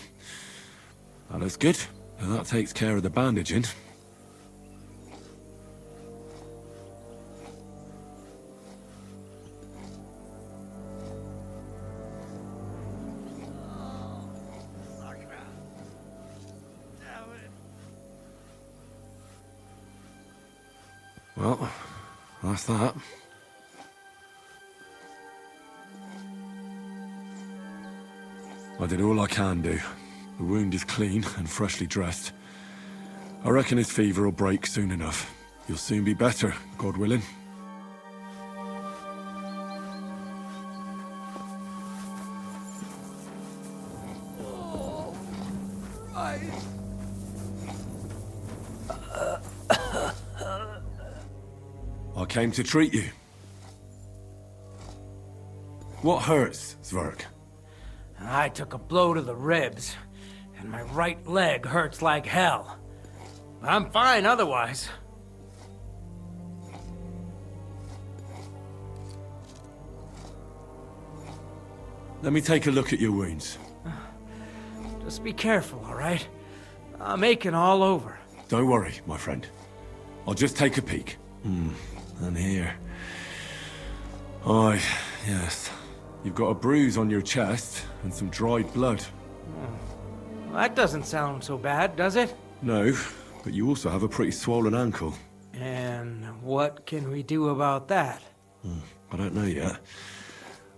That looks good. And that takes care of the bandaging. Well, that's that. I did all I can do. The wound is clean and freshly dressed. I reckon his fever will break soon enough. You'll soon be better, God willing. I came to treat you. What hurts, Zwerg? I took a blow to the ribs, and my right leg hurts like hell. I'm fine otherwise. Let me take a look at your wounds. Just be careful, all right? I'm aching all over. Don't worry, my friend. I'll just take a peek. And here. Aye, yes. You've got a bruise on your chest and some dried blood. Well, that doesn't sound so bad, does it? No, but you also have a pretty swollen ankle. And what can we do about that? I don't know yet.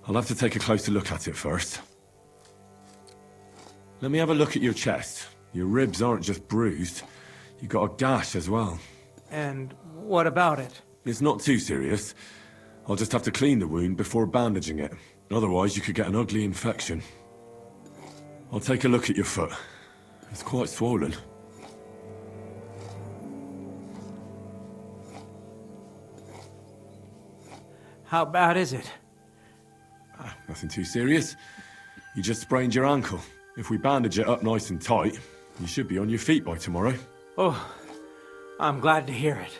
I'll have to take a closer look at it first. Let me have a look at your chest. Your ribs aren't just bruised. You've got a gash as well. And what about it? It's not too serious. I'll just have to clean the wound before bandaging it. Otherwise, you could get an ugly infection. I'll take a look at your foot. It's quite swollen. How bad is it? Nothing too serious. You just sprained your ankle. If we bandage it up nice and tight, you should be on your feet by tomorrow. Oh, I'm glad to hear it.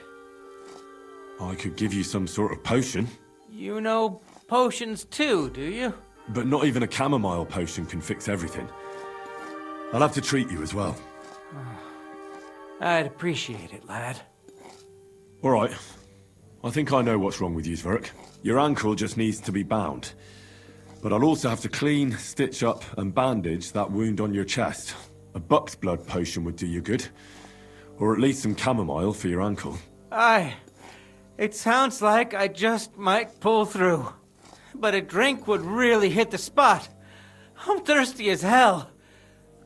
I could give you some sort of potion. You know potions too, do you? But not even a chamomile potion can fix everything. I'll have to treat you as well. I'd appreciate it, lad. All right. I think I know what's wrong with you, Zwerg. Your ankle just needs to be bound. But I'll also have to clean, stitch up, and bandage that wound on your chest. A buck's blood potion would do you good. Or at least some chamomile for your ankle. Aye. It sounds like I just might pull through. But a drink would really hit the spot. I'm thirsty as hell.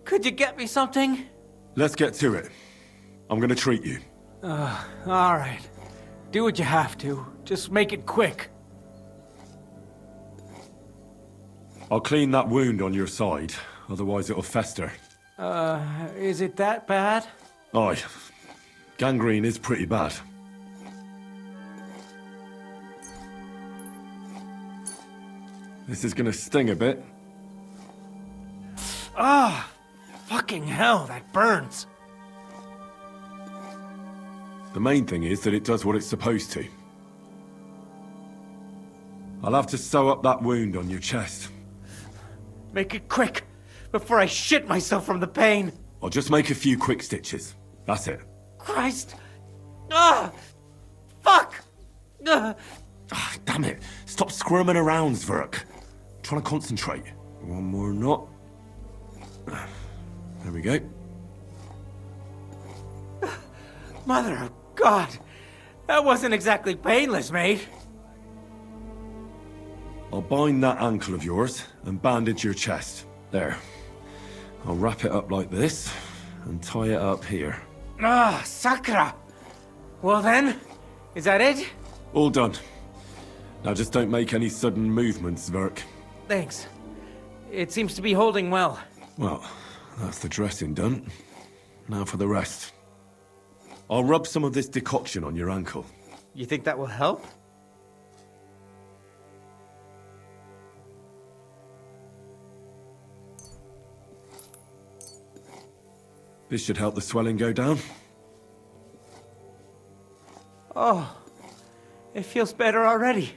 Could you get me something? Let's get to it. I'm gonna treat you. All right. Do what you have to. Just make it quick. I'll clean that wound on your side, otherwise it'll fester. Is it that bad? Aye. Gangrene is pretty bad. This is gonna sting a bit. Ah! Fucking hell, that burns. The main thing is that it does what it's supposed to. I'll have to sew up that wound on your chest. Make it quick, before I shit myself from the pain. I'll just make a few quick stitches. That's it. Christ! Ah! Fuck! Damn it. Stop squirming around, Zwerg. Trying to concentrate. One more knot. There we go. Mother of God! That wasn't exactly painless, mate. I'll bind that ankle of yours and bandage your chest. There. I'll wrap it up like this and tie it up here. Ah, Sakra! Well then, is that it? All done. Now just don't make any sudden movements, Zwerg. Thanks. It seems to be holding well. Well, that's the dressing done. Now for the rest. I'll rub some of this decoction on your ankle. You think that will help? This should help the swelling go down. Oh, it feels better already.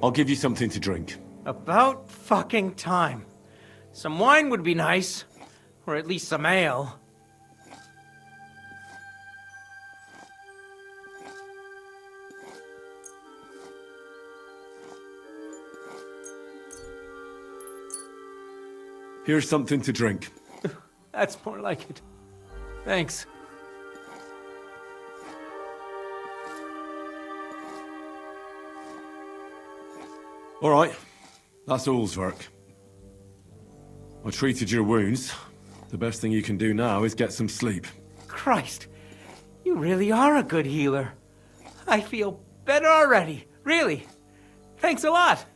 I'll give you something to drink. About fucking time. Some wine would be nice. Or at least some ale. Here's something to drink. That's more like it. Thanks. All right. That's all's work. I treated your wounds. The best thing you can do now is get some sleep. Christ, you really are a good healer. I feel better already, really. Thanks a lot.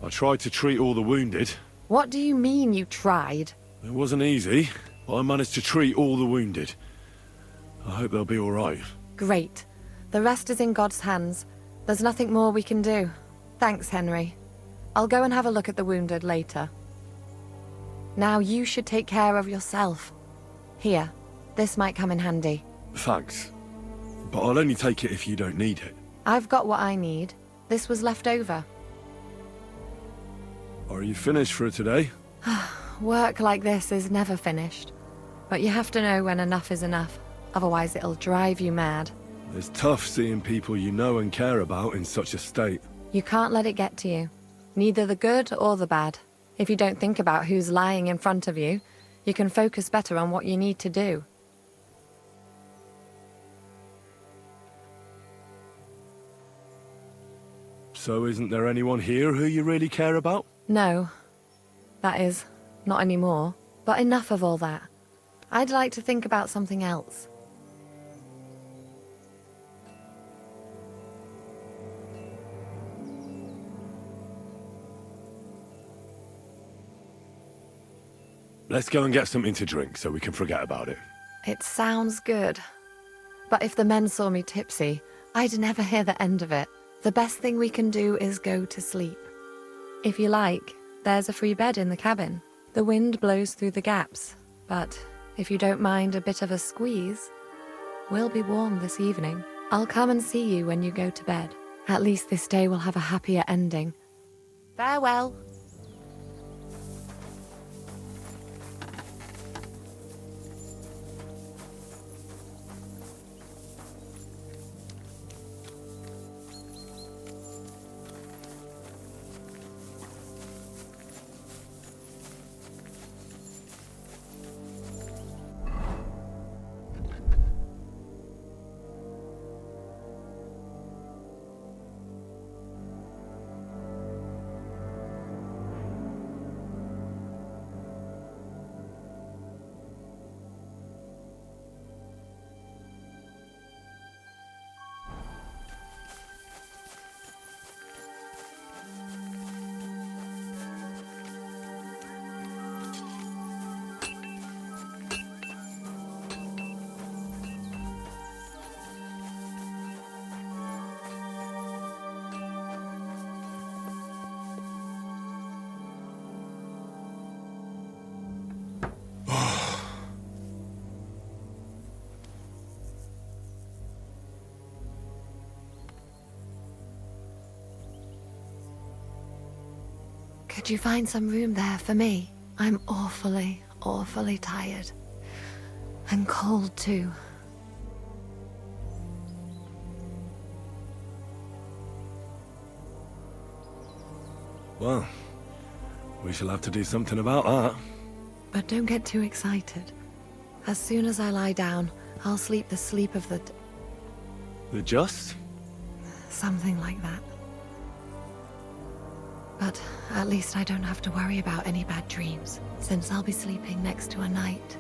I tried to treat all the wounded. What do you mean you tried? It wasn't easy, but I managed to treat all the wounded. I hope they'll be all right. Great. The rest is in God's hands. There's nothing more we can do. Thanks, Henry. I'll go and have a look at the wounded later. Now you should take care of yourself. Here, this might come in handy. Thanks. But I'll only take it if you don't need it. I've got what I need. This was left over. Are you finished for today? Work like this is never finished. But you have to know when enough is enough. Otherwise it'll drive you mad. It's tough seeing people you know and care about in such a state. You can't let it get to you. Neither the good or the bad. If you don't think about who's lying in front of you, you can focus better on what you need to do. So isn't there anyone here who you really care about? No. That is, not anymore. But enough of all that. I'd like to think about something else. Let's go and get something to drink so we can forget about it. It sounds good. But if the men saw me tipsy, I'd never hear the end of it. The best thing we can do is go to sleep. If you like, there's a free bed in the cabin. The wind blows through the gaps, but if you don't mind a bit of a squeeze, we'll be warm this evening. I'll come and see you when you go to bed. At least this day will have a happier ending. Farewell. Could you find some room there for me? I'm awfully, awfully tired. And cold too. Well, we shall have to do something about that. But don't get too excited. As soon as I lie down, I'll sleep the sleep of the... The just? something like that. But at least I don't have to worry about any bad dreams, since I'll be sleeping next to a knight.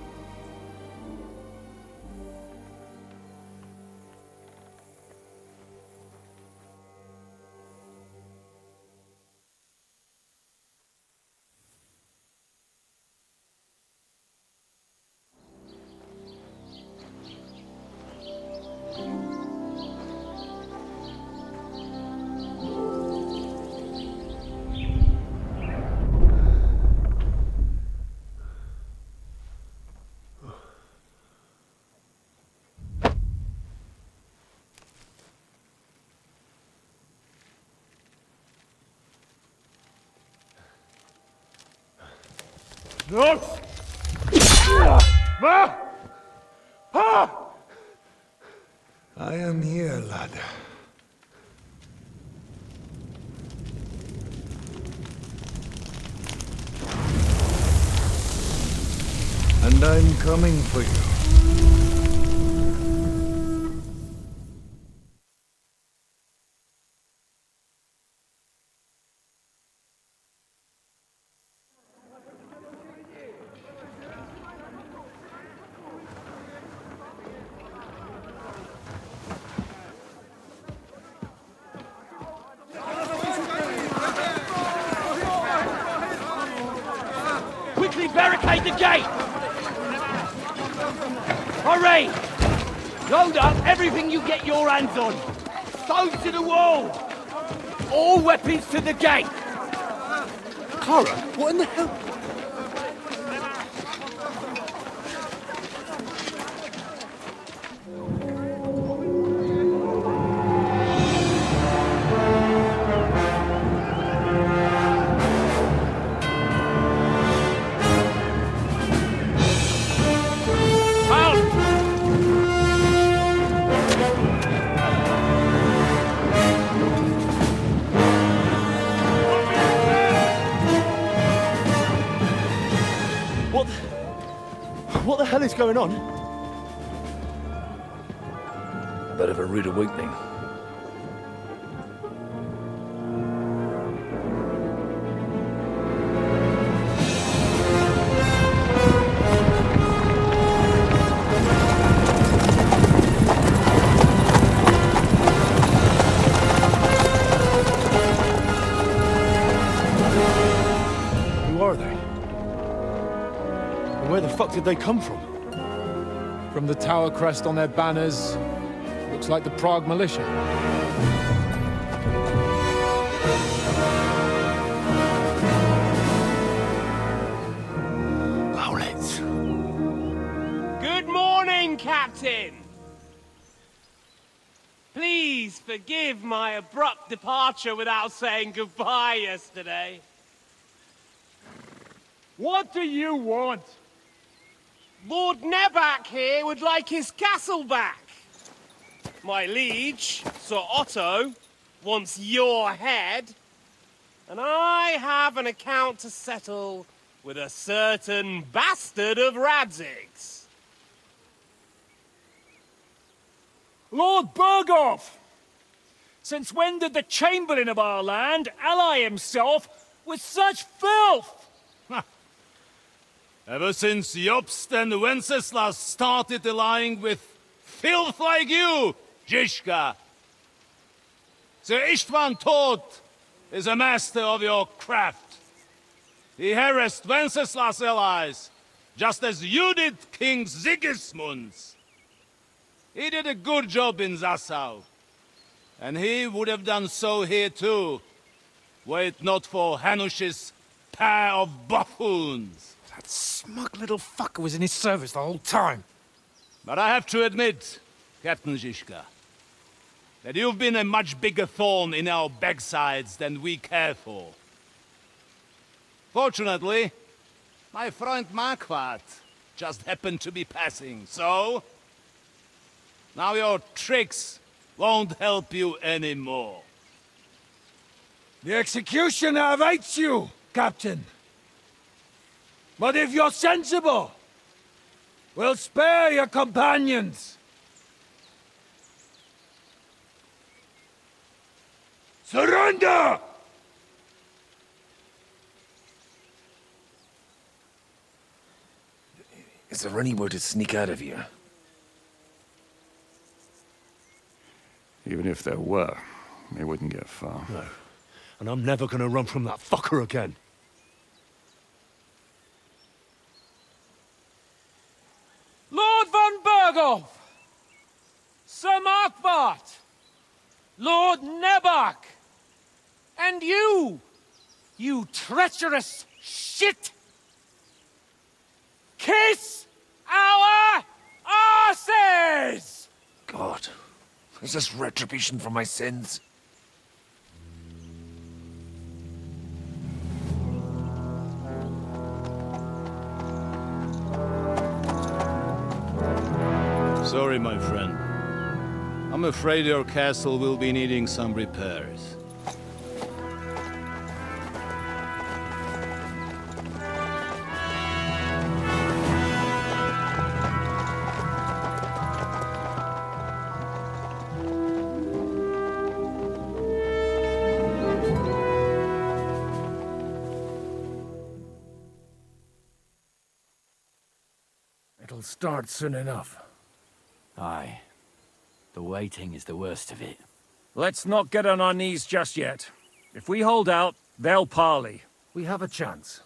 No! Ma! Ah! I am here, lad. And I'm coming for you. Quickly barricade the gate! Hurry! Load up everything you get your hands on. Stones to the wall! All weapons to the gate! Clara, what in the hell? What the hell is going on? A bit of a rude awakening. Who are they? And where the fuck did they come from? From the tower crest on their banners, looks like the Prague militia. Owlets. Good morning, Captain! Please forgive my abrupt departure without saying goodbye yesterday. What do you want? Lord Nebak here would like his castle back. My liege, Sir Otto, wants your head. And I have an account to settle with a certain bastard of Radzig's. Lord Burgov! Since when did the Chamberlain of our land ally himself with such filth? Ever since Jobst and Wenceslas started allying with filth like you, Zizka. Sir Istvan Tod is a master of your craft. He harassed Wenceslas' allies, just as you did King Sigismund's. He did a good job in Zassau, and he would have done so here too, were it not for Hanush's pair of buffoons. That smug little fucker was in his service the whole time. But I have to admit, Captain Zizka, that you've been a much bigger thorn in our backsides than we care for. Fortunately, my friend Marquardt just happened to be passing, so... now your tricks won't help you anymore. The executioner awaits you, Captain. But if you're sensible, we'll spare your companions. Surrender! Is there any way to sneak out of here? Even if there were, they wouldn't get far. No. And I'm never gonna run from that fucker again. Lord von Berghoff! Sir Markbart! Lord Nebach! And you! You treacherous shit! Kiss our asses! God, is this retribution for my sins? Sorry, my friend. I'm afraid your castle will be needing some repairs. It'll start soon enough. Aye. The waiting is the worst of it. Let's not get on our knees just yet. If we hold out, they'll parley. We have a chance.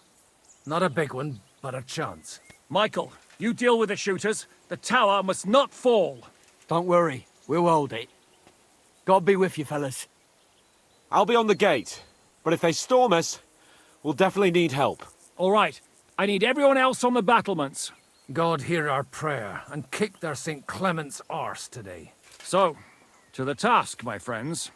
Not a big one, but a chance. Michael, you deal with the shooters. The tower must not fall. Don't worry. We'll hold it. God be with you, fellas. I'll be on the gate, but if they storm us, we'll definitely need help. All right. I need everyone else on the battlements. God hear our prayer, and kick their St. Clement's arse today. So, to the task, my friends.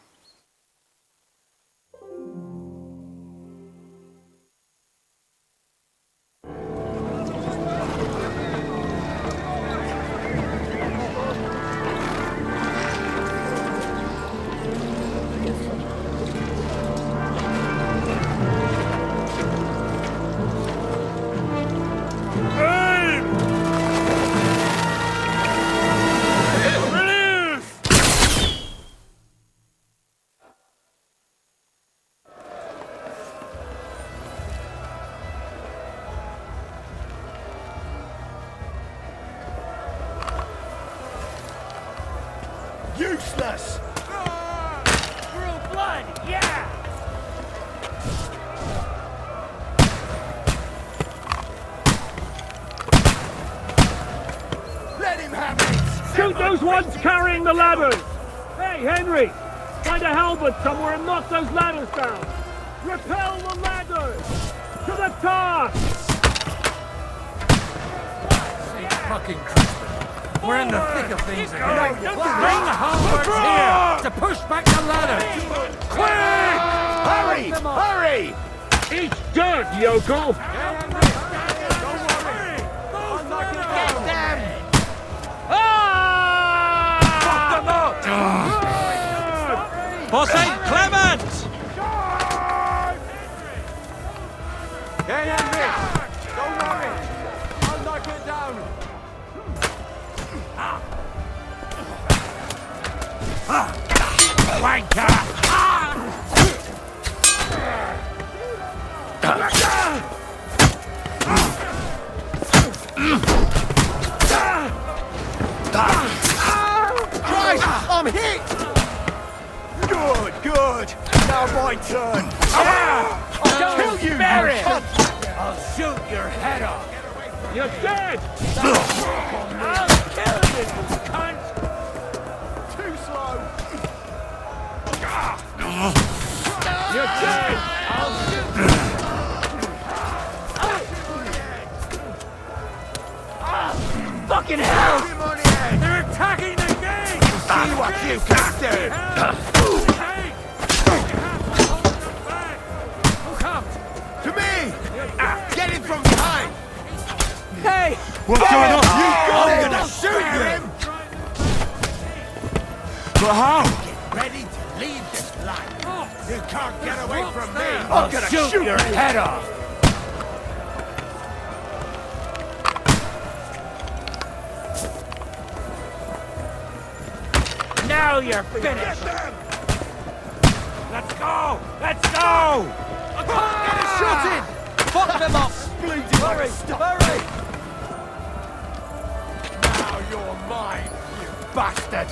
Useless! Real blood, yeah! Let him have it! Shoot those ones carrying the ladders! Hey, Henry! Find a halberd somewhere and knock those ladders down! Repel the ladders! To the task! St. fucking Christmas. We're in the thick of things again. Bring the halberds here to push back the ladders. Quick! Hurry! Hurry! Eat dirt, yokel! For St. Clement! Hey, Henry! Don't worry! I'll knock it down! Christ! I'm hit! Good, good! Now my turn! I'll kill you, you cunt! I'll shoot your head off. You're dead! I'll kill you, you cunt. Too slow! You're dead! I'll shoot Fucking hell! They're attacking the gate! See what you can do! Who comes? To me! Get him from behind! Hey! What's going on? I'm gonna shoot him! But how? Get ready to leave this life! You can't get away from me! I'm gonna shoot your head off! Now you're finished! Let's go! Let's go! I can't get a shot in! Fuck them up! Bleeding Hurry! Hurry! Now you're mine, you bastard!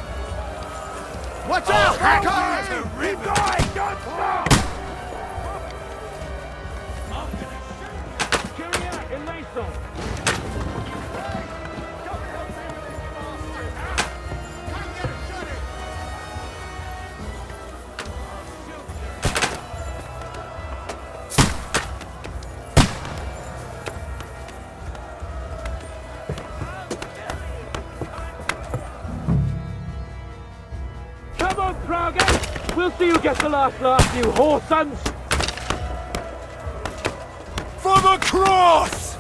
Watch out! Hackers! Keep going! Don't stop! Come on, Praga! We'll see who gets the last laugh, you whore sons! For the cross!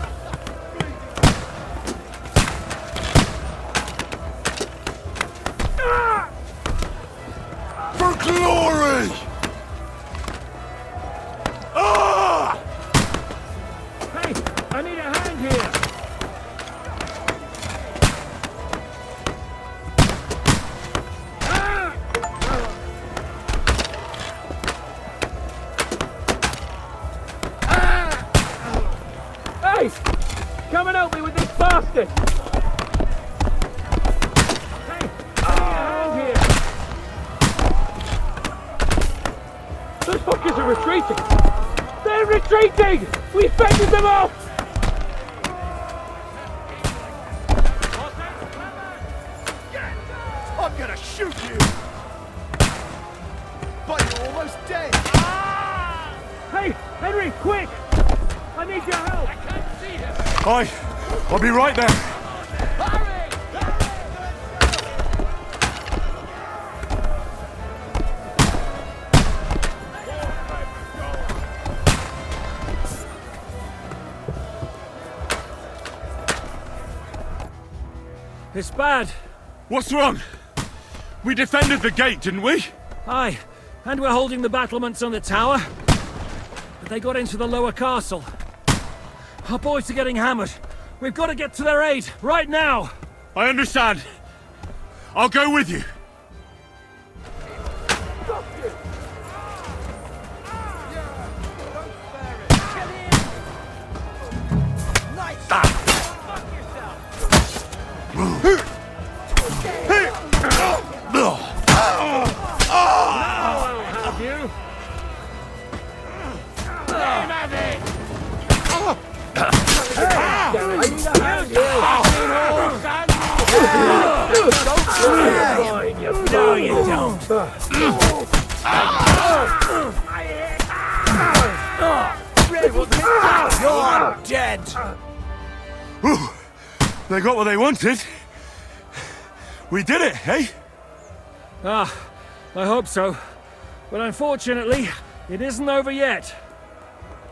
For glory! Ah! Hey, I need a hand here! Hey! Come and help me with this bastard! Hey! I need a hand here! Those fuckers are retreating! They're retreating! We fended them off! I'm gonna shoot you! But you're almost dead! Hey! Henry, quick! I need your help! I can't see him! I'll be right there. It's bad. What's wrong? We defended the gate, didn't we? Aye, and we're holding the battlements on the tower. But they got into the lower castle. Our boys are getting hammered. We've got to get to their aid, right now! I understand. I'll go with you. No, you don't. You're dead! Ooh, they got what they wanted. We did it, eh? Ah, I hope so. But unfortunately, it isn't over yet.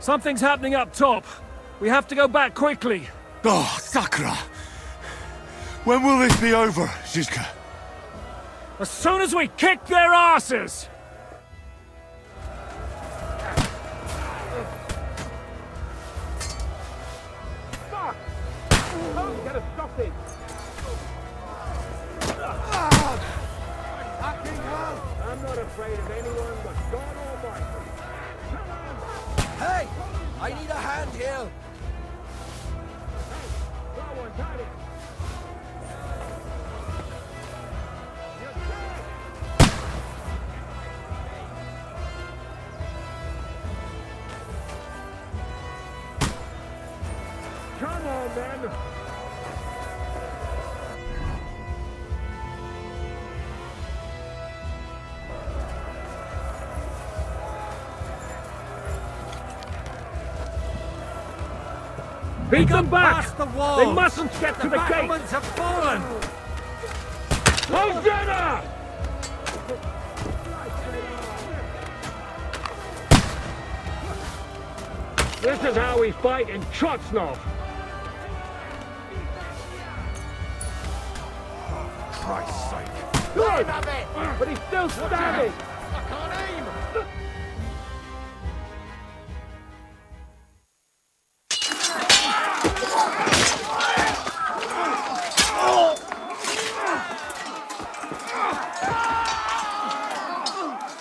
Something's happening up top. We have to go back quickly. Oh, Sakura! When will this be over, Zizka? As soon as we kick their asses! Fuck! Oh, gotta stop it! I'm not afraid of anyone but God Almighty. Come on! Hey! I need a hand here! Hey, no one got it! Come on, then! Beat them back! They mustn't get to the gate! The battlements have fallen! Hosanna! This is how we fight in Chotsnov! Christ's sake! Good! But he's still standing! I can't aim!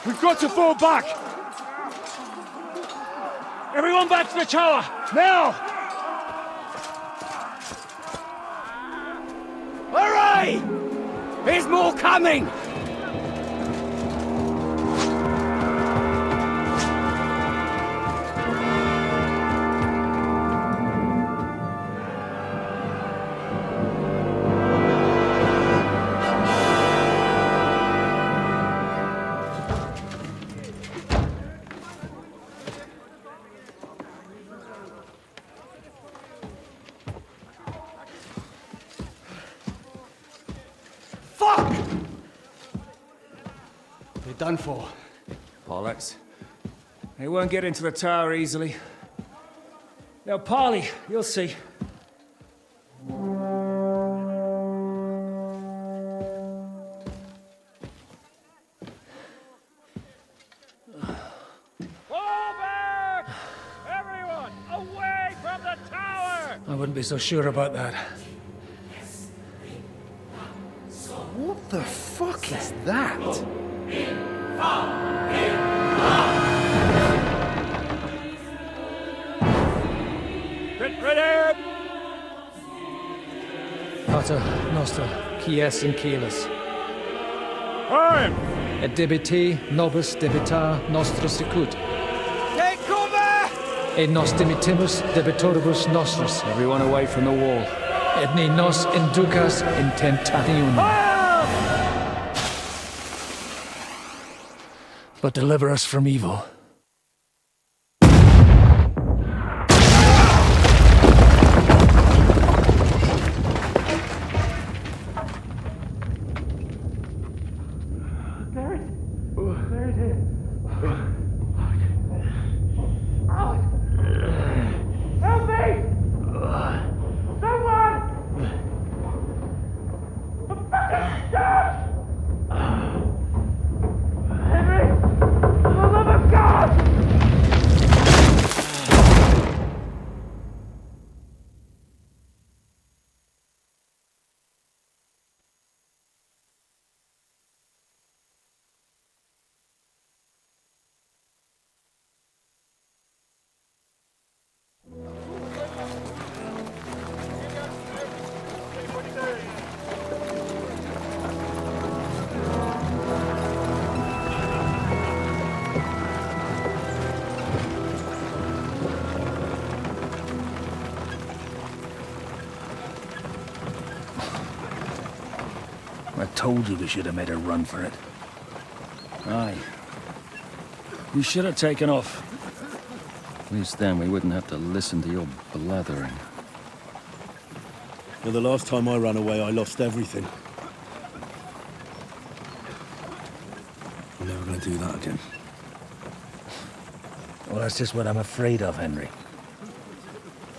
We've got to fall back! Everyone back to the tower! Now! Hurry! There's more coming! You're done for. Bollocks. They won't get into the tower easily. Now, Parley, you'll see. I wouldn't be so sure about that. What the fuck is that? Get ready! Pater Noster, Quies in Kielis. Time! Et debiti nobis debitar nostra sicut. Take cover! Et nos dimitimus debitoribus nostris. Everyone away from the wall. Et ni nos inducas in tentationem. But deliver us from evil. I told you we should have made a run for it. Aye. We should have taken off. At least then we wouldn't have to listen to your blathering. Well, the last time I ran away, I lost everything. I'm never going to do that again. Well, that's just what I'm afraid of, Henry.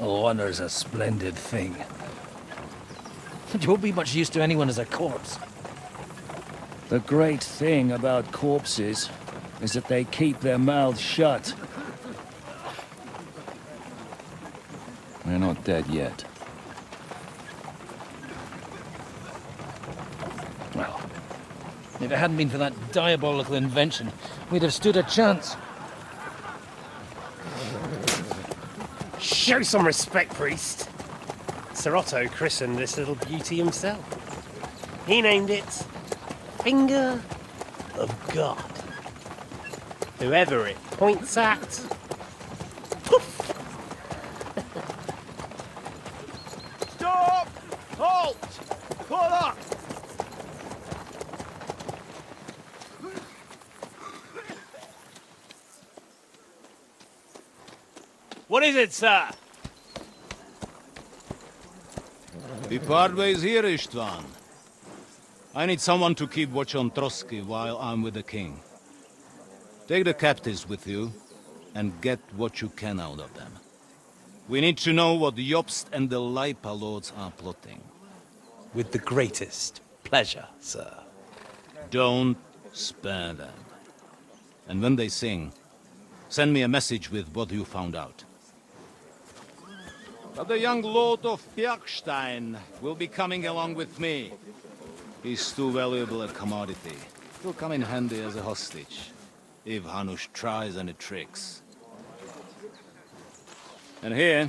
Honor's a splendid thing. You won't be much use to anyone as a corpse. The great thing about corpses is that they keep their mouths shut. We're not dead yet. Well, if it hadn't been for that diabolical invention, we'd have stood a chance. Show some respect, priest. Sir Otto christened this little beauty himself. He named it Finger of God. Whoever it points at, poof! Stop! Halt! Pull up! What is it, sir? We part ways here, Istvan. I need someone to keep watch on Trotsky while I'm with the king. Take the captives with you, and get what you can out of them. We need to know what Jobst and the Leipa lords are plotting. With the greatest pleasure, sir. Don't spare them. And when they sing, send me a message with what you found out. But the young lord of Bjergstein will be coming along with me. He's too valuable a commodity. He'll come in handy as a hostage, if Hanush tries any tricks. And here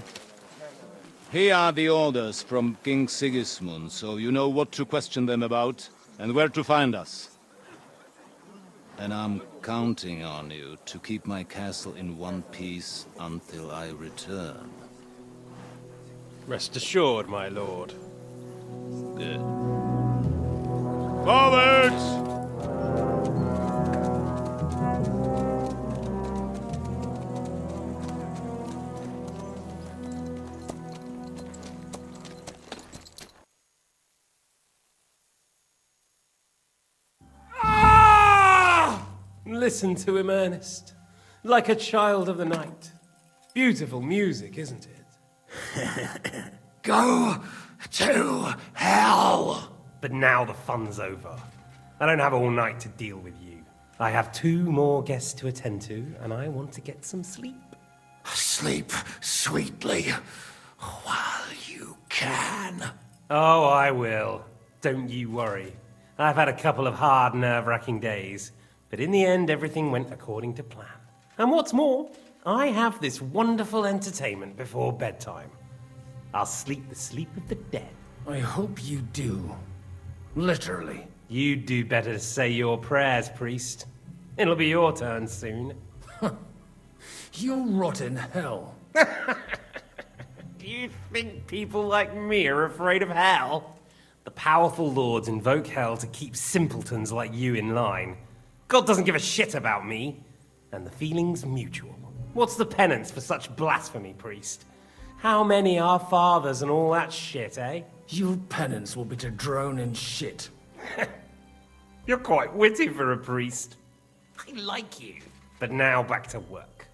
are the orders from King Sigismund, so you know what to question them about, and where to find us. And I'm counting on you to keep my castle in one piece until I return. Rest assured, my lord. Good. Forwards! Listen to him, Ernest. Like a child of the night. Beautiful music, isn't it? Go to hell! But now the fun's over. I don't have all night to deal with you. I have 2 more guests to attend to, and I want to get some sleep. Sleep sweetly while you can. Oh, I will. Don't you worry. I've had a couple of hard, nerve-wracking days, but in the end, everything went according to plan. And what's more, I have this wonderful entertainment before bedtime. I'll sleep the sleep of the dead. I hope you do. Literally. You'd do better to say your prayers, priest. It'll be your turn soon. You'll rot in hell. Do you think people like me are afraid of hell? The powerful lords invoke hell to keep simpletons like you in line. God doesn't give a shit about me. And the feeling's mutual. What's the penance for such blasphemy, priest? How many are fathers and all that shit, eh? Your penance will be to drown in shit. You're quite witty for a priest. I like you. But now back to work.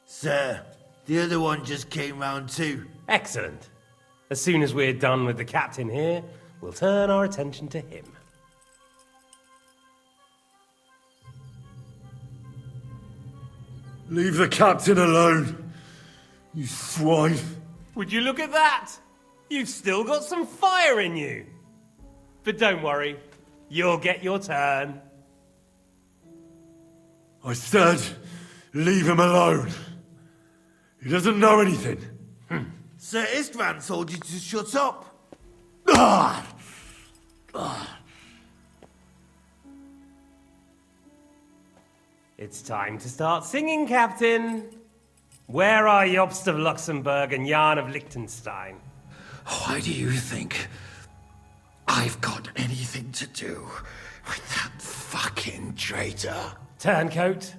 Sir, the other one just came round too. Excellent. As soon as we're done with the captain here, we'll turn our attention to him. Leave the captain alone, you swine. Would you look at that? You've still got some fire in you. But don't worry, you'll get your turn. I said, leave him alone. He doesn't know anything. Sir Istvan told you to shut up. It's time to start singing, Captain. Where are Jobst of Luxembourg and Jan of Liechtenstein? Why do you think I've got anything to do with that fucking traitor? Turncoat.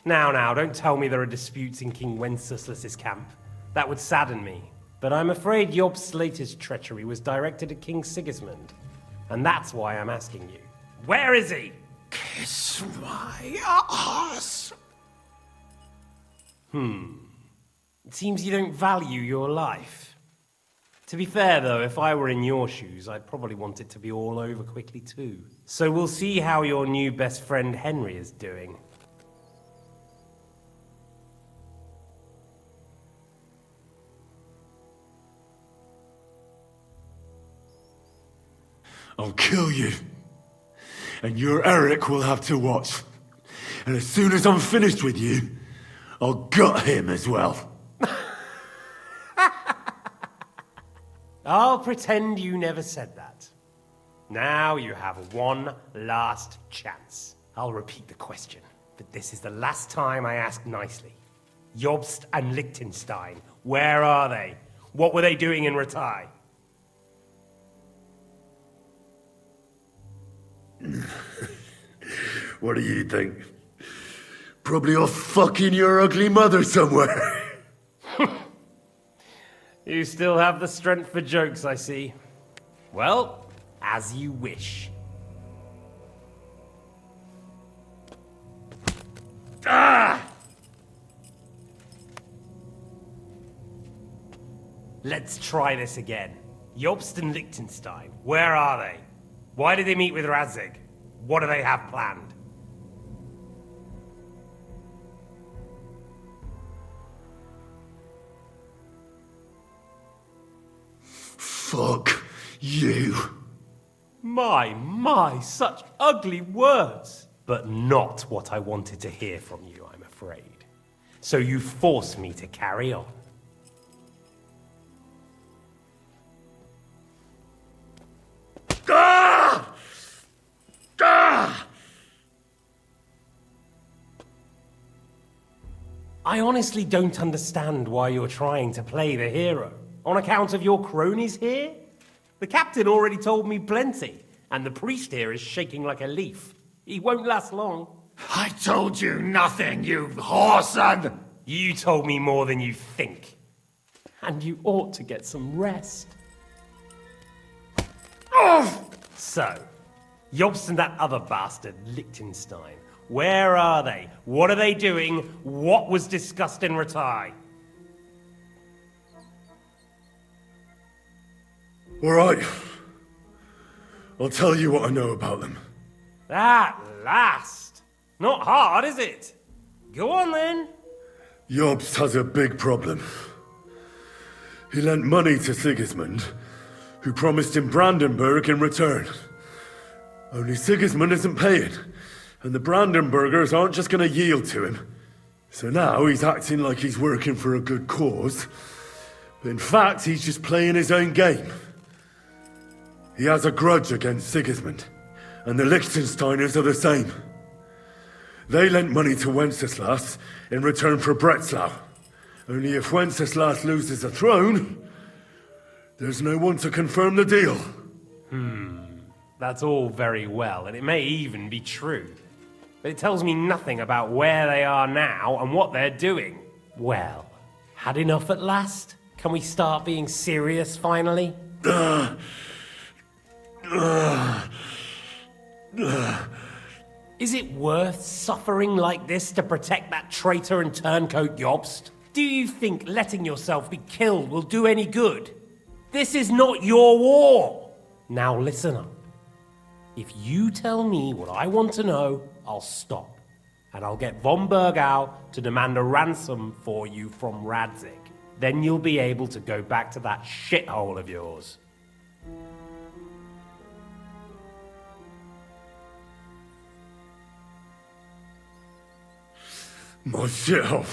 Now, don't tell me there are disputes in King Wenceslas's camp. That would sadden me. But I'm afraid Jobst's latest treachery was directed at King Sigismund. And that's why I'm asking you. Where is he? Kiss my ass. It seems you don't value your life. To be fair, though, if I were in your shoes, I'd probably want it to be all over quickly, too. So we'll see how your new best friend Henry is doing. I'll kill you. And your Eric will have to watch. And as soon as I'm finished with you, I'll gut him as well. I'll pretend you never said that. Now you have one last chance. I'll repeat the question, but this is the last time I ask nicely. Jobst and Liechtenstein, where are they? What were they doing in Ratai? What do you think? Probably off fucking your ugly mother somewhere. You still have the strength for jokes, I see. Well, as you wish. Let's try this again. Jobst and Liechtenstein, where are they? Why did they meet with Radzig? What do they have planned? Fuck you. My, such ugly words. But not what I wanted to hear from you, I'm afraid. So you force me to carry on. Ah! Ah! I honestly don't understand why you're trying to play the hero. On account of your cronies here? The captain already told me plenty, and the priest here is shaking like a leaf. He won't last long. I told you nothing, you whoreson! You told me more than you think. And you ought to get some rest. So, Jobst and that other bastard, Liechtenstein, where are they? What are they doing? What was discussed in Ratai? All right. I'll tell you what I know about them. At last! Not hard, is it? Go on then. Jobst has a big problem. He lent money to Sigismund, who promised him Brandenburg in return. Only Sigismund isn't paying, and the Brandenburgers aren't just going to yield to him. So now he's acting like he's working for a good cause, but in fact he's just playing his own game. He has a grudge against Sigismund, and the Liechtensteiners are the same. They lent money to Wenceslas in return for Breslau. Only if Wenceslas loses the throne, there's no one to confirm the deal. That's all very well, and it may even be true. But it tells me nothing about where they are now and what they're doing. Well, had enough at last? Can we start being serious finally? Is it worth suffering like this to protect that traitor and turncoat Jobst? Do you think letting yourself be killed will do any good? This is not your war! Now listen up. If you tell me what I want to know, I'll stop. And I'll get von Bergau to demand a ransom for you from Radzig. Then you'll be able to go back to that shithole of yours. My shithole.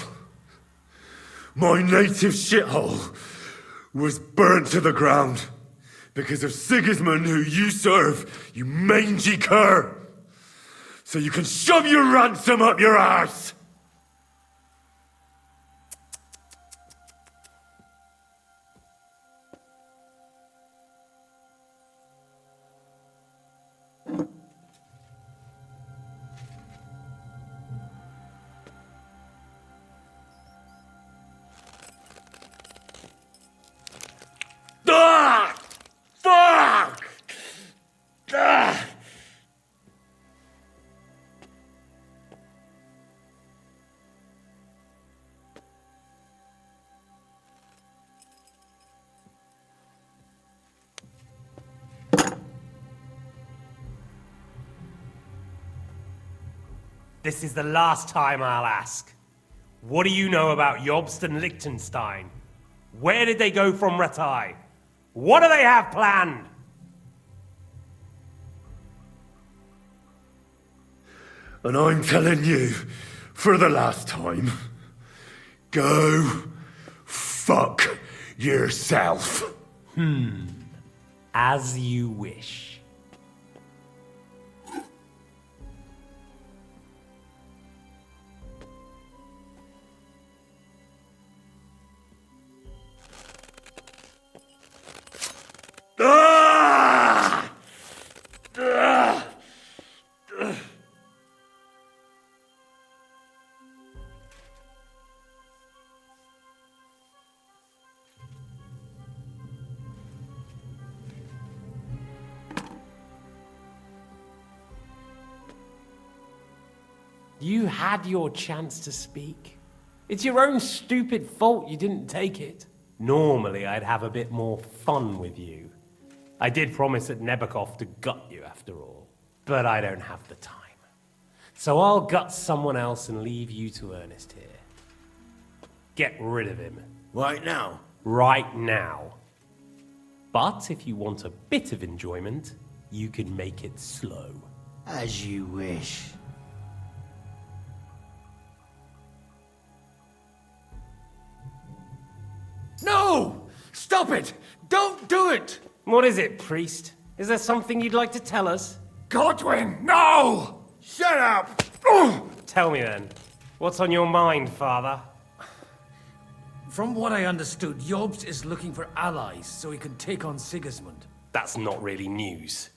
My native shithole was burnt to the ground because of Sigismund, who you serve, you mangy cur. So you can shove your ransom up your arse. Ah! Fuck! Ah! This is the last time I'll ask. What do you know about Jobst and Liechtenstein? Where did they go from Ratai? What do they have planned? And I'm telling you, for the last time, go fuck yourself. As you wish. Ah! Ah! You had your chance to speak. It's your own stupid fault you didn't take it. Normally, I'd have a bit more fun with you. I did promise at Nebakov to gut you after all, but I don't have the time. So I'll gut someone else and leave you to Ernest here. Get rid of him. Right now? Right now. But if you want a bit of enjoyment, you can make it slow. As you wish. No! Stop it! Don't do it! What is it, priest? Is there something you'd like to tell us? Godwin, no! Shut up! Tell me then. What's on your mind, father? From what I understood, Jobst is looking for allies so he can take on Sigismund. That's not really news.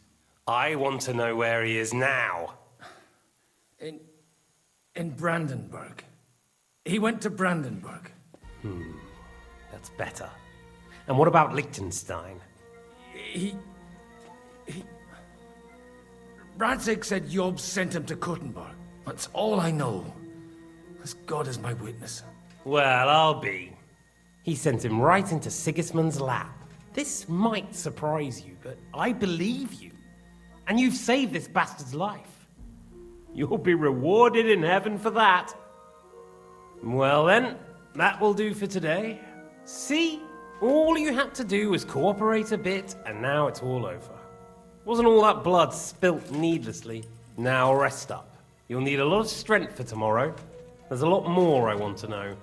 I want to know where he is now. In Brandenburg. He went to Brandenburg. That's better. And what about Liechtenstein? Radzig said Jobst sent him to Kuttenberg. That's all I know. As God is my witness. Well, I'll be. He sent him right into Sigismund's lap. This might surprise you, but I believe you. And you've saved this bastard's life. You'll be rewarded in heaven for that. Well then, that will do for today. See? All you had to do was cooperate a bit, and now it's all over. Wasn't all that blood spilt needlessly. Now rest up. You'll need a lot of strength for tomorrow. There's a lot more I want to know.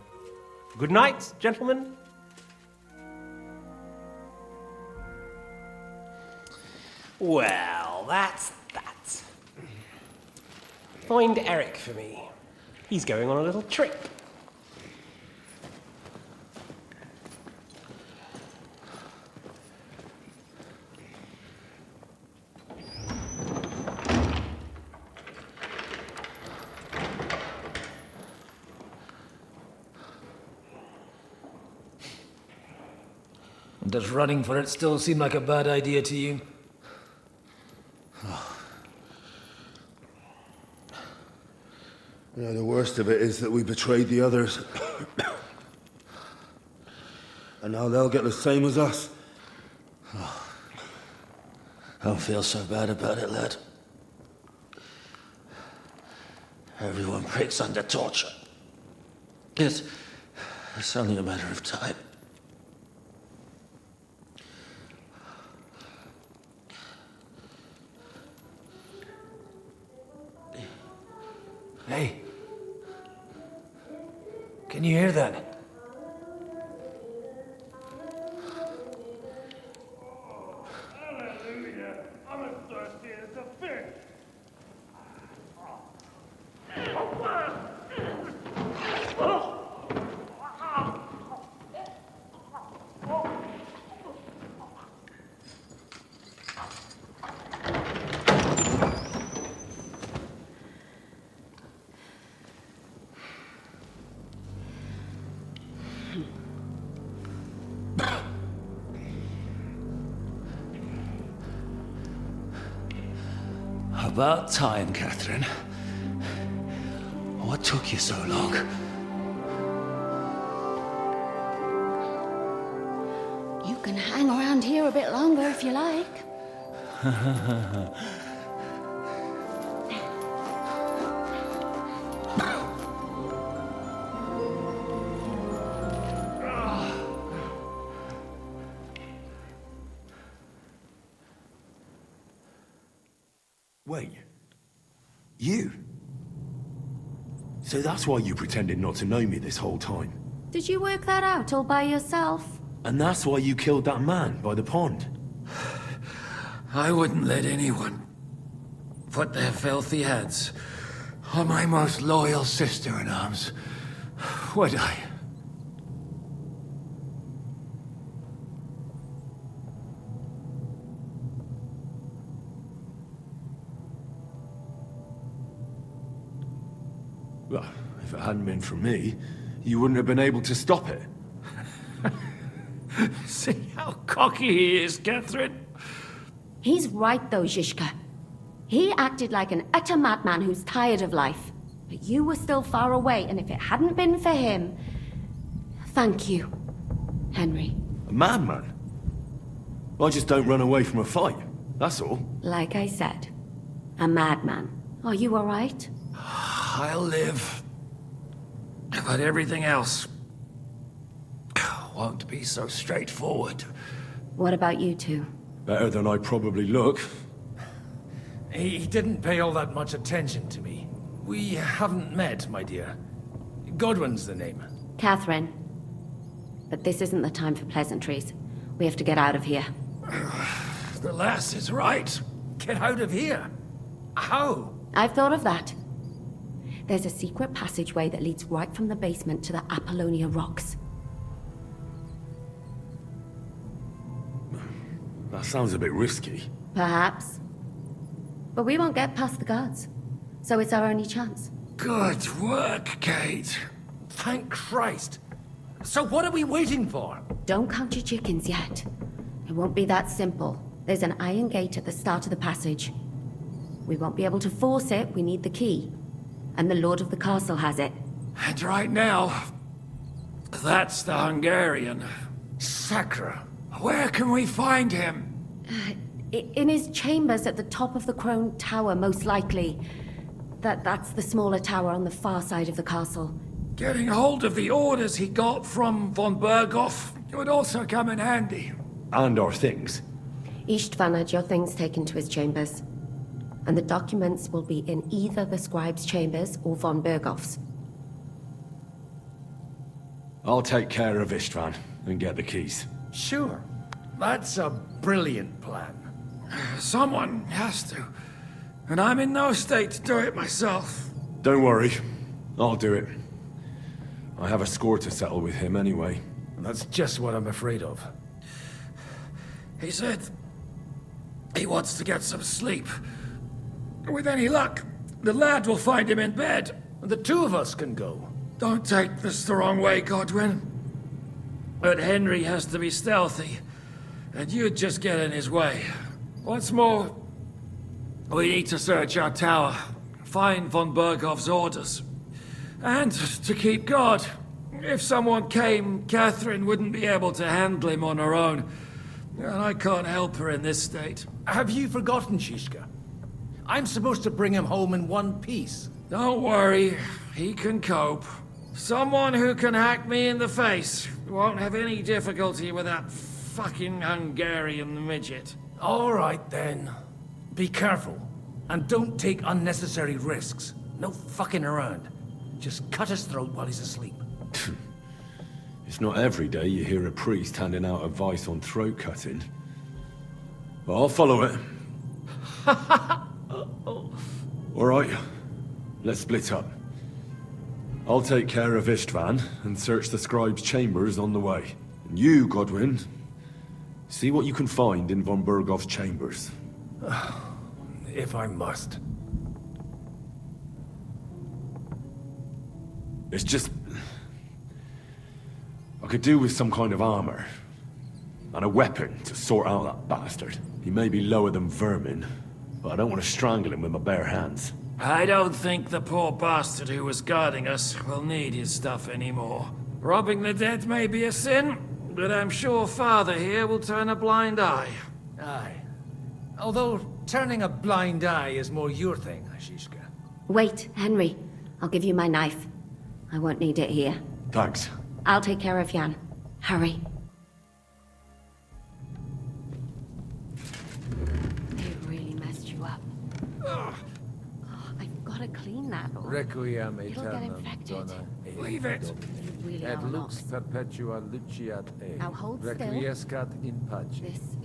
Good night, gentlemen. Well, that's that. Find Eric for me. He's going on a little trip. Does running for it still seem like a bad idea to you? You know, the worst of it is that we betrayed the others. And now they'll get the same as us. Don't feel so bad about it, lad. Everyone breaks under torture. It's only a matter of time. Hey. Can you hear that? Hallelujah! I'm as thirsty as a fish. About time, Catherine. What took you so long? You can hang around here a bit longer if you like. Wait. You? So that's why you pretended not to know me this whole time? Did you work that out all by yourself? And that's why you killed that man by the pond? I wouldn't let anyone put their filthy hands on my most loyal sister-in-arms, would I? Well, if it hadn't been for me, you wouldn't have been able to stop it. See how cocky he is, Catherine? He's right though, Zizka. He acted like an utter madman who's tired of life. But you were still far away, and if it hadn't been for him... Thank you, Henry. A madman? I just don't run away from a fight, that's all. Like I said, a madman. Are you all right? I'll live. But everything else won't be so straightforward. What about you two? Better than I probably look. He didn't pay all that much attention to me. We haven't met, my dear. Godwin's the name. Catherine. But this isn't the time for pleasantries. We have to get out of here. The lass is right. Get out of here. How? I've thought of that. There's a secret passageway that leads right from the basement to the Apollonia Rocks. That sounds a bit risky. Perhaps. But we won't get past the guards. So it's our only chance. Good work, Kate. Thank Christ. So what are we waiting for? Don't count your chickens yet. It won't be that simple. There's an iron gate at the start of the passage. We won't be able to force it, we need the key. And the Lord of the Castle has it. And right now, that's the Hungarian. Sacra. Where can we find him? In his chambers at the top of the Crone Tower, most likely. That's the smaller tower on the far side of the castle. Getting hold of the orders he got from von Berghoff would also come in handy. And our things. Istvan had your things taken to his chambers. And the documents will be in either the scribe's chambers or von Berghoff's. I'll take care of Istvan and get the keys. Sure. That's a brilliant plan. Someone has to. And I'm in no state to do it myself. Don't worry. I'll do it. I have a score to settle with him anyway. That's just what I'm afraid of. He said he wants to get some sleep. With any luck, the lad will find him in bed, and the two of us can go. Don't take this the wrong way, Godwin. But Henry has to be stealthy, and you'd just get in his way. What's more, we need to search our tower, find von Berghoff's orders, and to keep guard. If someone came, Catherine wouldn't be able to handle him on her own, and I can't help her in this state. Have you forgotten, Shishka? I'm supposed to bring him home in one piece. Don't worry, he can cope. Someone who can hack me in the face won't have any difficulty with that fucking Hungarian midget. All right, then. Be careful, and don't take unnecessary risks. No fucking around. Just cut his throat while he's asleep. It's not every day you hear a priest handing out advice on throat cutting. But I'll follow it. All right, let's split up. I'll take care of Istvan and search the scribe's chambers on the way. And you, Godwin, see what you can find in von Berghoff's chambers. If I must. It's just... I could do with some kind of armor. And a weapon to sort out that bastard. He may be lower than vermin, but I don't want to strangle him with my bare hands. I don't think the poor bastard who was guarding us will need his stuff anymore. Robbing the dead may be a sin, but I'm sure Father here will turn a blind eye. Aye. Although turning a blind eye is more your thing, Shishka. Wait, Henry. I'll give you my knife. I won't need it here. Thanks. I'll take care of Jan. Hurry. They really messed you up. I've got to clean that. Requiem It'll get infected. Leave it. You really Et are lux lost. perpetua luciat e. Now hold still. Requiescat in pace. This